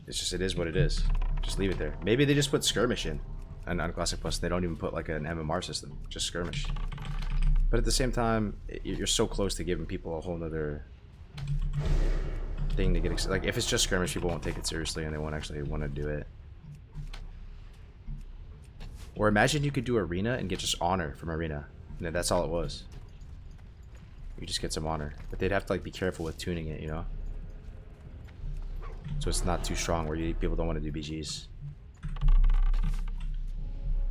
it's just, it is what it is. Just leave it there. Maybe they just put skirmish in on Classic Plus. They don't even put like an MMR system. Just skirmish. But at the same time, you're so close to giving people a whole nother thing to get excited. Like, if it's just skirmish, people won't take it seriously and they won't actually want to do it. Or imagine you could do Arena and get just honor from Arena. And that's all it was. You just get some honor. But they'd have to like be careful with tuning it, you know? So it's not too strong where people don't want to do BGs.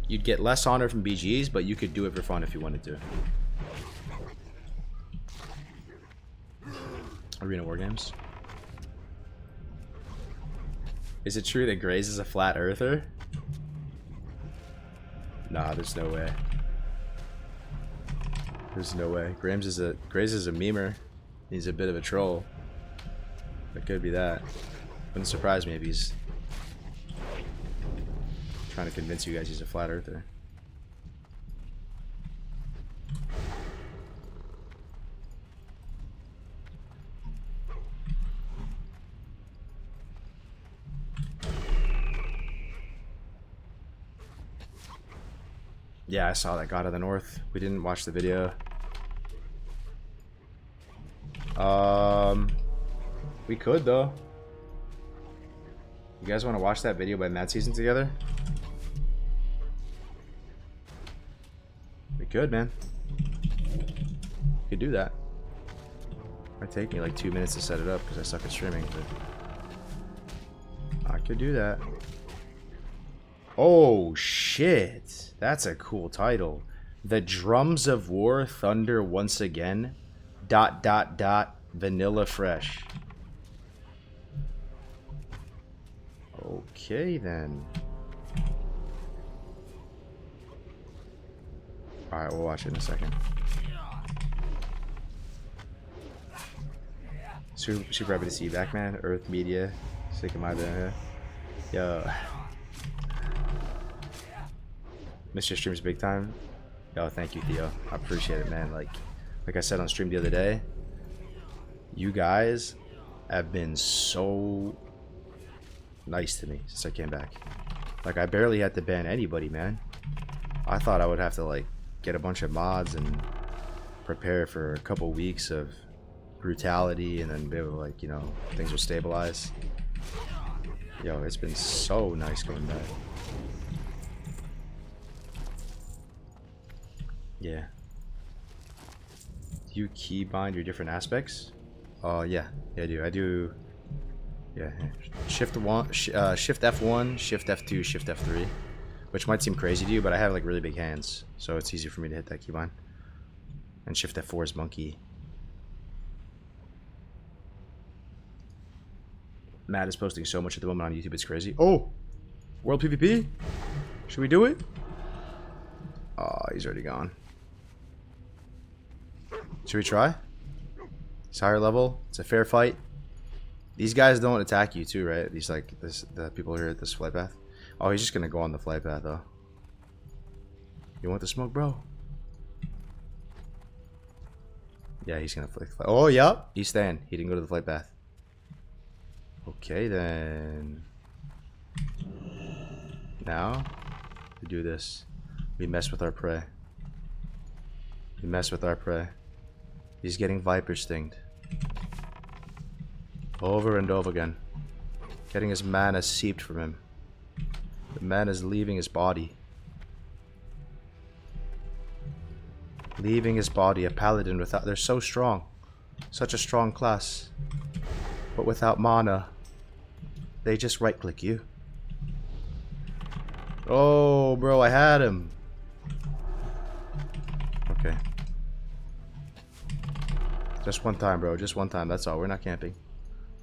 You'd get less honor from BGs, but you could do it for fun if you wanted to. Arena War Games. Is it true that Graze is a flat earther? Nah, there's no way. There's no way. Graze is a memer. He's a bit of a troll. It could be that. Wouldn't surprise me if he's trying to convince you guys he's a flat earther. Yeah, I saw that God of the North. We didn't watch the video. We could though. You guys want to watch that video by Mad Season together? We could, man. We could do that. Might take me like 2 minutes to set it up because I suck at streaming, but I could do that. Oh shit, that's a cool title. The Drums of War Thunder Once Again. ... Vanilla Fresh. Okay then. Alright, we'll watch it in a second. Super happy to see you back, man. Earth Media. Sick of my bed. Yo. Missed your streams big time. Yo, thank you, Theo. I appreciate it, man. Like I said on stream the other day, you guys have been so nice to me since I came back. Like, I barely had to ban anybody, man. I thought I would have to like get a bunch of mods and prepare for a couple weeks of brutality and then be able to, like, you know, things will stabilize. Yo, it's been so nice coming back. Yeah. Do you keybind your different aspects? Yeah, I do. Yeah, shift F1, shift F2, shift F3, which might seem crazy to you, but I have like really big hands, so it's easy for me to hit that keybind. And shift F4 is monkey. Matt is posting so much at the moment on YouTube, it's crazy. Oh, World PvP? Should we do it? Oh, he's already gone. Should we try? It's higher level. It's a fair fight. These guys don't attack you too, right? These the people here at this flight path. Oh, he's just gonna go on the flight path though. You want the smoke, bro? Yeah, he's gonna flight. Oh, yep. He's staying. He didn't go to the flight path. Okay then. Now we do this. We mess with our prey. We mess with our prey. He's getting viper stinged. Over and over again. Getting his mana seeped from him. The mana is leaving his body. Leaving his body. A paladin without... They're so strong. Such a strong class. But without mana, they just right click you. Oh, bro, I had him. Okay. Just one time, bro. Just one time. That's all. We're not camping.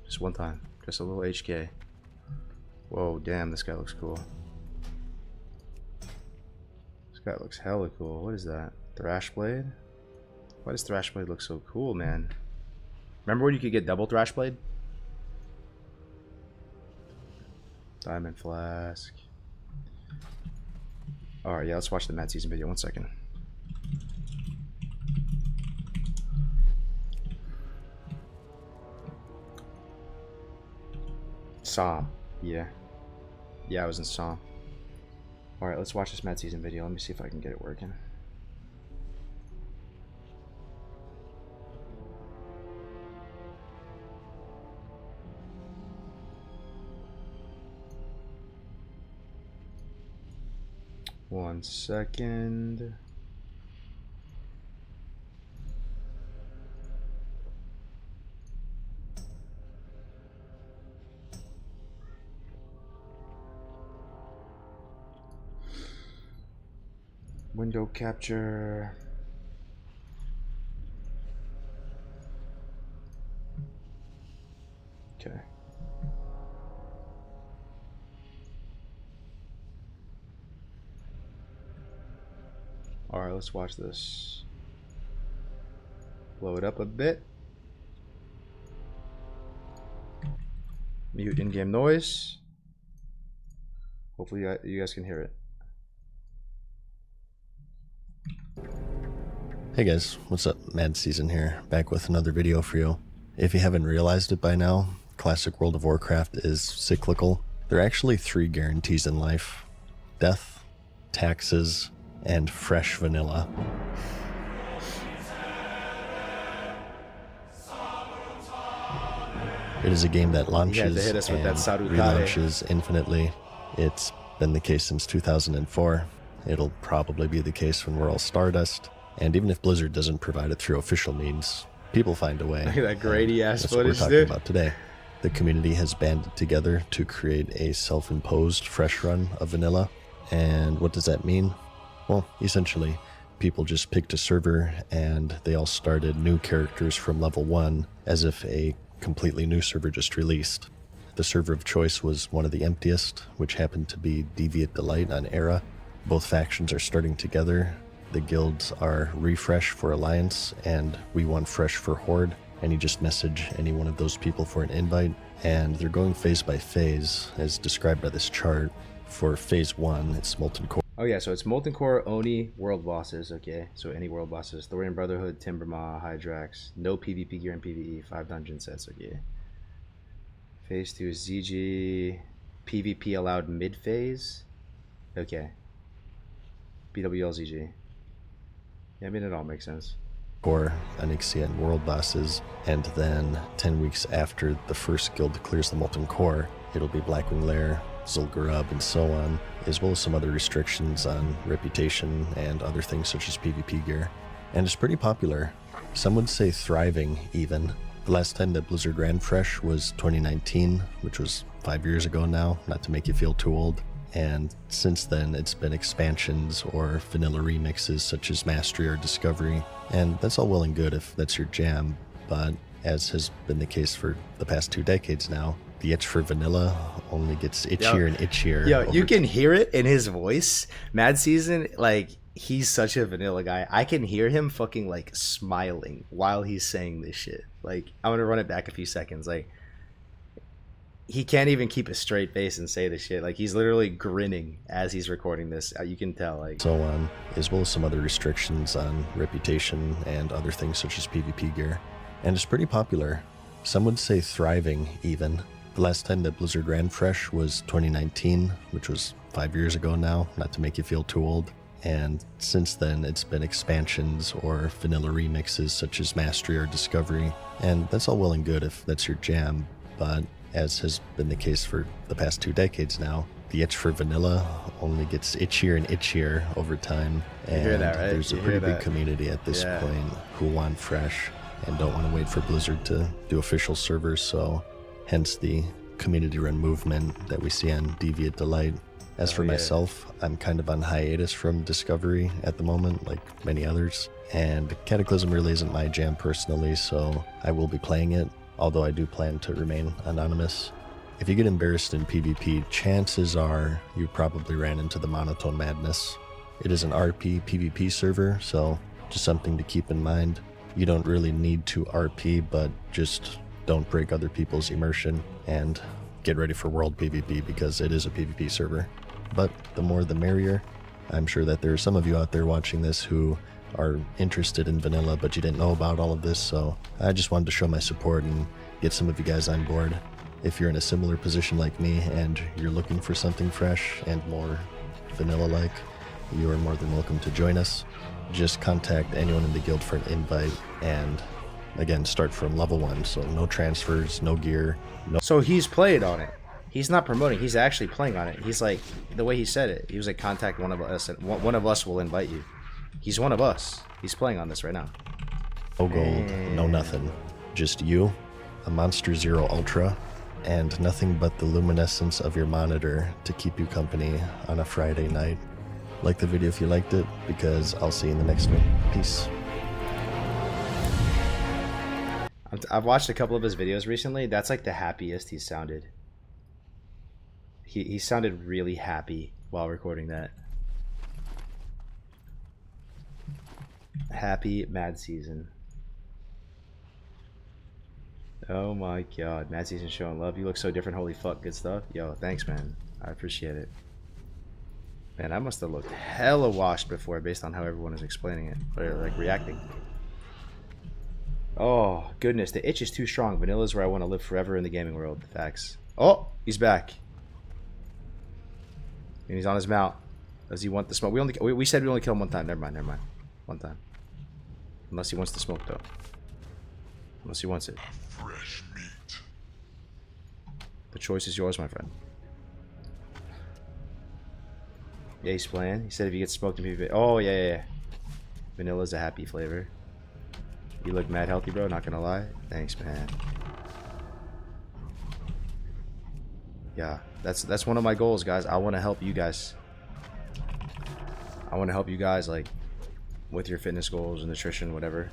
Just one time. Just a little HK. Whoa, damn. This guy looks cool. This guy looks hella cool. What is that? Thrashblade? Why does Thrashblade look so cool, man? Remember when you could get double Thrashblade? Diamond Flask. Alright, yeah, let's watch the Mad Season video. 1 second. Psalm. Yeah. Yeah, I was in Psalm. Alright, let's watch this Mad Season video. Let me see if I can get it working. One second. Window capture. Okay. Alright, let's watch this. Blow it up a bit. Mute in-game noise. Hopefully you guys can hear it. Hey guys, what's up? Mad Season here, back with another video for you. If you haven't realized it by now, classic World of Warcraft is cyclical. There are actually 3 guarantees in life: death, taxes, and fresh vanilla. It is a game that launches hit us with and that Sarukare. relaunches infinitely. It's been the case since 2004. It'll probably be the case when we're all Stardust. And even if Blizzard doesn't provide it through official means, people find a way. Look at that Grady ass That's what we're footage, talking dude. about today. The community has banded together to create a self-imposed fresh run of vanilla. And what does that mean? Well, essentially, people just picked a server and they all started new characters from level 1 as if a completely new server just released. The server of choice was one of the emptiest, which happened to be Deviate Delight on Era. Both factions are starting together. The guilds are Refresh for Alliance and We Want Fresh for Horde, and you just message any one of those people for an invite, and they're going phase by phase, as described by this chart. For phase 1, it's Molten Core. Oh yeah, so it's Molten Core, Oni, world bosses, okay. So any world bosses. Thorian Brotherhood, Timbermaw, Hydrax. No PvP gear and PvE, 5 dungeon sets, okay. Phase 2 is ZG. PvP allowed mid-phase. Okay. BWL ZG. Yeah, I mean, it all makes sense. Core, Onyxia, and world bosses, and then 10 weeks after the first guild clears the Molten Core, it'll be Blackwing Lair, Zul'Gurub, and so on, as well as some other restrictions on reputation and other things such as PvP gear. And it's pretty popular. Some would say thriving, even. The last time that Blizzard ran fresh was 2019, which was 5 years ago now, not to make you feel too old. And since then, it's been expansions or vanilla remixes such as Mastery or Discovery. And that's all well and good if that's your jam, but as has been the case for the past 2 decades now, the itch for vanilla only gets itchier and itchier. Yo, you can hear it in his voice. Mad Season, like, he's such a vanilla guy. I can hear him fucking, like, smiling while he's saying this shit. Like, I'm gonna run it back a few seconds. Like, he can't even keep a straight face and say this shit. Like, he's literally grinning as he's recording this. You can tell, like. So on, as well as some other restrictions on reputation and other things such as PvP gear. And it's pretty popular. Some would say thriving, even. The last time that Blizzard ran fresh was 2019, which was 5 years ago now, not to make you feel too old. And since then, it's been expansions or vanilla remixes such as Mastery or Discovery. And that's all well and good if that's your jam, but as has been the case for the past 2 decades now, the itch for vanilla only gets itchier and itchier over time. And hear that, right? There's a You pretty hear big that? community at this Yeah. point who want fresh and don't want to wait for Blizzard to do official servers, so hence the community-run movement that we see on Deviate Delight. As for yeah. myself, I'm kind of on hiatus from Discovery at the moment, like many others, and Cataclysm really isn't my jam personally, so I will be playing it, although I do plan to remain anonymous. If you get embarrassed in PvP, chances are you probably ran into the monotone madness. It is an RPPVP server, so just something to keep in mind. You don't really need to RP, but just don't break other people's immersion, and get ready for World PvP because it is a PvP server. But the more the merrier. I'm sure that there are some of you out there watching this who are interested in vanilla, but you didn't know about all of this, so I just wanted to show my support and get some of you guys on board. If you're in a similar position like me and you're looking for something fresh and more vanilla-like, you are more than welcome to join us. Just contact anyone in the guild for an invite, and again, start from level 1, so no transfers, no gear, no... So he's played on it. He's not promoting, he's actually playing on it. He's like, the way he said it, he was like, contact one of us, and one of us will invite you. He's one of us. He's playing on this right now. No gold, no nothing. Just you, a Monster Zero Ultra, and nothing but the luminescence of your monitor to keep you company on a Friday night. Like the video if you liked it, because I'll see you in the next one. Peace. I've watched a couple of his videos recently. That's like the happiest he sounded. He sounded really happy while recording that. Happy Mad Season. Oh my god, Mad Season showing love. You look so different, holy fuck, good stuff. Yo, thanks man, I appreciate it. Man, I must have looked hella washed before based on how everyone is explaining it, or like reacting. Oh goodness, the itch is too strong. Vanilla is where I want to live forever in the gaming world. Facts. Oh, he's back. And he's on his mount. Does he want the smoke? We said we only kill him one time. Never mind, never mind. One time. Unless he wants the smoke though. Unless he wants it. Fresh meat. The choice is yours, my friend. Yeah, he's playing. He said if you get smoked in PvP. Oh, yeah. Vanilla's a happy flavor. You look mad healthy, bro. Not gonna lie. Thanks, man. Yeah, that's one of my goals, guys. I want to help you guys. I want to help you guys, like, with your fitness goals and nutrition, whatever.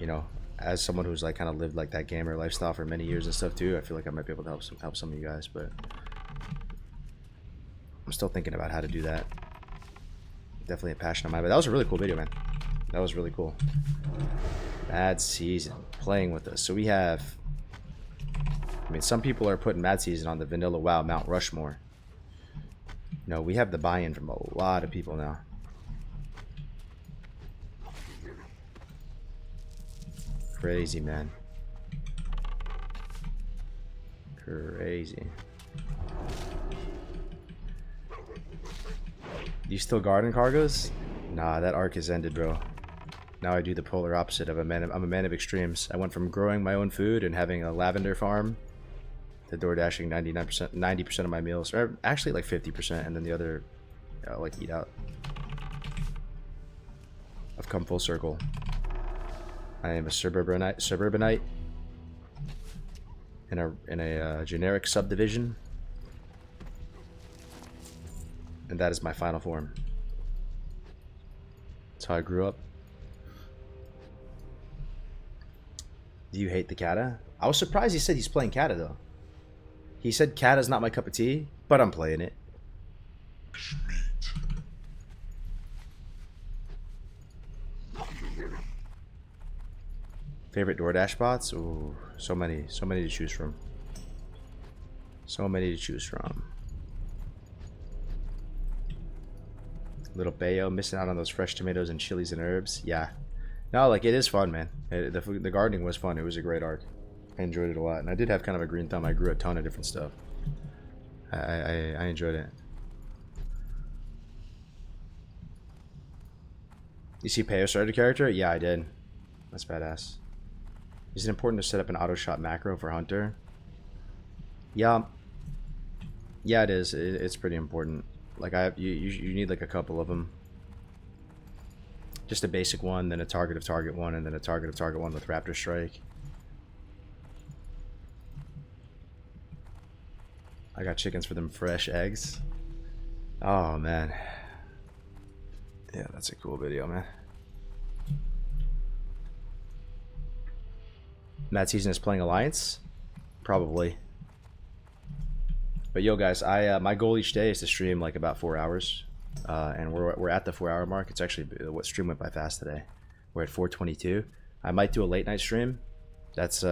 You know, as someone who's like kind of lived like that gamer lifestyle for many years and stuff too, I feel like I might be able to help some of you guys, but I'm still thinking about how to do that. Definitely a passion of mine, but that was a really cool video, man. That was really cool. Mad Season playing with us. So we have, I mean, some people are putting Mad Season on the vanilla WoW Mount Rushmore. No, we have the buy-in from a lot of people now. Crazy, man. Crazy. You still garden cargoes? Nah, that arc has ended, bro. Now I do the polar opposite of I'm a man of extremes. I went from growing my own food and having a lavender farm to door dashing 90% of my meals, or actually like 50%, and then the other, like, eat out. I've come full circle. I am a suburbanite in a generic subdivision, and that is my final form. That's how I grew up. Do you hate the kata? I was surprised he said he's playing kata though. He said kata's not my cup of tea, but I'm playing it. Favorite DoorDash bots? Ooh, so many to choose from. So many to choose from. Little Bayo missing out on those fresh tomatoes and chilies and herbs. Yeah. No, like, it is fun, man. The gardening was fun. It was a great arc. I enjoyed it a lot. And I did have kind of a green thumb. I grew a ton of different stuff. I enjoyed it. You see Payo started a character? Yeah, I did. That's badass. Is it important to set up an auto shot macro for Hunter? Yeah. Yeah, it is. It's pretty important. Like, you need like a couple of them. Just a basic one, then a target of target one, and then a target of target one with Raptor Strike. I got chickens for them fresh eggs. Oh man. Yeah, that's a cool video, man. Mad Season is playing Alliance? Probably. But yo guys, my goal each day is to stream like about 4 hours. And we're at the 4-hour mark. It's actually, what stream went by fast today. We're at 4:22. I might do a late night stream. That's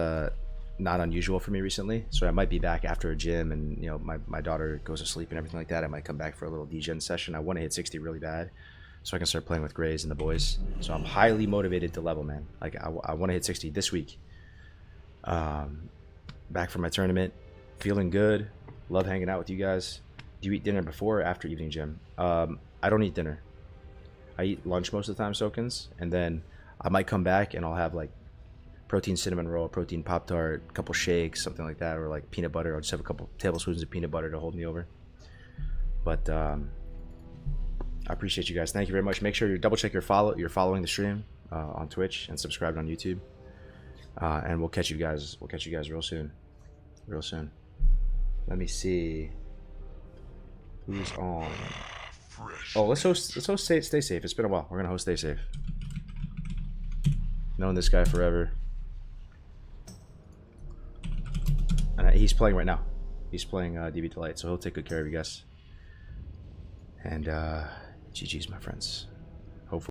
not unusual for me recently. So I might be back after a gym, and you know my daughter goes to sleep and everything like that. I might come back for a little degen session. I want to hit 60 really bad, so I can start playing with Grays and the boys. So I'm highly motivated to level, man. Like I want to hit 60 this week. Back from my tournament, feeling good. Love hanging out with you guys. Do you eat dinner before or after evening gym? I don't eat dinner. I eat lunch most of the time, Sokins, and then I might come back and I'll have like protein cinnamon roll, protein Pop-Tart, a couple shakes, something like that, or like peanut butter. I'll just have a couple tablespoons of peanut butter to hold me over. But I appreciate you guys. Thank you very much. Make sure you double check you're following the stream on Twitch and subscribed on YouTube. And we'll catch you guys real soon. Real soon. Let me see who's on. Oh, let's host stay safe. It's been a while. We're gonna host Stay Safe. Known this guy forever. And he's playing right now. He's playing Deviate, so he'll take good care of you guys. And GG's, my friends.